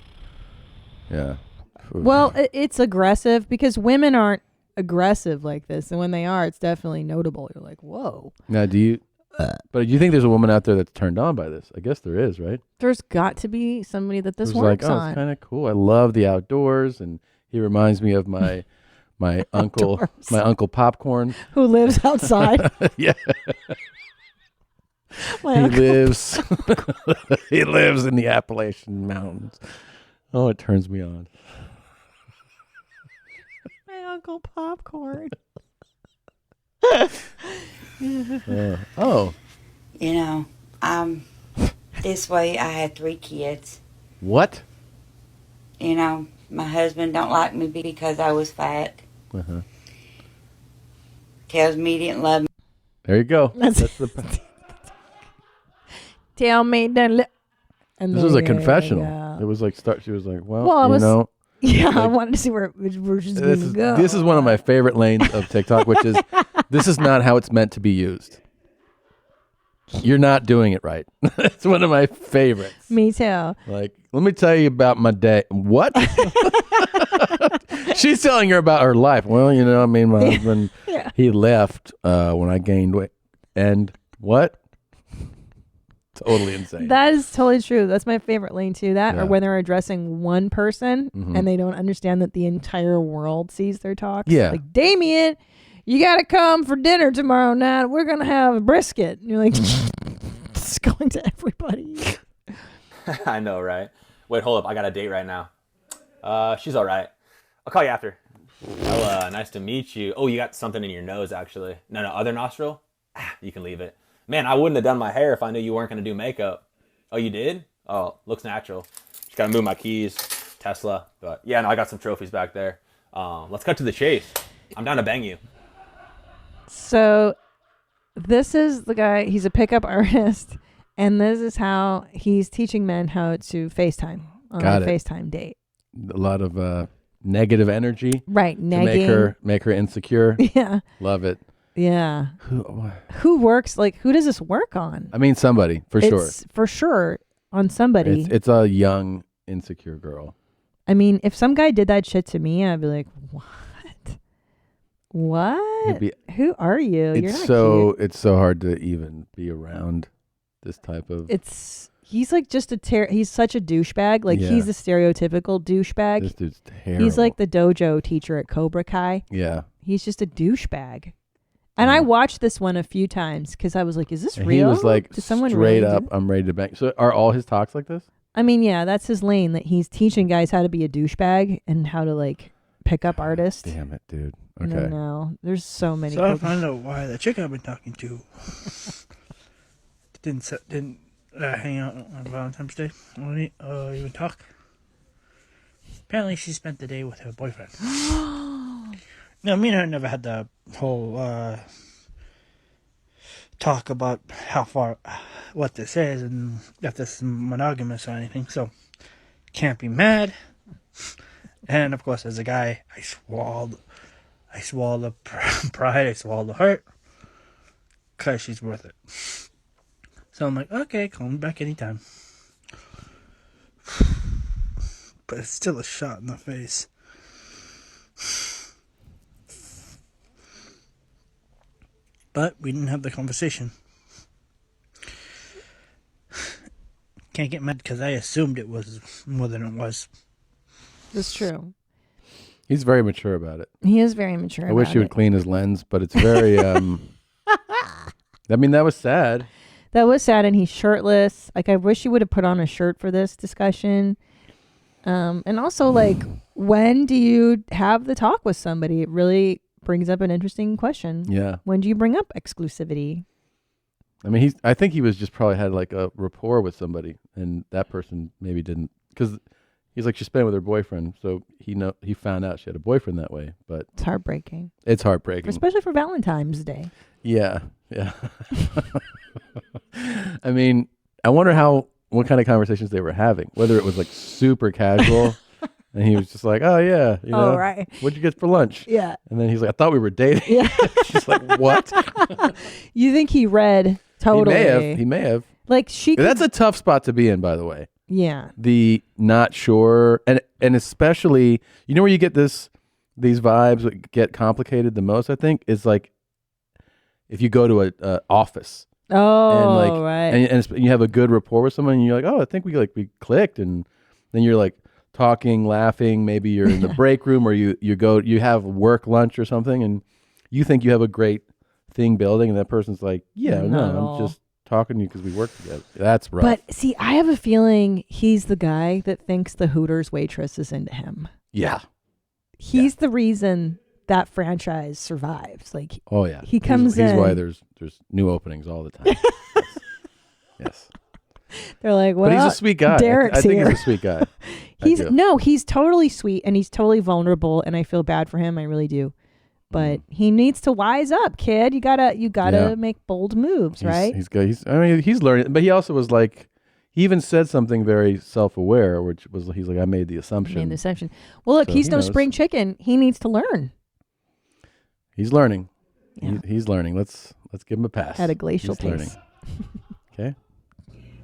Yeah. Well, it's aggressive because women aren't aggressive like this. And when they are, it's definitely notable. You're like, whoa. Now, but do you think there's a woman out there that's turned on by this? I guess there is, right? There's got to be somebody that this Who's works like, on. It's kind of cool. I love the outdoors, and he reminds me of my uncle Popcorn, who lives outside. Yeah, he lives in the Appalachian Mountains. Oh, it turns me on. My Uncle Popcorn. Oh. You know, this way I had 3 kids. What? You know, my husband don't like me because I was fat. Uh-huh. Tells me he didn't love me. There you go. That's the. Tell me that. This was a confessional. It was like She was like, "Well, you know." Yeah, like, I wanted to see where she's going to go. This is one of my favorite lanes of TikTok, which is, this is not how it's meant to be used. You're not doing it right. It's one of my favorites. Me too. Like, let me tell you about my day. What? She's telling her about her life. Well, you know, I mean, my husband, he left when I gained weight. And what? Totally insane. That is totally true. That's my favorite lane too. That or when they're addressing one person and they don't understand that the entire world sees their talks. Yeah. Like, Damien, you got to come for dinner tomorrow night. We're going to have a brisket. And you're like, it's going to everybody. I know, right? Wait, hold up. I got a date right now. She's all right. I'll call you after. Oh, nice to meet you. Oh, you got something in your nose, actually. No, other nostril? You can leave it. Man, I wouldn't have done my hair if I knew you weren't going to do makeup. Oh, you did? Oh, looks natural. Just got to move my keys. Tesla. But yeah, no, I got some trophies back there. Let's cut to the chase. I'm down to bang you. So this is the guy. He's a pickup artist. And this is how he's teaching men how to FaceTime on Got a it. FaceTime date. A lot of negative energy. Right, To negging. make her insecure. Yeah. Love it. Yeah. Who works, like, who does this work on? I mean, somebody, for sure. It's for sure on somebody. It's a young, insecure girl. I mean, if some guy did that shit to me, I'd be like, what? What? Who are you? You're not cute. It's so hard to even be around this type of. He's like just he's such a douchebag. Like he's the stereotypical douchebag. This dude's terrible. He's like the dojo teacher at Cobra Kai. Yeah. He's just a douchebag. And I watched this one a few times because I was like, is this And real? He was like, Did someone straight really up, do- I'm ready to bang. So are all his talks like this? I mean, yeah, that's his lane, that he's teaching guys how to be a douchebag and how to like pick up artists. Damn it, dude. I don't know. There's so many. So I cool- found out why the chick I've been talking to didn't hang out on Valentine's Day. Even talk. Apparently, she spent the day with her boyfriend. No, me and her never had the whole talk about what this is and if this is monogamous or anything. So, can't be mad. And of course, as a guy, I swallowed the pride, I swallowed the hurt, because she's worth it. So I'm like, okay, call me back anytime. But it's still a shot in the face. But we didn't have the conversation. Can't get mad because I assumed it was more than it was. It's true. He's very mature about it. He is very mature I wish he would clean his lens, but it's very. I mean, that was sad. That was sad, and he's shirtless. Like, I wish he would have put on a shirt for this discussion. And also, like, when do you have the talk with somebody? It really brings up an interesting question. Yeah. When do you bring up exclusivity? I mean, I think he was just probably had like a rapport with somebody, and that person maybe didn't, because he's like, she spent it with her boyfriend, so he found out she had a boyfriend that way. But It's heartbreaking. It's heartbreaking, Especially for Valentine's Day. Yeah, yeah. I mean, I wonder what kind of conversations they were having. Whether it was like super casual, and he was just like, "Oh yeah, you know, right. what'd you get for lunch?" Yeah. And then he's like, "I thought we were dating." Yeah. She's like, "What?" You think he read totally? He may have. Like That's a tough spot to be in, by the way. Yeah. The not sure, and especially, you know, where you get these vibes that get complicated the most, I think, is like if you go to a office. Oh, and right. And you have a good rapport with someone, and you're like, oh, I think we clicked, and then you're like talking, laughing. Maybe you're in the break room, or you have work lunch or something, and you think you have a great thing building, and that person's like, yeah, no, I'm just talking to you because we work together. That's rough. But see, I have a feeling he's the guy that thinks the Hooters waitress is into him. Yeah. He's the reason that franchise survives. Like, oh yeah, he comes in. He's why there's new openings all the time. Yes. They're like, well, but he's a sweet guy. Derek's I think here. he's a sweet guy. He's totally sweet, and he's totally vulnerable, and I feel bad for him. I really do. But he needs to wise up, kid. You gotta make bold moves, right? He's good. He's learning, but he also was like, he even said something very self-aware, which was he's like, I made the assumption. Well, look, So he's he no knows. spring chicken. He needs to learn. He's learning. Yeah. He's learning. Let's give him a pass. At a glacial He's learning. pace. Okay.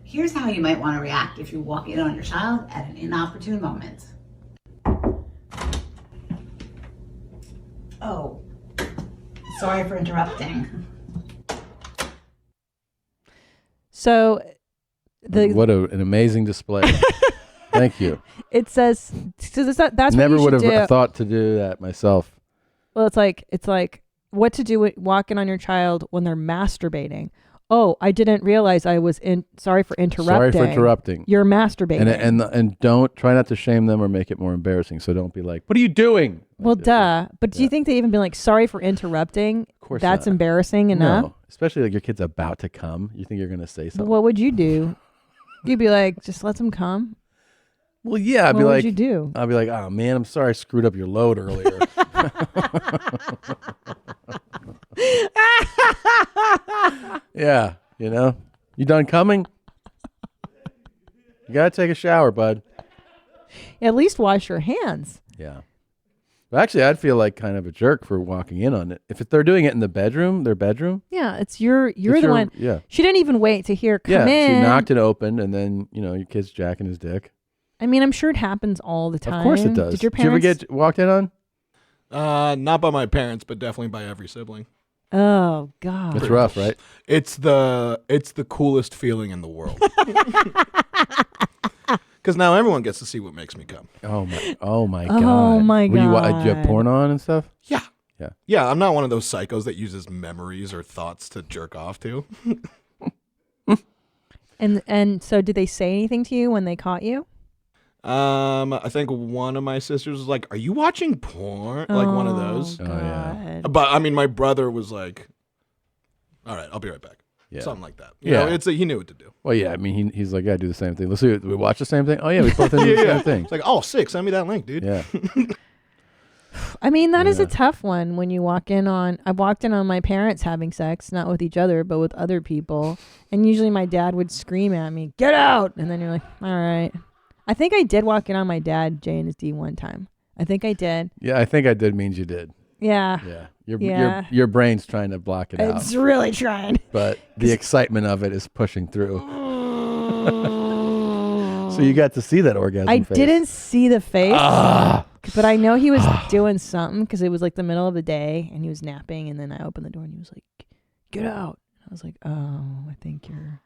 Here's how you might want to react if you walk in on your child at an inopportune moment. Oh, sorry for interrupting. So, What an amazing display. Thank you. it says so that's Never what would you should have do. thought to do that myself. Well, it's like what to do with walking on your child when they're masturbating. Oh, I didn't realize I was sorry for interrupting. Sorry for interrupting. You're masturbating. And don't try not to shame them or make it more embarrassing. So don't be like, what are you doing? Well, duh. But do you think they even be like, sorry for interrupting? Of course That's not. embarrassing enough. No, especially like your kid's about to come. You think you're going to say But something? what would you do? You'd be like, just let them come. Well, yeah, I'd What be would like, you do? I'd be like, oh man, I'm sorry I screwed up your load earlier. Yeah, you know, you done coming? You got to take a shower, bud. At least wash your hands. Yeah. But actually, I'd feel like kind of a jerk for walking in on it. If they're doing it in the bedroom, their bedroom. Yeah, you're the one. Yeah. She didn't even wait to hear come in. She knocked it open, and then, your kid's jacking his dick. I mean, I'm sure it happens all the time. Of course it does. Did your Did you ever parents? get walked in on? Not by my parents, but definitely by every sibling. Oh God. It's rough, right? It's the coolest feeling in the world. Because now everyone gets to see what makes me come. Oh my god. Oh my Did you God. have porn on and stuff? Yeah. Yeah. Yeah, I'm not one of those psychos that uses memories or thoughts to jerk off to. And so did they say anything to you when they caught you? I think one of my sisters was like, "Are you watching porn?" Like one of those. Oh yeah. But I mean, my brother was like, "All right, I'll be right back." Yeah. Something like that. You know, he knew what to do. Well, yeah. I mean, he's like, I do the same thing. Let's see. We watch the same thing. Oh yeah, we both do the same thing. It's like, oh, sick. Send me that link, dude. Yeah. I mean, that is a tough one when you walk in on. I walked in on my parents having sex, not with each other, but with other people. And usually my dad would scream at me, "Get out!" And then you're like, all right. I think I did walk in on my dad, J and his D, one time. I think I did. Yeah, I think I did means you did. Yeah. Yeah. Your brain's trying to block it out. It's really trying. But the excitement of it is pushing through. So you got to see that orgasm I face. didn't see the face, but I know he was doing something because it was like the middle of the day and he was napping. And then I opened the door and he was like, "Get out!" I was like, "Oh, I think you're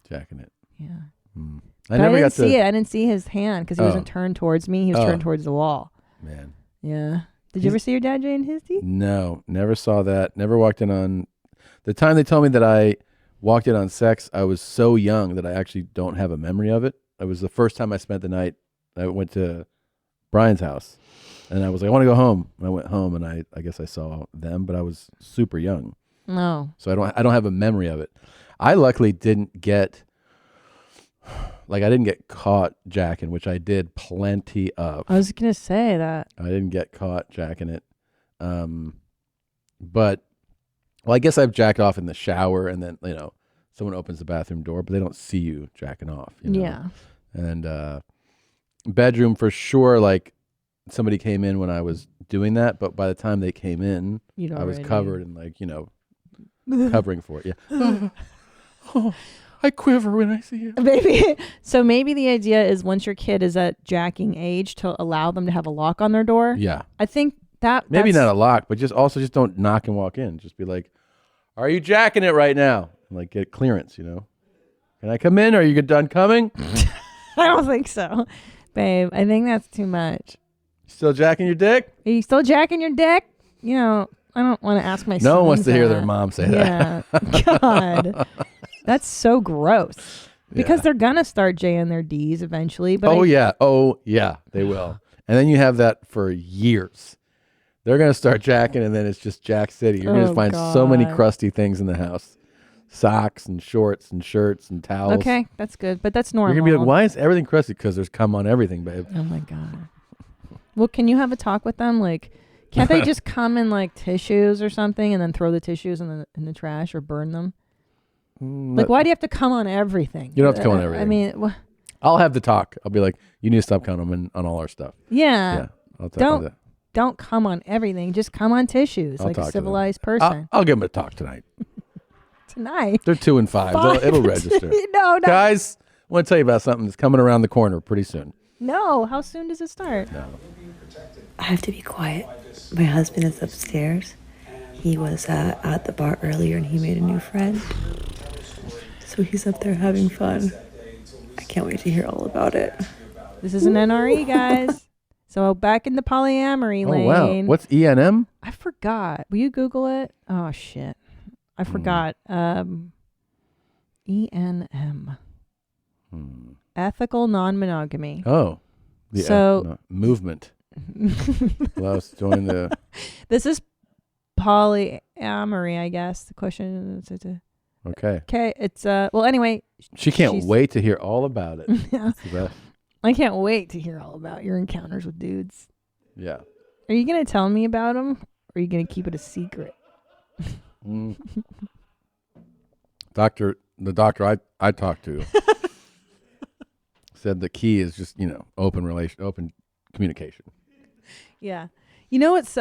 jacking it." Yeah. I But never I got didn't see to it. I didn't see his hand because he wasn't turned towards me. He was turned towards the wall. Man. Yeah. Did you ever see your dad, Jay, and his teeth? No, never saw that. Never walked in on. The time they told me that I walked in on sex, I was so young that I actually don't have a memory of it. It was the first time I spent the night. I went to Brian's house, and I was like, I want to go home. And I went home, and I guess I saw them, but I was super young. No. So I don't have a memory of it. I luckily didn't get. Like, I didn't get caught jacking, which I did plenty of. I was going to say that. I didn't get caught jacking it. But, well, I guess I've jacked off in the shower and then, someone opens the bathroom door, but they don't see you jacking off. Yeah. And bedroom for sure, like, somebody came in when I was doing that, but by the time they came in, I was covered in, like, covering for it. Yeah. I quiver when I see it. Maybe the idea is once your kid is at jacking age to allow them to have a lock on their door. Yeah. I think that maybe not a lock, but just don't knock and walk in. Just be like, "Are you jacking it right now?" And like get clearance, Can I come in? Are you done coming? I don't think so, babe. I think that's too much. Still jacking your dick? Are you still jacking your dick? I don't want to ask my No one wants sons to hear that. their mom say that. Yeah. God. That's so gross. Because they're going to start J and their Ds eventually. But Oh, yeah. They will. And then you have that for years. They're going to start jacking, and then it's just Jack City. You're going to find so many crusty things in the house. Socks and shorts and shirts and towels. Okay, that's good. But that's normal. You're going to be like, why is everything crusty? Because there's cum on everything, babe. Oh, my God. Well, can you have a talk with them? Like, can't they just come in, like, tissues or something and then throw the tissues in the trash or burn them? Like, why do you have to come on everything? You don't have to come on everything. I mean, I'll have the talk. I'll be like, you need to stop coming on all our stuff. Yeah. I'll talk that. Don't come on everything. Just come on tissues like a civilized person. I'll give them a talk tonight. Tonight. They're 2 and 5. It'll register. No. Guys, I want to tell you about something that's coming around the corner pretty soon. No. How soon does it start? No. I have to be quiet. My husband is upstairs. He was at the bar earlier and he made a new friend. So he's up there having fun. I can't wait to hear all about it. This is an NRE, guys. So back in the polyamory lane. Oh, wow. What's ENM? I forgot. Will you Google it? Oh, shit. I forgot. ENM. Ethical non-monogamy. Oh. So movement. Allow us to join the... This is polyamory, I guess. The question is... Okay. Okay. It's, well, anyway. She can't wait to hear all about it. Yeah. I can't wait to hear all about your encounters with dudes. Yeah. Are you going to tell me about them? Or are you going to keep it a secret? The doctor I talked to said the key is just, open communication. Yeah. You know what's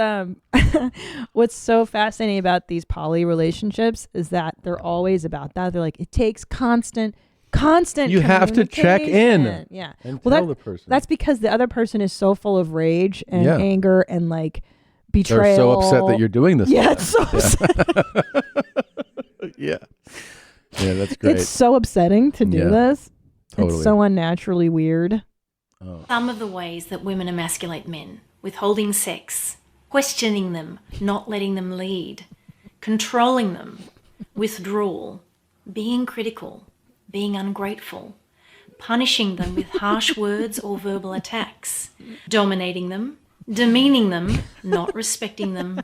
what's so fascinating about these poly relationships is that they're always about that. They're like, it takes constant You have to check in. Yeah. And Well, tell the person. that's because the other person is so full of rage and Yeah. anger and like betrayal. They're so upset that you're doing this. Yeah, stuff. it's so upsetting. Yeah. Yeah, that's great. It's so upsetting to do this. Totally. It's so unnaturally weird. Some of the ways that women emasculate men: withholding sex, questioning them, not letting them lead, controlling them, withdrawal, being critical, being ungrateful, punishing them with harsh words or verbal attacks, dominating them, demeaning them, not respecting them,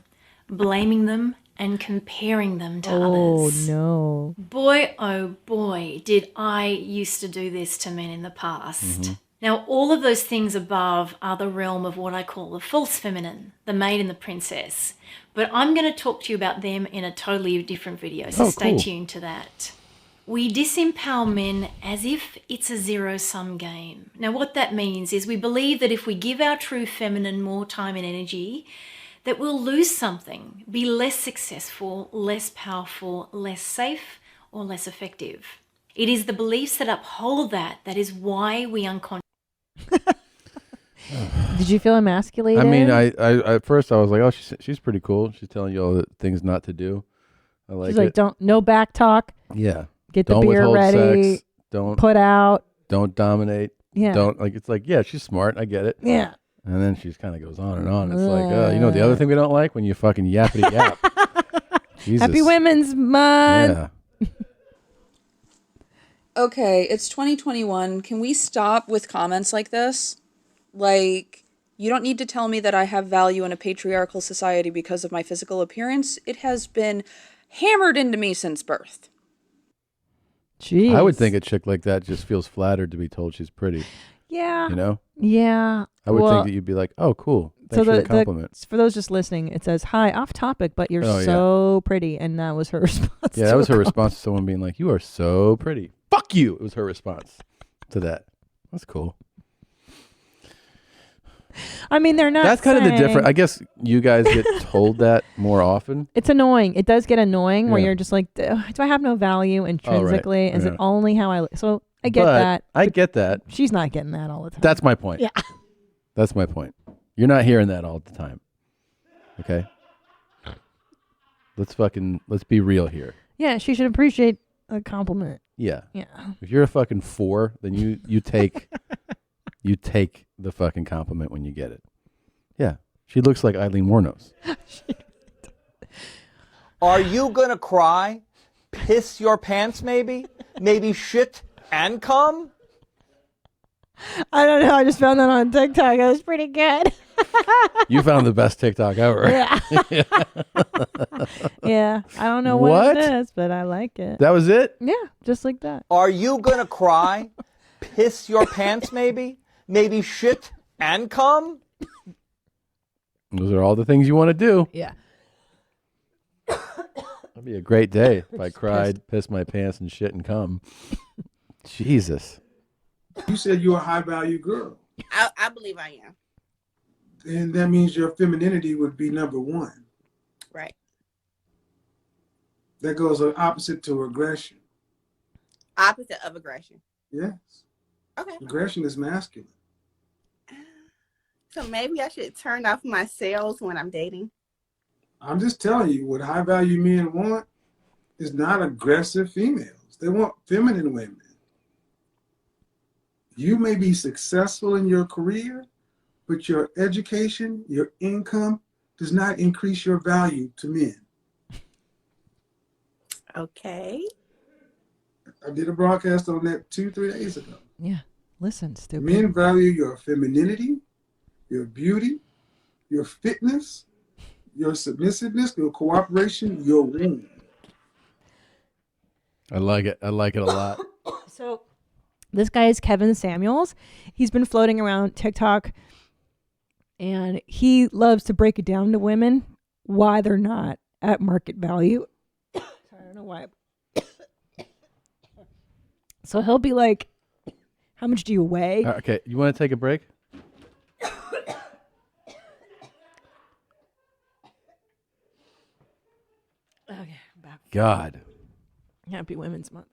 blaming them, and comparing them to others. Oh no. Boy, oh boy, did I used to do this to men in the past. Now, all of those things above are the realm of what I call the false feminine, the maid and the princess. But I'm going to talk to you about them in a totally different video, so stay tuned to that. We disempower men as if it's a zero-sum game. Now, what that means is we believe that if we give our true feminine more time and energy, that we'll lose something, be less successful, less powerful, less safe, or less effective. It is the beliefs that uphold that is why we unconsciously... Did you feel emasculated? I mean, I at first I was like, oh, she's pretty cool. She's telling you all the things not to do. I like She's like, no back talk. Yeah. Get Don't the beer withhold ready. sex. Don't put out. Don't dominate. Yeah. It's like, yeah, she's smart. I get it. Yeah. And then she just kind of goes on and on. It's like, the other thing we don't like when you fucking yappity yap. Jesus. Happy Women's Month. Yeah. Okay, it's 2021. Can we stop with comments like this? Like, you don't need to tell me that I have value in a patriarchal society because of my physical appearance. It has been hammered into me since birth. Jeez. I would think a chick like that just feels flattered to be told she's pretty. Yeah. You know? Yeah. I would think that you'd be like, oh, cool. Thanks for the compliment. For those just listening, it says, hi, off topic, but you're Oh, so pretty. And that was her response. Yeah, that was her response to someone being like, you are so pretty. Fuck you. It was her response to that. That's cool. I mean, they're not That's kind of the saying- different. I guess you guys get told that more often. It's annoying. It does get annoying where Yeah. you're just like, do I have no value intrinsically? Is Yeah. it only how I look? So I get But that. I get that. She's not getting that all the time. That's my point. Yeah. That's my point. You're not hearing that all the time. Okay? Let's be real here. Yeah, she should appreciate a compliment. Yeah. Yeah. If you're a fucking 4, then you take you take the fucking compliment when you get it. Yeah. She looks like Eileen Warnos. Are you gonna cry? Piss your pants maybe? Maybe shit and cum? I don't know. I just found that on TikTok. It was pretty good. You found the best TikTok ever. Yeah. Yeah. I don't know what it is, but I like it. That was it? Yeah, just like that. Are you gonna cry? Piss your pants maybe? Maybe shit and cum? Those are all the things you want to do. Yeah. That'd be a great day if I cried, pissed my pants, and shit and cum. Jesus. You said you're a high value girl. I believe I am. And that means your femininity would be number one. Right. That goes opposite to aggression. Opposite of aggression. Yes. Okay. Aggression is masculine. So maybe I should turn off my sales when I'm dating. I'm just telling you, what high value men want is not aggressive females. They want feminine women. You may be successful in your career, but your education, your income does not increase your value to men. Okay. I did a broadcast on that 2-3 days ago. Yeah. Listen, stupid. Men value your femininity, your beauty, your fitness, your submissiveness, your cooperation, your womb. I like it. I like it a lot. So this guy is Kevin Samuels. He's been floating around TikTok and he loves to break it down to women why they're not at market value. Sorry, I don't know why. So he'll be like, How much do you weigh? Okay, you want to take a break? Okay, back. God. Happy Women's Month.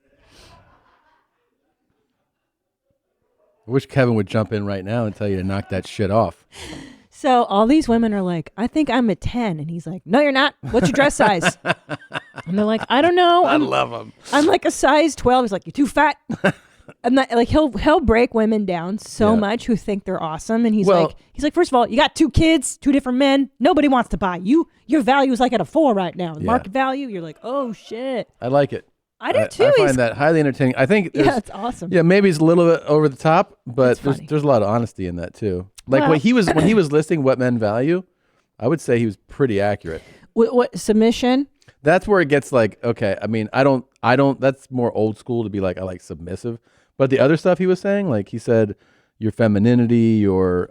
I wish Kevin would jump in right now and tell you to knock that shit off. So all these women are like, I think I'm a 10. And he's like, no, you're not. What's your dress size? And they're like, I don't know. I love him. I'm like a size 12. He's like, you're too fat. And like he'll break women down so much who think they're awesome. And he's like, first of all, you got 2 kids, 2 different men. Nobody wants to buy you. Your value is like at a 4 right now. Market value, you're like, oh shit. I like it. I do too. I find that highly entertaining. I think it's awesome. Yeah, maybe it's a little bit over the top, but there's a lot of honesty in that too. Like when he was listing what men value, I would say he was pretty accurate. What submission? That's where it gets like, okay, I mean, I don't that's more old school to be like, I like submissive. But the other stuff he was saying, like he said, your femininity, your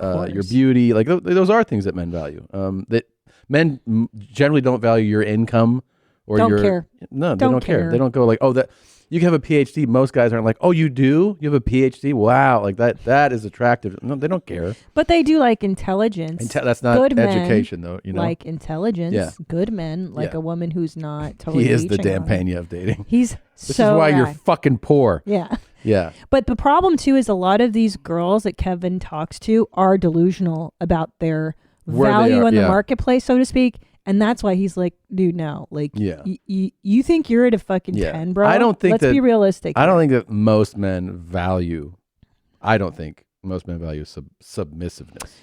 beauty, like those are things that men value. That men generally don't value your income or Don't care. No, they don't care. They don't go like, oh, that you can have a PhD. Most guys aren't like, oh, you do? You have a PhD? Wow, like that is attractive. No, they don't care. But they do like intelligence. That's not good education, men though. You know, like intelligence. Yeah. Good men like a woman who's not totally. He is the leeching Dan on it. Pena of dating. This is why you're fucking poor. Yeah. Yeah. But the problem too is a lot of these girls that Kevin talks to are delusional about their value in the marketplace, so to speak. And that's why he's like, dude, no. Like, you think you're at a fucking 10, bro? I don't think Let's be realistic. I don't think that most men value. I don't think most men value submissiveness.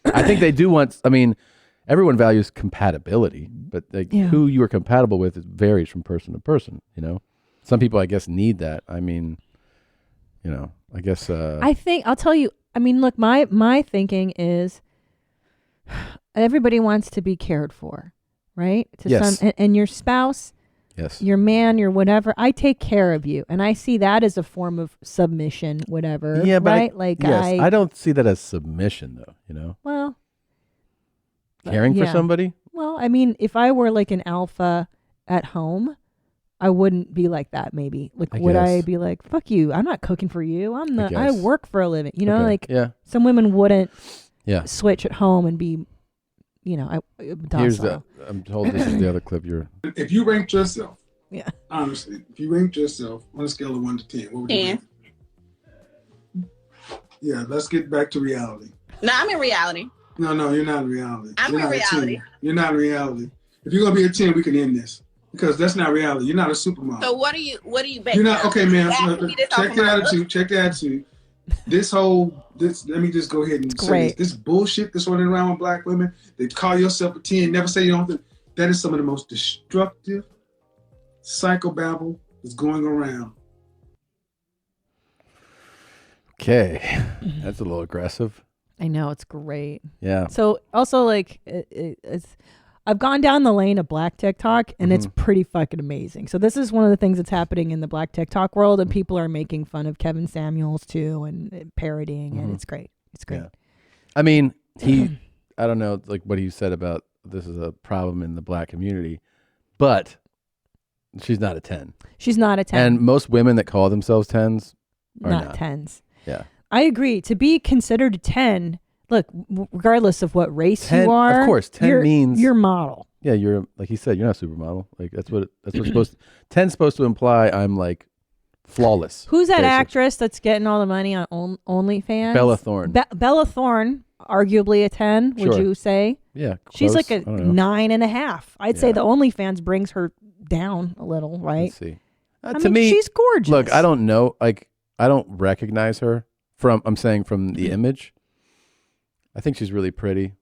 I think they do want. I mean, everyone values compatibility, but like who you are compatible with varies from person to person. You know, some people I guess need that. I mean, you know, I guess. I think I'll tell you. I mean, look, my thinking is. Everybody wants to be cared for, right? And your spouse, your man, your whatever. I take care of you, and I see that as a form of submission, whatever. Yeah, but right? I don't see that as submission, though. You know, well, caring for somebody. Well, I mean, if I were like an alpha at home, I wouldn't be like that. Maybe I be like, "Fuck you! I'm not cooking for you. I work for a living." You know, some women wouldn't. Yeah. Switch at home and be, docile. I'm told this is the other clip you're. If you ranked yourself, honestly, if you ranked yourself on a scale of 1 to 10, what would you rank? Yeah, let's get back to reality. No, I'm in reality. No, you're not in reality. I'm in reality. You're not in reality. If you're gonna be a 10, we can end this because that's not reality. You're not a supermodel. So what are you basing? You're not okay, man. Check the attitude. Check the attitude. Let me just go ahead and say this bullshit that's running around with black women. They call yourself a 10, never say you don't. That is some of the most destructive psychobabble that's going around. Okay, that's a little aggressive. I know, it's great. Yeah. So also like I've gone down the lane of black TikTok and it's pretty fucking amazing. So this is one of the things that's happening in the black TikTok world, and people are making fun of Kevin Samuels too and parodying, and it's great. It's great. Yeah. I mean, I don't know like what he said about this is a problem in the black community, but she's not a 10. She's not a 10. And most women that call themselves 10s are not 10s. Yeah. I agree. To be considered a 10, look, regardless of what race 10, you are, of course, 10 means you're model. Yeah, you're like he said, you're not a supermodel. Like that's what supposed 10's supposed to imply I'm like flawless. Who's that actress that's getting all the money on OnlyFans? Bella Thorne. Bella Thorne, arguably a 10, would you say? Yeah. She's close. like a 9.5. I'd say the OnlyFans brings her down a little, right? Let's see. I to mean, me, she's gorgeous. Look, I don't know. Like I don't recognize her from the image. I think she's really pretty.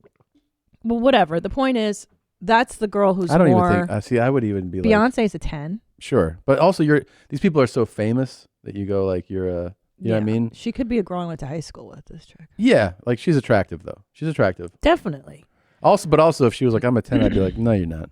Well, whatever. The point is, that's the girl who's I don't more. even think. See, I would even be Beyonce's a 10. Sure, but also these people are so famous that you go like you're a. You know what I mean? She could be a girl I went to high school with. This chick. Yeah, like she's attractive though. She's attractive. Definitely. Also, if she was like I'm a 10, I'd be like, no, you're not.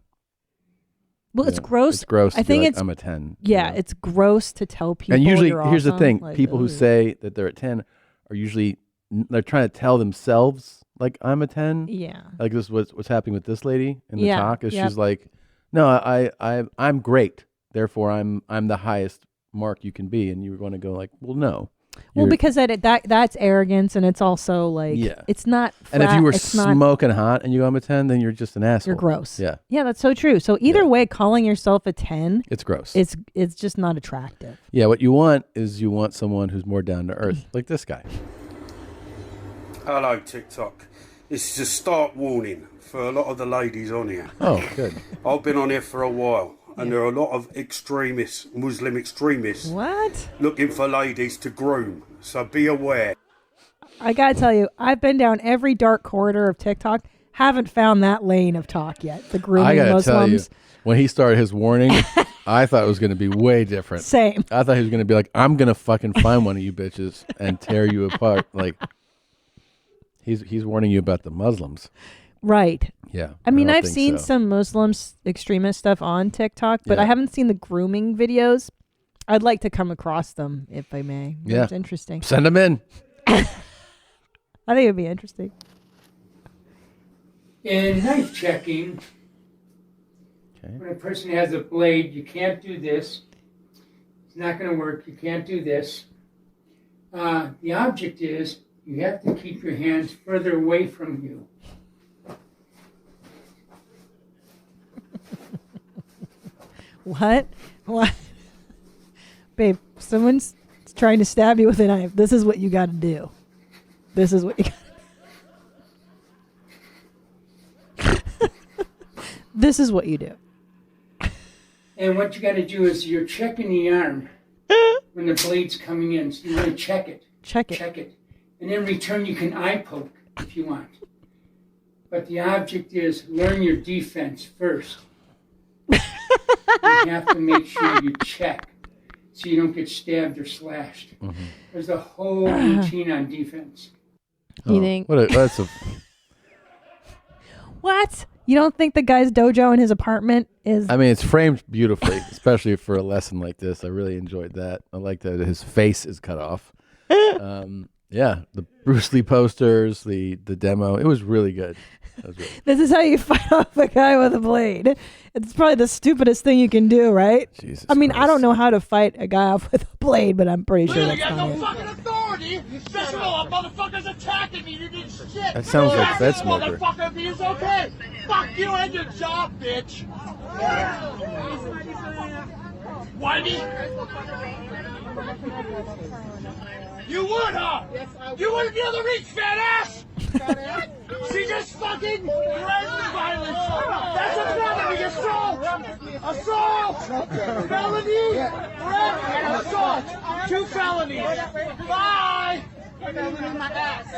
Well, it's gross. It's gross. I think like, it's I'm a 10. Yeah, it's gross to tell people. And usually, you're here's the awesome. thing: Like, people who say that they're at 10 are usually they're trying to tell themselves like I'm a 10. Yeah. Like this is what's happening with this lady in the Yeah, talk is yep. she's like, no, I'm great. Therefore, I'm the highest mark you can be, and you're going to go like, well, no. Well, because that's arrogance, and it's also like it's not. Flat, and if you were it's not, smoking hot and you go, I'm a 10, then you're just an asshole. you're gross. Yeah, yeah, that's so true. So either way, calling yourself a 10, it's gross. It's just not attractive. Yeah, what you want is someone who's more down to earth, like this guy. Hello, TikTok. This is a start warning for a lot of the ladies on here. Oh, good. I've been on here for a while, and there are a lot of extremists, Muslim extremists, looking for ladies to groom. So be aware. I gotta tell you, I've been down every dark corridor of TikTok. Haven't found that lane of talk yet. The grooming I gotta Muslims. tell you, when he started his warning, I thought it was going to be way different. Same. I thought he was going to be like, I'm going to fucking find one of you bitches and tear you apart. Like, he's warning you about the Muslims. Right. Yeah. I mean, don't I've think seen so. some Muslims extremist stuff on TikTok, but I haven't seen the grooming videos. I'd like to come across them if I may. Yeah. It's interesting. Send them in. I think it'd be interesting. In knife checking, when a person has a blade, you can't do this. It's not going to work. You can't do this. The object is you have to keep your hands further away from you. What? What? Babe, someone's trying to stab you with a knife. This is what you got to do. This is what you got to do. This is what you do. And what you got to do is you're checking the arm when the blade's coming in. So you want to check it. Check it. Check it. And in return, you can eye poke if you want. But the object is learn your defense first. You have to make sure you check so you don't get stabbed or slashed. Mm-hmm. There's a whole routine on defense. You think? That's a... What? You don't think the guy's dojo in his apartment is... I mean, it's framed beautifully, especially for a lesson like this. I really enjoyed that. I like that his face is cut off. Yeah, the Bruce Lee posters, the demo. It was really good. This is how you fight off a guy with a blade. It's probably the stupidest thing you can do, right? Jesus I mean, I don't know how to fight a guy off with a blade, but I'm pretty sure that's got not no it. fucking authority. Special motherfuckers attacking me. You did shit. That sounds like Fedsmoker. Motherfucker, be is okay. Fuck you and your job, bitch. Whitey. You would, huh? You wouldn't be able to reach, fat ass. She just fucking threatened violence. That's a felony. Assault. Felony. Threat and assault. 2 felonies. Bye.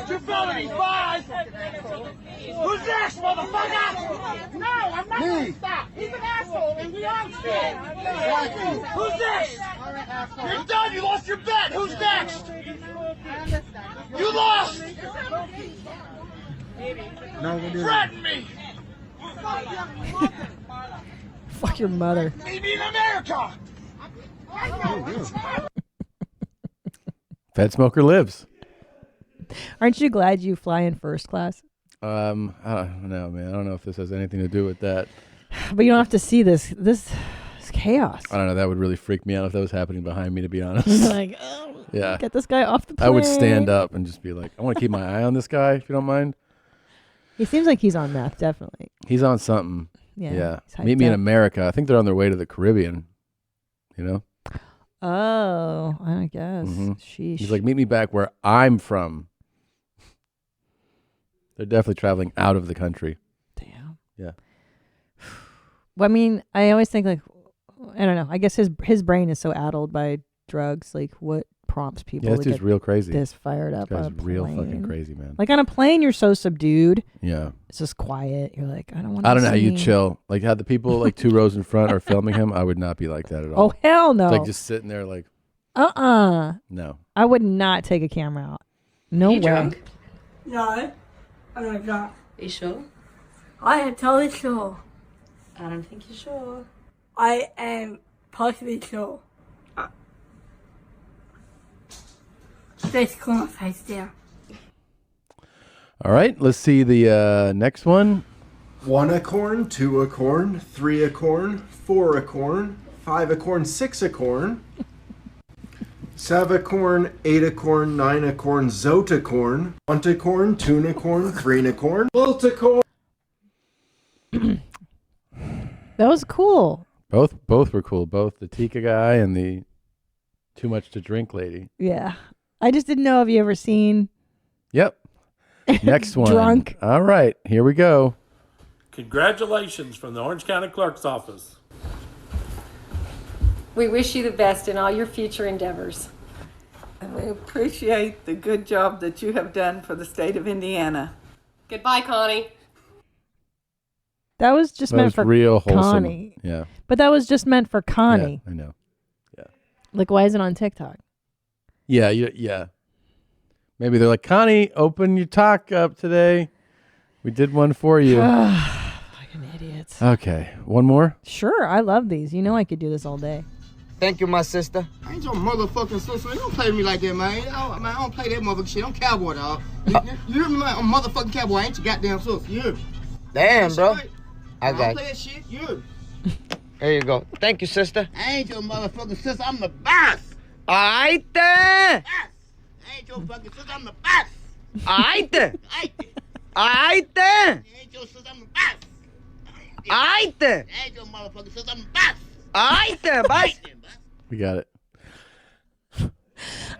2 felonies. Bye. Who's next, motherfucker? No, I'm not gonna stop. He's an asshole and we all shit. Who's next? You're done. You lost your bet. Who's next? You lost. Threaten me. Fuck your mother. Meet me in America. Fedsmoker lives. Aren't you glad you fly in first class? I don't know, man. I don't know if this has anything to do with that. But you don't have to see this. This is chaos. I don't know. That would really freak me out if that was happening behind me, to be honest. Like, oh, yeah. get this guy off the plane. I would stand up and just be like, I want to keep my eye on this guy, if you don't mind. He seems like he's on meth, definitely. He's on something. Yeah. Meet me in America. I think they're on their way to the Caribbean. You know? Oh, I guess. Mm-hmm. Sheesh. He's like, meet me back where I'm from. They're definitely traveling out of the country. Damn. Yeah. Well, I mean, I always think like, I don't know. I guess his brain is so addled by drugs. Like, what prompts people Yeah, to this dude's get real crazy. this fired up This on a guy's real plane? fucking crazy, man. Like on a plane, you're so subdued. Yeah. It's just quiet. You're like, I don't want. I don't know how you chill. Like how the people like 2 rows in front are filming him. I would not be like that at all. Oh hell no! It's like just sitting there like. No. I would not take a camera out. No way. Drunk? No, I'm not drunk. Are you sure? I am totally sure. I don't think you're sure. I am partially sure. Just cool my face down. All right, let's see the next one. 1 acorn, 2 acorn, 3 acorn, 4 acorn, 5 acorn, 6 acorn, Savacorn, Eightacorn, Nineacorn, Zotacorn, Ontacorn, Tunacorn, Threenicorn, Multicorn. That was cool. Both were cool. Both the Tika guy and the too much to drink lady. Yeah. I just didn't know if you ever seen. Yep. Next one. Drunk. All right, here we go. Congratulations from the Orange County Clerk's Office. We wish you the best in all your future endeavors. And we appreciate the good job that you have done for the state of Indiana. Goodbye, Connie. That was just meant for real wholesome. Connie. Yeah. But that was just meant for Connie. Yeah, I know. Yeah. Like, why is it on TikTok? Yeah, yeah. Maybe they're like, Connie, open your talk up today. We did one for you. Fucking idiots. Okay, one more? Sure, I love these. You know I could do this all day. Thank you, my sister. I ain't your motherfucking sister. You don't play with me like that, man. I don't play that motherfucking shit. I'm cowboy, dog. You hear me, man? I'm a motherfucking cowboy. I ain't your goddamn sister. You hear me? Damn, bro. Right? I don't got play you. that shit. You hear me? There you go. Thank you, sister. I ain't your motherfucking sister. I'm the boss. All right, then. I ain't your fucking sister. I'm the boss. All right, then. All right, then. I ain't your sister. I'm the boss. All right, then. I ain't your motherfucking sister. I'm the boss. All right, then, boss. We got it.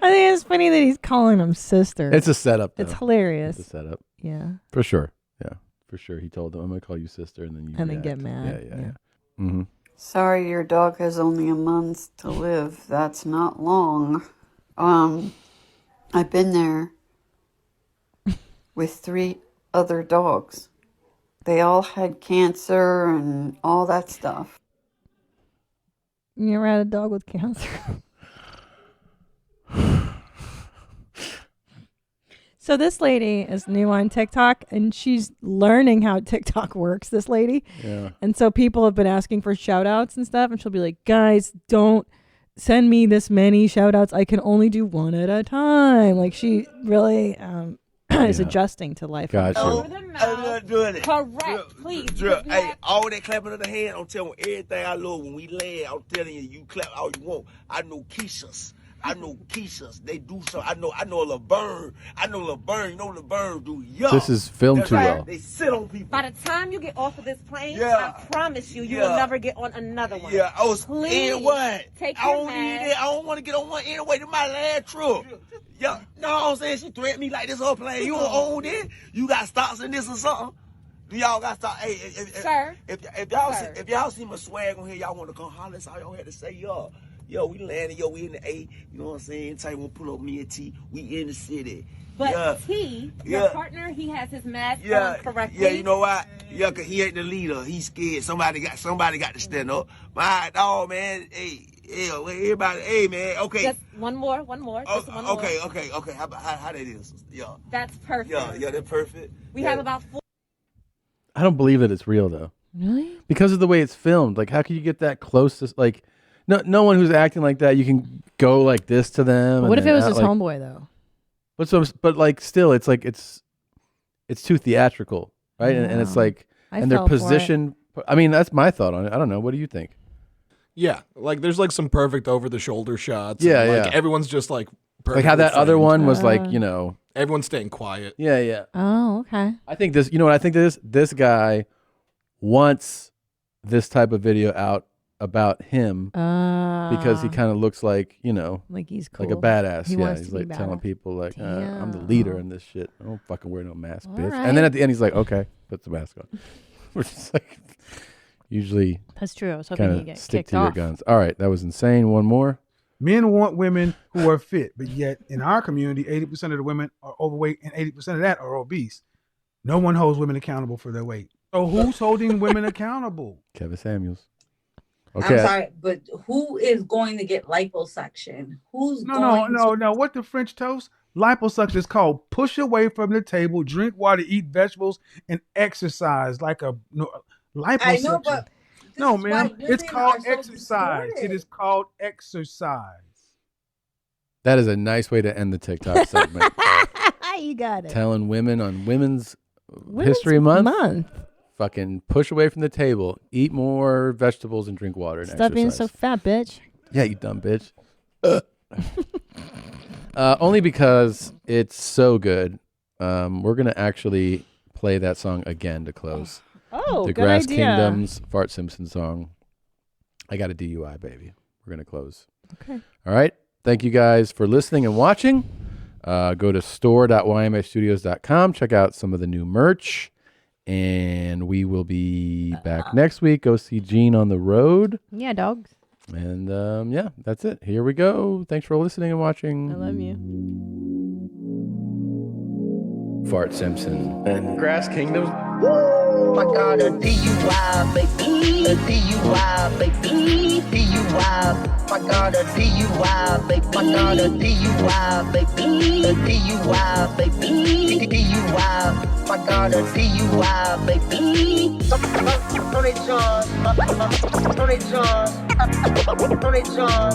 I think it's funny that he's calling him sister. It's a setup, though. It's hilarious. It's a setup. Yeah. For sure. Yeah, for sure. He told them, I'm going to call you sister, and then you And then react. get mad. Yeah. Mm-hmm. Sorry, your dog has only a month to live. That's not long. I've been there with 3 other dogs. They all had cancer and all that stuff. You ever had a dog with cancer? So this lady is new on TikTok, and she's learning how TikTok works, this lady. Yeah. And so people have been asking for shout outs and stuff, and she'll be like, guys, don't send me this many shout outs. I can only do one at a time. Like, she really is adjusting to life. Gotcha. Correct, please. Hey, all that clapping of the hand, I'm telling you, everything I love when we land, I'm telling you, you clap all you want. I know Keishas. They do so. I know a Laverne. You know Laverne do. Yeah. This is filmed That's too right. well. They sit on people. By the time you get off of this plane, Yeah. I promise you, you will never get on another one. Yeah, Please and what? take I your don't need mask. that. I don't want to get on one anyway. To my last trip. Yeah, no, I'm saying she threatened me like this whole plane. You don't own it. You got stocks in this or something. Y'all got stocks. Hey, Sir. If y'all see my swag on here, y'all want to come holler. That's all y'all had to say, y'all. Yo, we landed, we in the A, you know what I'm saying? Type will pull up me and T, we in the city. But T, your partner, he has his mask on correctly. Yeah, you know why? Yeah, cause he ain't the leader. He's scared. Somebody got to stand up. My dog, man. Hey, everybody. Hey, man. Okay. Just one more. Just one more. Okay. How that is? Yeah. That's perfect. Yeah, that's perfect. We have about 4. I don't believe that it's real, though. Really? Because of the way it's filmed. Like, how can you get that close to, like, no one who's acting like that, you can go like this to them. But what if it was his homeboy, though? But like, still, it's like, it's too theatrical, right? And it's like, and their position. I mean, that's my thought on it. I don't know. What do you think? Yeah, like there's like some perfect over the shoulder shots. Yeah, and, like, yeah. Everyone's just like Like how that other one was like, you know, everyone's staying quiet. Yeah. Oh, okay. I think this. You know what I think this guy wants this type of video out about him because he kind of looks like, you know, like he's like a cool. badass. He Yeah, wants he's to be like telling badass. people like, I'm the Damn. leader in this shit. I don't fucking wear no mask, bitch. right. And then at the end, he's like, okay, put the mask on. We're just like, usually That's true. I was hoping kinda he'd get stick kicked to your off. guns. All right, that was insane. One more. Men want women who are fit, but yet in our community, 80% of the women are overweight and 80% of that are obese. No one holds women accountable for their weight. So who's holding women accountable? Kevin Samuels. I'm sorry, but who is going to get liposuction? Who's going No. What the French toast? Liposuction is called push away from the table, drink water, eat vegetables, and exercise like a liposuction. I know, but no, ma'am. It's women called are so exercise. distorted. It is called exercise. That is a nice way to end the TikTok segment. You got it. Telling women on Women's History Month. Fucking push away from the table, eat more vegetables, and drink water and Stop being so exercise. fat, bitch. Yeah, you dumb bitch. Only because it's so good. We're going to actually play that song again to close. Oh, the good Grass idea. Kingdom's Fart Simpson song. I got a DUI, baby. We're going to close. Okay. All right. Thank you guys for listening and watching. Go to store.ymstudios.com. Check out some of the new merch. And we will be back next week. Go see Gene on the road. Yeah, dogs. And yeah, that's it. Here we go. Thanks for listening and watching. I love you. Fart Simpson and Grass Kingdom. I got a DUI, baby. A DUI, baby. DUI. I got a DUI, baby. I got a DUI, baby. A DUI, baby. DUI. I got a DUI, baby. Tony John. Tony John. Tony John.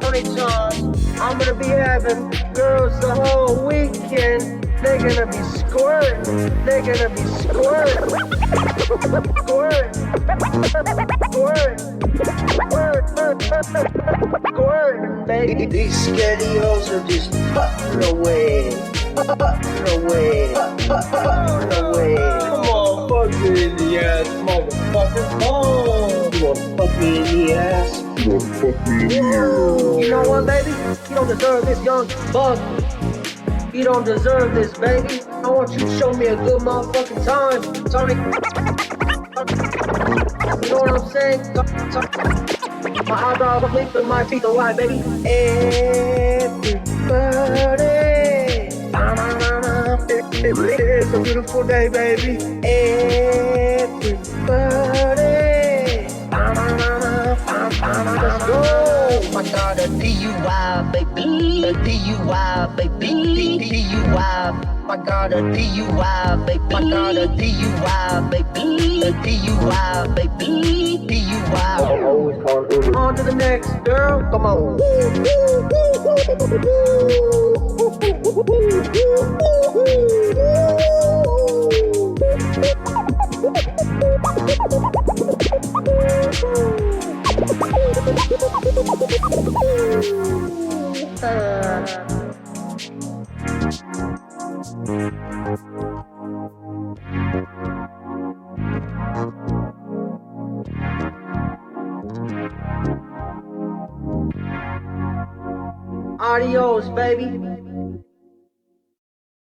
Tony John. I'm gonna be having girls the whole weekend. They're gonna be squirting. They're gonna be squirting. Squirting. Squirting. Squirting, baby. These scaredy hoes are just putting away. Putting away. Putting away. Come on, fuck me in the ass, motherfucker. Oh, you wanna fuck me in the ass? You wanna fuck me in the ass? You know what, baby? You don't deserve this young buck. You don't deserve this, baby. I want you to show me a good motherfucking time, Tony. You know what I'm saying? My eyebrows are bleak, but my feet are white, baby. Everybody. It's a beautiful day, baby. Everybody. Let's go. I got a DUI, baby. A DUI, baby. DUI. I got a DUI, baby. I got a DUI, baby. A DUI, baby. DUI. On to the next, girl. Come on. Adios, baby.